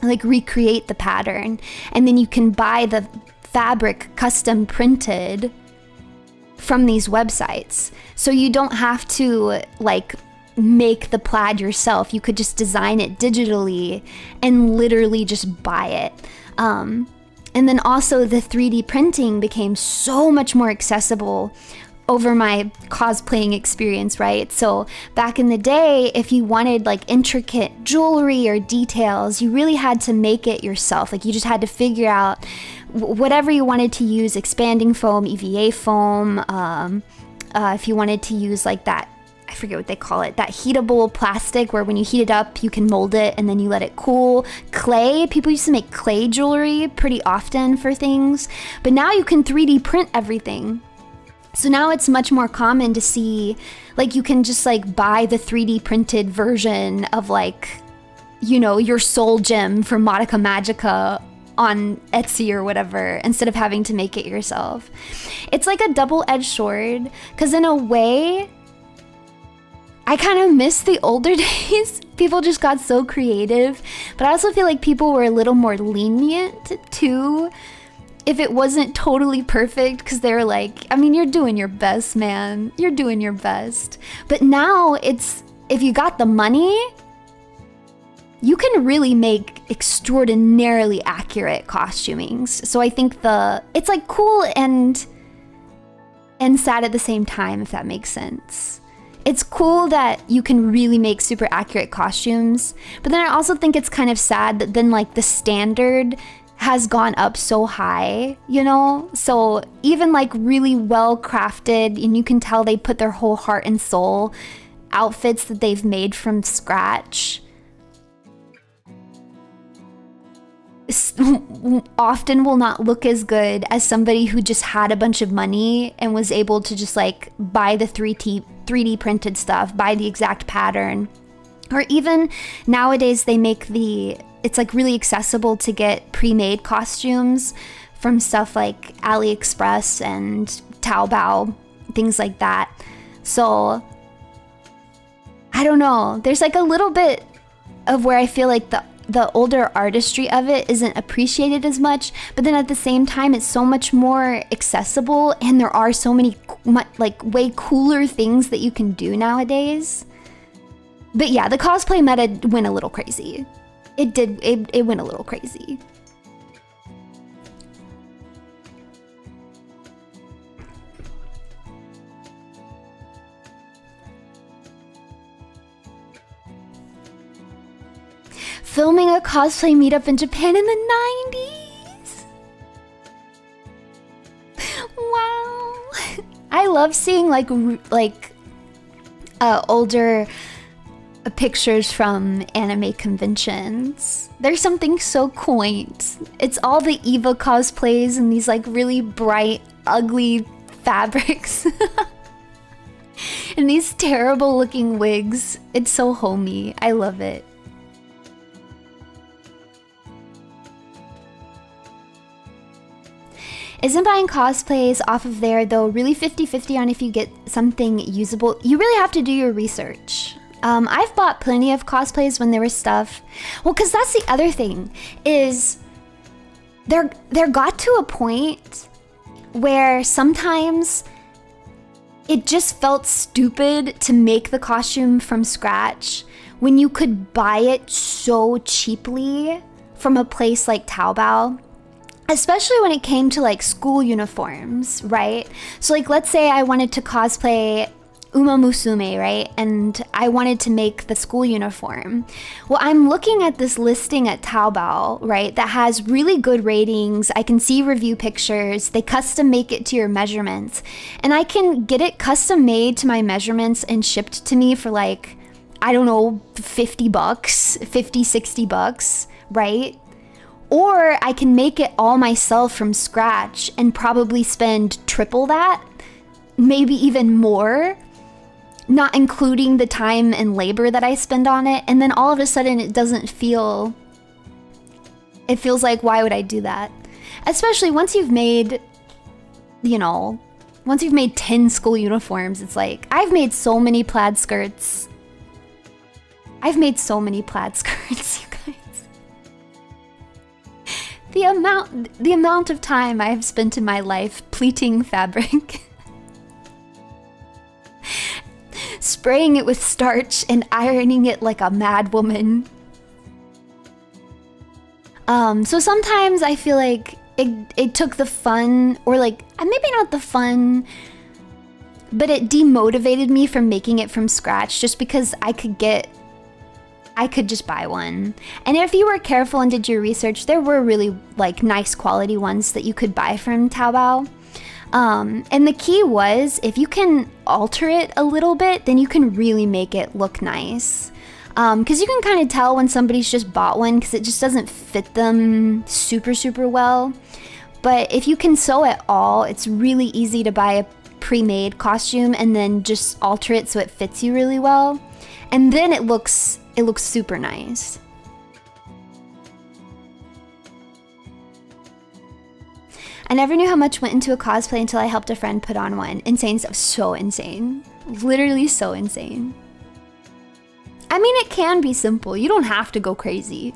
recreate the pattern, and then you can buy the fabric custom printed from these websites. So you don't have to like make the plaid yourself. You could just design it digitally and literally just buy it. And then also the 3D printing became so much more accessible over my cosplaying experience, right? So back in the day, if you wanted like intricate jewelry or details, you really had to make it yourself. Like you just had to figure out whatever you wanted to use, expanding foam, EVA foam, if you wanted to use like that, I forget what they call it, that heatable plastic where when you heat it up, you can mold it and then you let it cool. Clay, people used to make clay jewelry pretty often for things, but now you can 3D print everything. So now it's much more common to see, like you can just like buy the 3D printed version of like, you know, your soul gem from Madoka Magica on Etsy or whatever, instead of having to make it yourself. It's like a double-edged sword, because in a way, I kind of miss the older days. People just got so creative, but I also feel like people were a little more lenient too, if it wasn't totally perfect, because they were like, I mean, you're doing your best, man. You're doing your best. But now it's, if you got the money, you can really make extraordinarily accurate costumings. So I think it's like cool and sad at the same time, if that makes sense. It's cool that you can really make super accurate costumes, but then I also think it's kind of sad that then like the standard has gone up so high, you know? So even like really well crafted, and you can tell they put their whole heart and soul outfits that they've made from scratch often will not look as good as somebody who just had a bunch of money and was able to just like buy the 3D printed stuff, buy the exact pattern. Or even nowadays they make it's like really accessible to get pre-made costumes from stuff like AliExpress and Taobao, things like that. So I don't know, there's like a little bit of where I feel like the older artistry of it isn't appreciated as much, but then at the same time it's so much more accessible, and there are so many like way cooler things that you can do nowadays. But yeah, the cosplay meta went a little crazy. It went a little crazy. Filming a cosplay meetup in Japan in the 90s. Wow. I love seeing like older pictures from anime conventions. There's something so quaint. It's all the Eva cosplays and these like really bright, ugly fabrics. And these terrible looking wigs. It's so homey. I love it. Isn't buying cosplays off of there though really 50-50 on if you get something usable? You really have to do your research. I've bought plenty of cosplays when there was stuff. Well, because that's the other thing, is there got to a point where sometimes it just felt stupid to make the costume from scratch when you could buy it so cheaply from a place like Taobao. especially when it came to like school uniforms, right? So like, let's say I wanted to cosplay Uma Musume, right? And I wanted to make the school uniform. Well, I'm looking at this listing at Taobao, right? That has really good ratings. I can see review pictures. They custom make it to your measurements. And I can get it custom made to my measurements and shipped to me for like, I don't know, 50 bucks, 50, 60 bucks, right? Or I can make it all myself from scratch and probably spend triple that, maybe even more, not including the time and labor that I spend on it. And then all of a sudden it doesn't feel, it feels like, why would I do that? Especially once you've made, you know, once you've made 10 school uniforms, it's like, I've made so many plaid skirts. I've made so many plaid skirts, you guys. The amount of time I have spent in my life pleating fabric, spraying it with starch and ironing it like a mad woman. So sometimes I feel like it took the fun, or like, maybe not the fun, but it demotivated me from making it from scratch just because I could just buy one. And if you were careful and did your research, there were really like nice quality ones that you could buy from Taobao. And the key was, if you can alter it a little bit, then you can really make it look nice. Because you can kind of tell when somebody's just bought one because it just doesn't fit them super, super well. But if you can sew at all, it's really easy to buy a pre-made costume and then just alter it so it fits you really well. And then it looks super nice. I never knew how much went into a cosplay until I helped a friend put on one. Insane stuff. So insane. Literally so insane. I mean, it can be simple. You don't have to go crazy.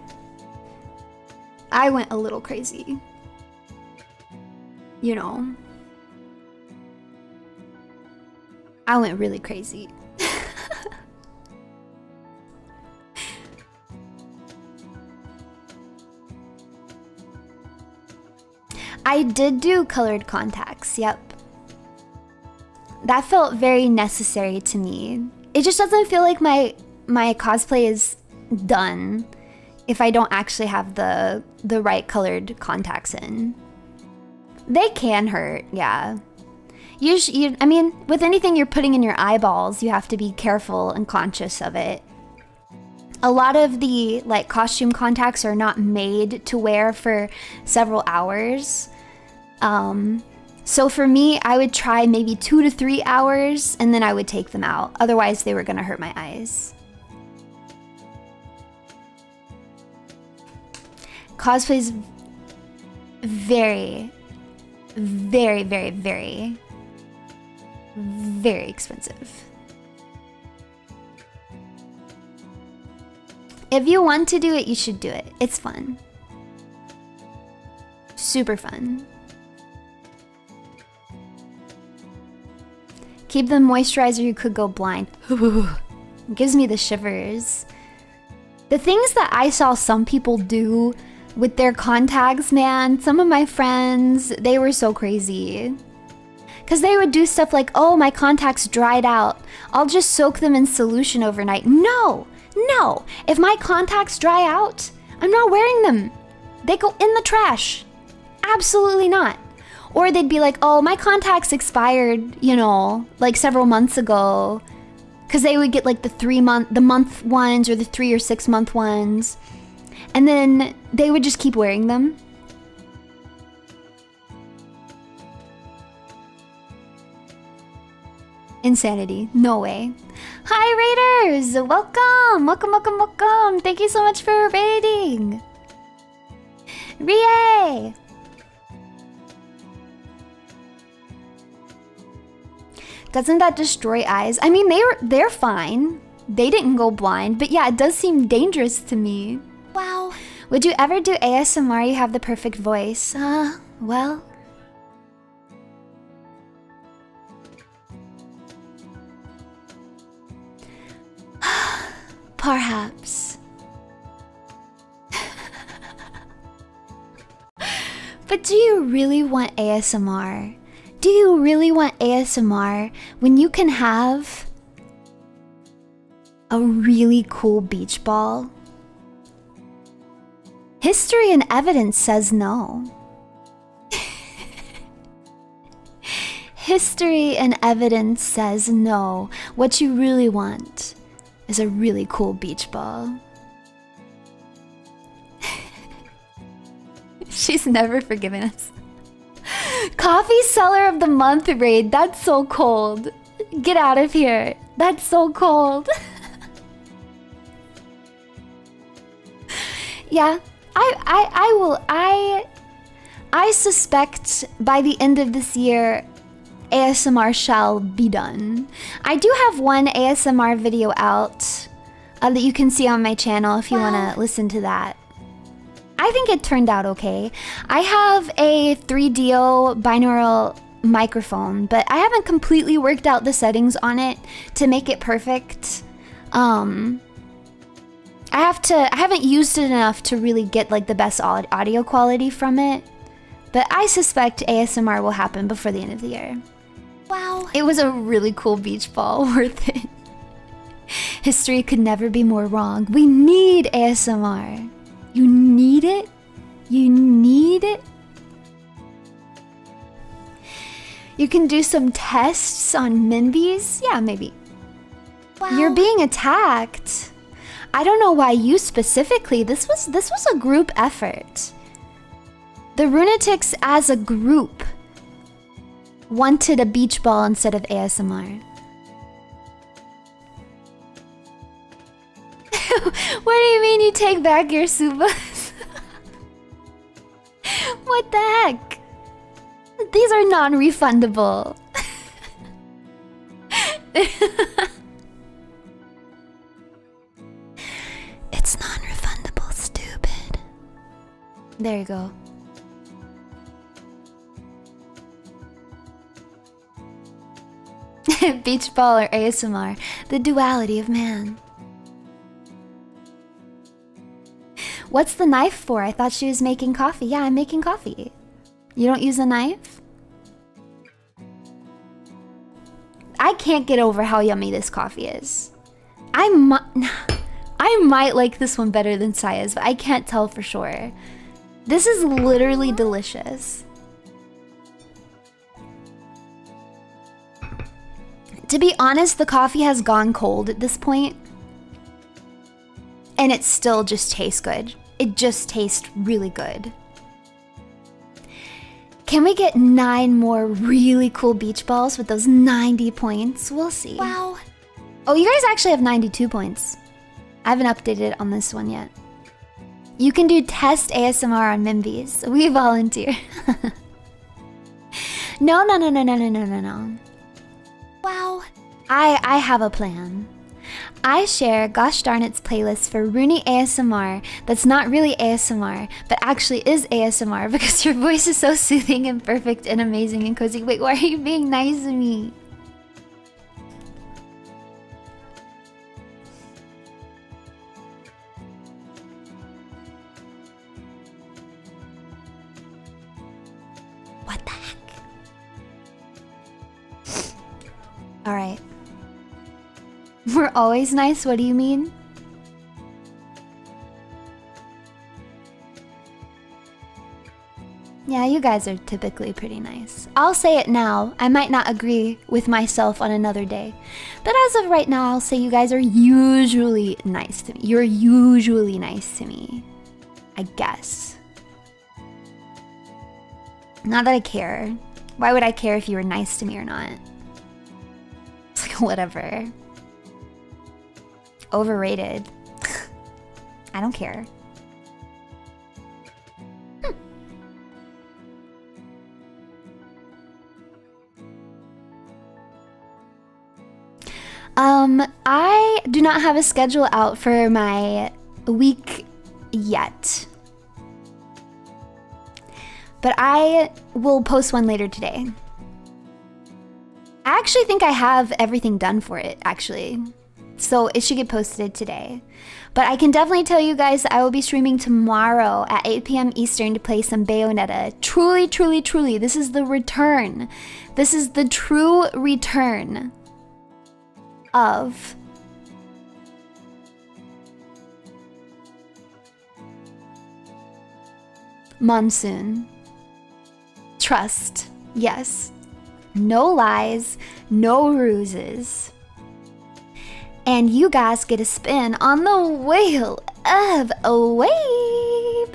I went a little crazy. You know. I went really crazy. I did do colored contacts, yep. That felt very necessary to me. It just doesn't feel like my cosplay is done if I don't actually have the right colored contacts in. They can hurt, yeah. I mean, with anything you're putting in your eyeballs, you have to be careful and conscious of it. A lot of the like costume contacts are not made to wear for several hours. So for me, I would try maybe 2 to 3 hours and then I would take them out. Otherwise, they were gonna hurt my eyes. Cosplay's very, very, very, very, very expensive. If you want to do it, you should do it. It's fun. Super fun. Keep the moisturizer, you could go blind. Ooh, it gives me the shivers. The things that I saw some people do with their contacts, man, some of my friends, they were so crazy. Because they would do stuff like, oh, my contacts dried out. I'll just soak them in solution overnight. No, no. If my contacts dry out, I'm not wearing them. They go in the trash. Absolutely not. Or they'd be like, oh, my contacts expired, you know, like several months ago. Because they would get like the month ones or the 3 or 6 month ones. And then they would just keep wearing them. Insanity. No way. Hi, Raiders! Welcome! Welcome, welcome, welcome! Thank you so much for raiding! Rie! Doesn't that destroy eyes? I mean, they're fine. They didn't go blind, but yeah, it does seem dangerous to me. Wow. Would you ever do ASMR? You have the perfect voice. Well. Perhaps. But do you really want ASMR? Do you really want ASMR when you can have a really cool beach ball? History and evidence says no. History and evidence says no. What you really want is a really cool beach ball. She's never forgiven us. Coffee Seller of the Month raid. That's so cold. Get out of here. That's so cold. Yeah, I suspect by the end of this year, ASMR shall be done. I do have one ASMR video out that you can see on my channel if you want to listen to that. I think it turned out okay. I have a 3DO binaural microphone, but I haven't completely worked out the settings on it to make it perfect. I haven't used it enough to really get like the best audio quality from it, but I suspect ASMR will happen before the end of the year. Wow. It was a really cool beach ball, worth it. History could never be more wrong. We need ASMR. You need it? You need it? You can do some tests on Mimbies? Yeah, maybe. Wow. You're being attacked. I don't know why you specifically. This was a group effort. The Runatics as a group wanted a beach ball instead of ASMR. What do you mean you take back your subas? What the heck? These are non-refundable. It's non-refundable, stupid. There you go. Beach ball or ASMR, the duality of man. What's the knife for? I thought she was making coffee. Yeah, I'm making coffee. You don't use a knife? I can't get over how yummy this coffee is. I might like this one better than Saya's, but I can't tell for sure. This is literally delicious. To be honest, the coffee has gone cold at this point. And it still just tastes good. It just tastes really good. Can we get 9 more really cool beach balls with those 90 points? We'll see. Wow. Oh, you guys actually have 92 points. I haven't updated on this one yet. You can do test ASMR on Mimbies. We volunteer. No. Wow. I have a plan. I share Gosh Darn It's playlist for Runie ASMR that's not really ASMR, but actually is ASMR because your voice is so soothing and perfect and amazing and cozy. Wait, why are you being nice to me? What the heck? Alright. We're always nice, what do you mean? Yeah, you guys are typically pretty nice. I'll say it now. I might not agree with myself on another day. But as of right now, I'll say you guys are usually nice to me. You're usually nice to me. I guess. Not that I care. Why would I care if you were nice to me or not? It's like, whatever. Overrated. I don't care. I do not have a schedule out for my week yet. But I will post one later today. I actually think I have everything done for it, actually. So it should get posted today. But I can definitely tell you guys I will be streaming tomorrow at 8 p.m. Eastern to play some Bayonetta. Truly, truly, truly, this is the return. This is the true return of Monsoon. Trust. Yes. No lies, no ruses. And you guys get a spin on the Wheel of a Wave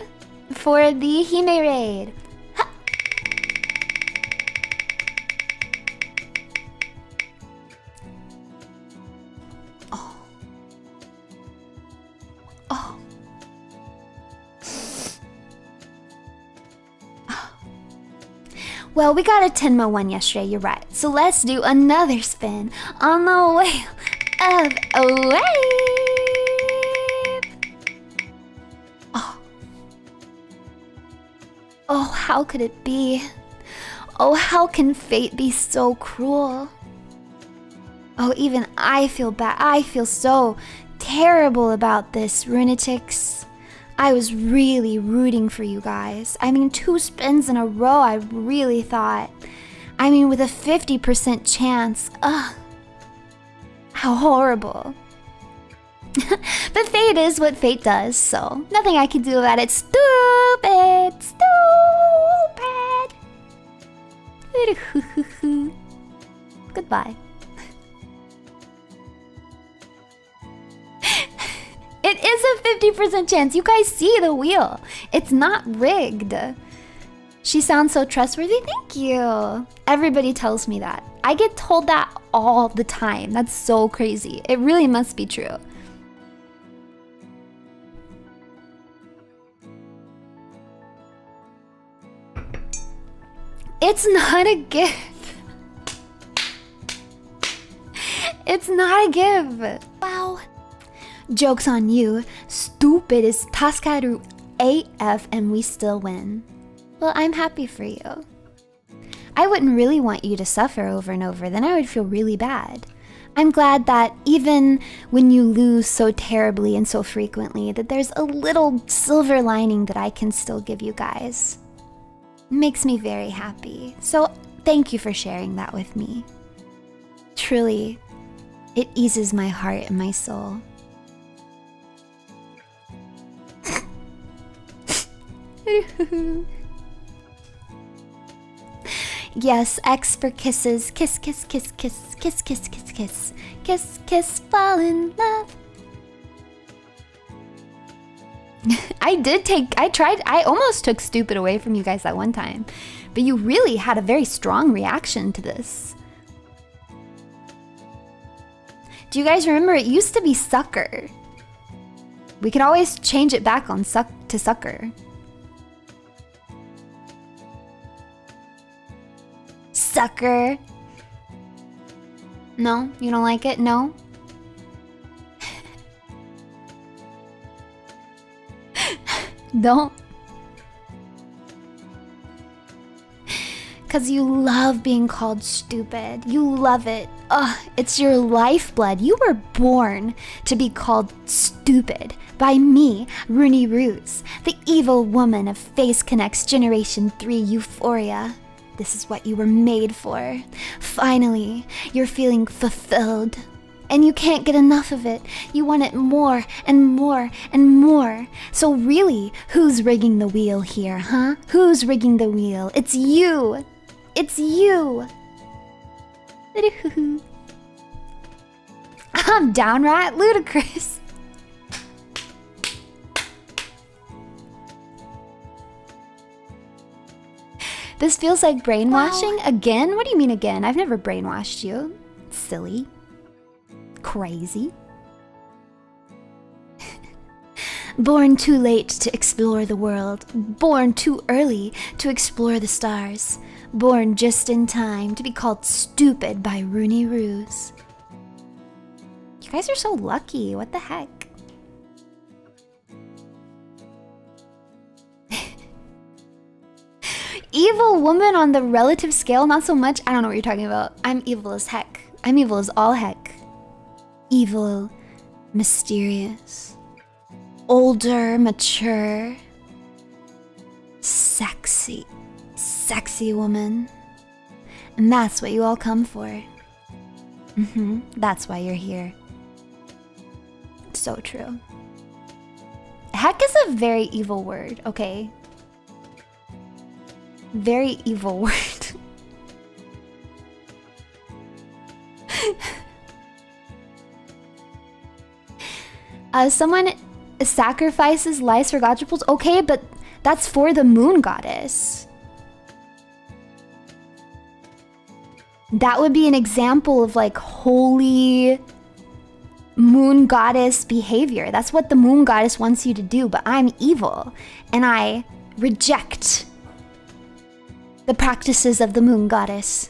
for the Hime raid. Ha! Oh. Oh. Well, we got a Tenma one yesterday, you're right. So let's do another spin on the Wheel of a Wave. Oh. Oh, how could it be? Oh, how can fate be so cruel? Oh, even I feel bad. I feel so terrible about this, Runatics. I was really rooting for you guys. I mean, 2 spins in a row, I really thought. I mean, with a 50% chance. Ugh. How horrible. But fate is what fate does, so nothing I can do about it. Stupid! Stupid! Goodbye. It is a 50% chance. You guys see the wheel. It's not rigged. She sounds so trustworthy. Thank you. Everybody tells me that. I get told that all the time. That's so crazy. It really must be true. It's not a gift. It's not a gift. Wow. Joke's on you. Stupid is Taskaru AF and we still win. Well, I'm happy for you. I wouldn't really want you to suffer over and over, then I would feel really bad. I'm glad that even when you lose so terribly and so frequently, that there's a little silver lining that I can still give you guys. It makes me very happy. So thank you for sharing that with me. Truly, it eases my heart and my soul. Yes, X for kisses. Kiss, kiss, kiss, kiss, kiss, kiss, kiss, kiss, kiss, kiss, fall in love. I almost took stupid away from you guys that one time, but you really had a very strong reaction to this. Do you guys remember it used to be sucker? We could always change it back on to sucker. Sucker. No, you don't like it? No? Don't. Because you love being called stupid. You love it. Ugh, it's your lifeblood. You were born to be called stupid by me, Runie Ruse, the evil woman of Face Connect's Generation 3 Euphoria. This is what you were made for. Finally, you're feeling fulfilled. And you can't get enough of it. You want it more and more and more. So really, who's rigging the wheel here, huh? Who's rigging the wheel? It's you. It's you. I'm downright ludicrous. This feels like brainwashing. Wow. Again? What do you mean again? I've never brainwashed you. Silly. Crazy. Born too late to explore the world. Born too early to explore the stars. Born just in time to be called stupid by Runie Ruse. You guys are so lucky. What the heck? Evil woman on the relative scale, not so much. I don't know what you're talking about. I'm evil as heck. I'm evil as all heck. evil, mysterious, older, mature, sexy, sexy woman. And that's what you all come for. That's why you're here. So true. Heck is a very evil word, okay? Very evil word. Someone sacrifices lives for gotcha pools. Okay, but that's for the moon goddess. That would be an example of like holy moon goddess behavior. That's what the moon goddess wants you to do, but I'm evil and I reject the practices of the moon goddess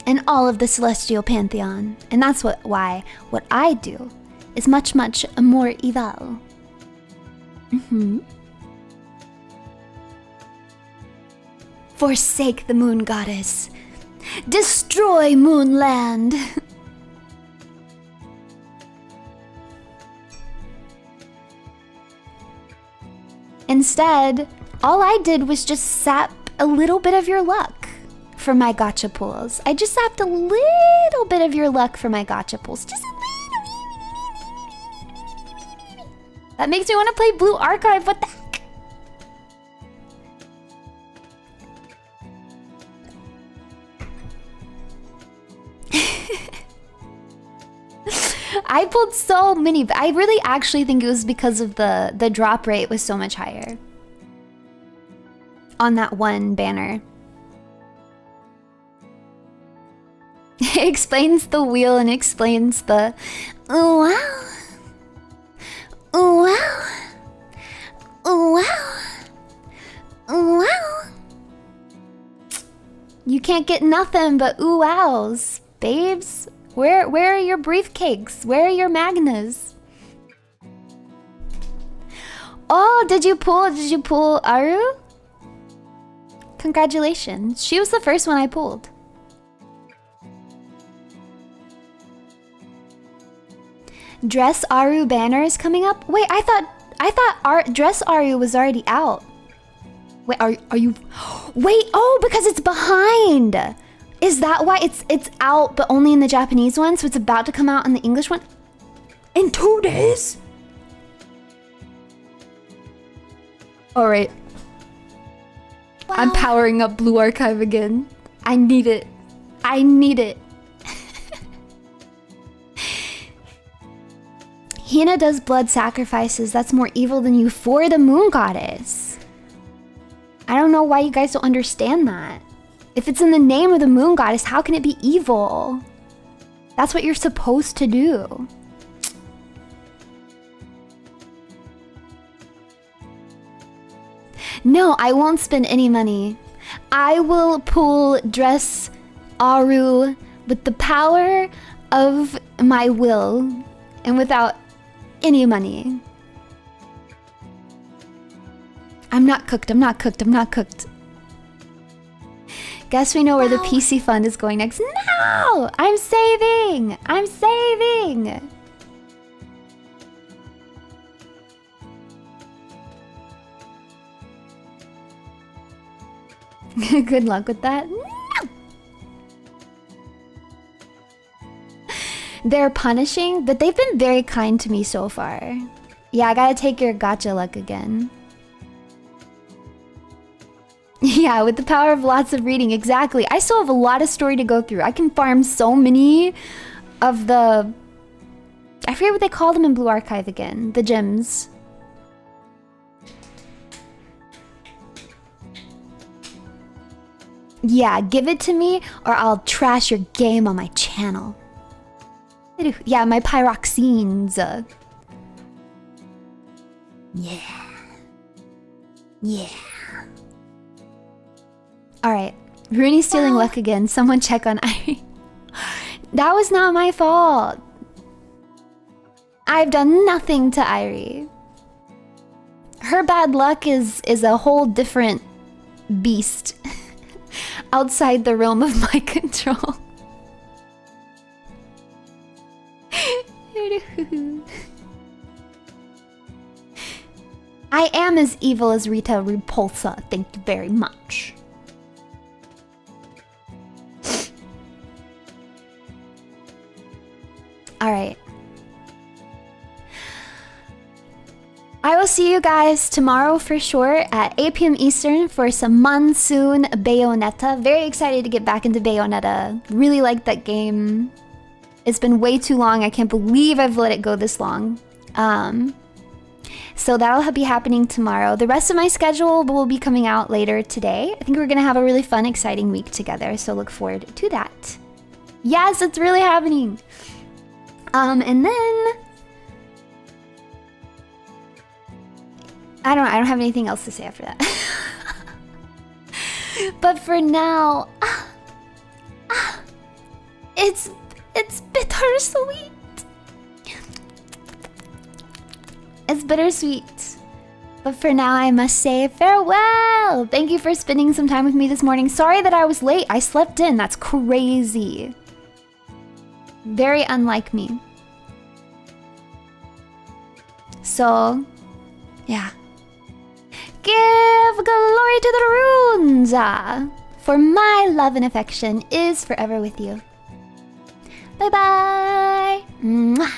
and all of the Celestial Pantheon. And that's why what I do is much, much more evil. Forsake the moon goddess. Destroy Moonland. Instead, all I did was just sap a little bit of your luck for my gotcha pools. I just sapped a little bit of your luck for my gotcha pools. Just a little. That makes me want to play Blue Archive. What the heck? I pulled so many, but I really actually think it was because of the drop rate was so much higher on that one banner. It explains the wheel and explains the oh wow, oh wow, oh wow, oh wow. You can't get nothing but ooh wows, babes. Where are your briefcakes? Where are your magnas? Oh, did you pull Aru? Congratulations. She was the first one I pulled. Dress Aru banner is coming up? Wait, I thought Dress Aru was already out. Wait, are you wait, oh, because it's behind. Is that why it's out but only in the Japanese one? So it's about to come out in the English one? In 2 days? Alright. Wow. I'm powering up Blue Archive again. I need it. I need it. Hina does blood sacrifices. That's more evil than you for the moon goddess. I don't know why you guys don't understand that. If it's in the name of the moon goddess, how can it be evil? That's what you're supposed to do. No, I won't spend any money. I will pull Dress Aru with the power of my will and without any money. I'm not cooked, I'm not cooked, I'm not cooked. Guess we know where the PC fund is going next. No! I'm saving! I'm saving! Good luck with that. No! They're punishing, but they've been very kind to me so far. Yeah, I gotta take your gotcha luck again. Yeah, with the power of lots of reading, exactly. I still have a lot of story to go through. I can farm so many of the... I forget what they call them in Blue Archive again. The gems. Yeah, give it to me or I'll trash your game on my channel. Yeah, my pyroxenes. Yeah. Yeah. Alright, Runie's stealing luck again. Someone check on Irie. That was not my fault. I've done nothing to Irie. Her bad luck is a whole different beast. Outside the realm of my control. I am as evil as Rita Repulsa. Thank you very much. Alright. I will see you guys tomorrow for sure at 8 p.m. Eastern for some Monsoon Bayonetta. Very excited to get back into Bayonetta. Really like that game. It's been way too long. I can't believe I've let it go this long. So that'll be happening tomorrow. The rest of my schedule will be coming out later today. I think we're gonna have a really fun, exciting week together. So look forward to that. Yes, it's really happening. And then I don't have anything else to say after that. But for now, it's bittersweet. It's bittersweet. But for now, I must say farewell. Thank you for spending some time with me this morning. Sorry that I was late. I slept in. That's crazy. Very unlike me. So, yeah. Give glory to the runes! For my love and affection is forever with you. Bye-bye! Mwah.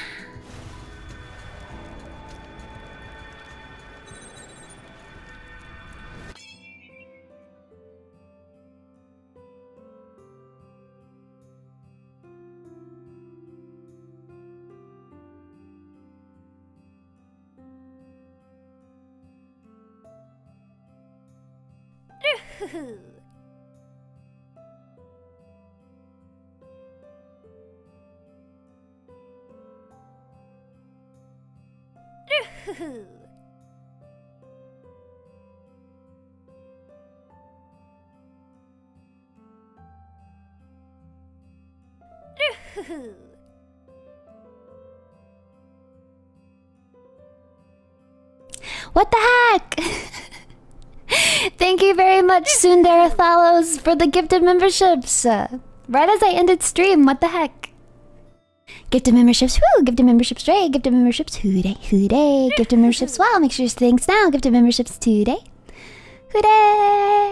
What the heck? Thank you very much, Sundara Thalos, for the gifted memberships. Right as I ended stream, what the heck? Gifted memberships, woo! Gifted memberships, Ray. Gifted memberships, hooday, hooday. Gifted memberships, wow, make sure you thanks now. Gifted memberships today. Hooday!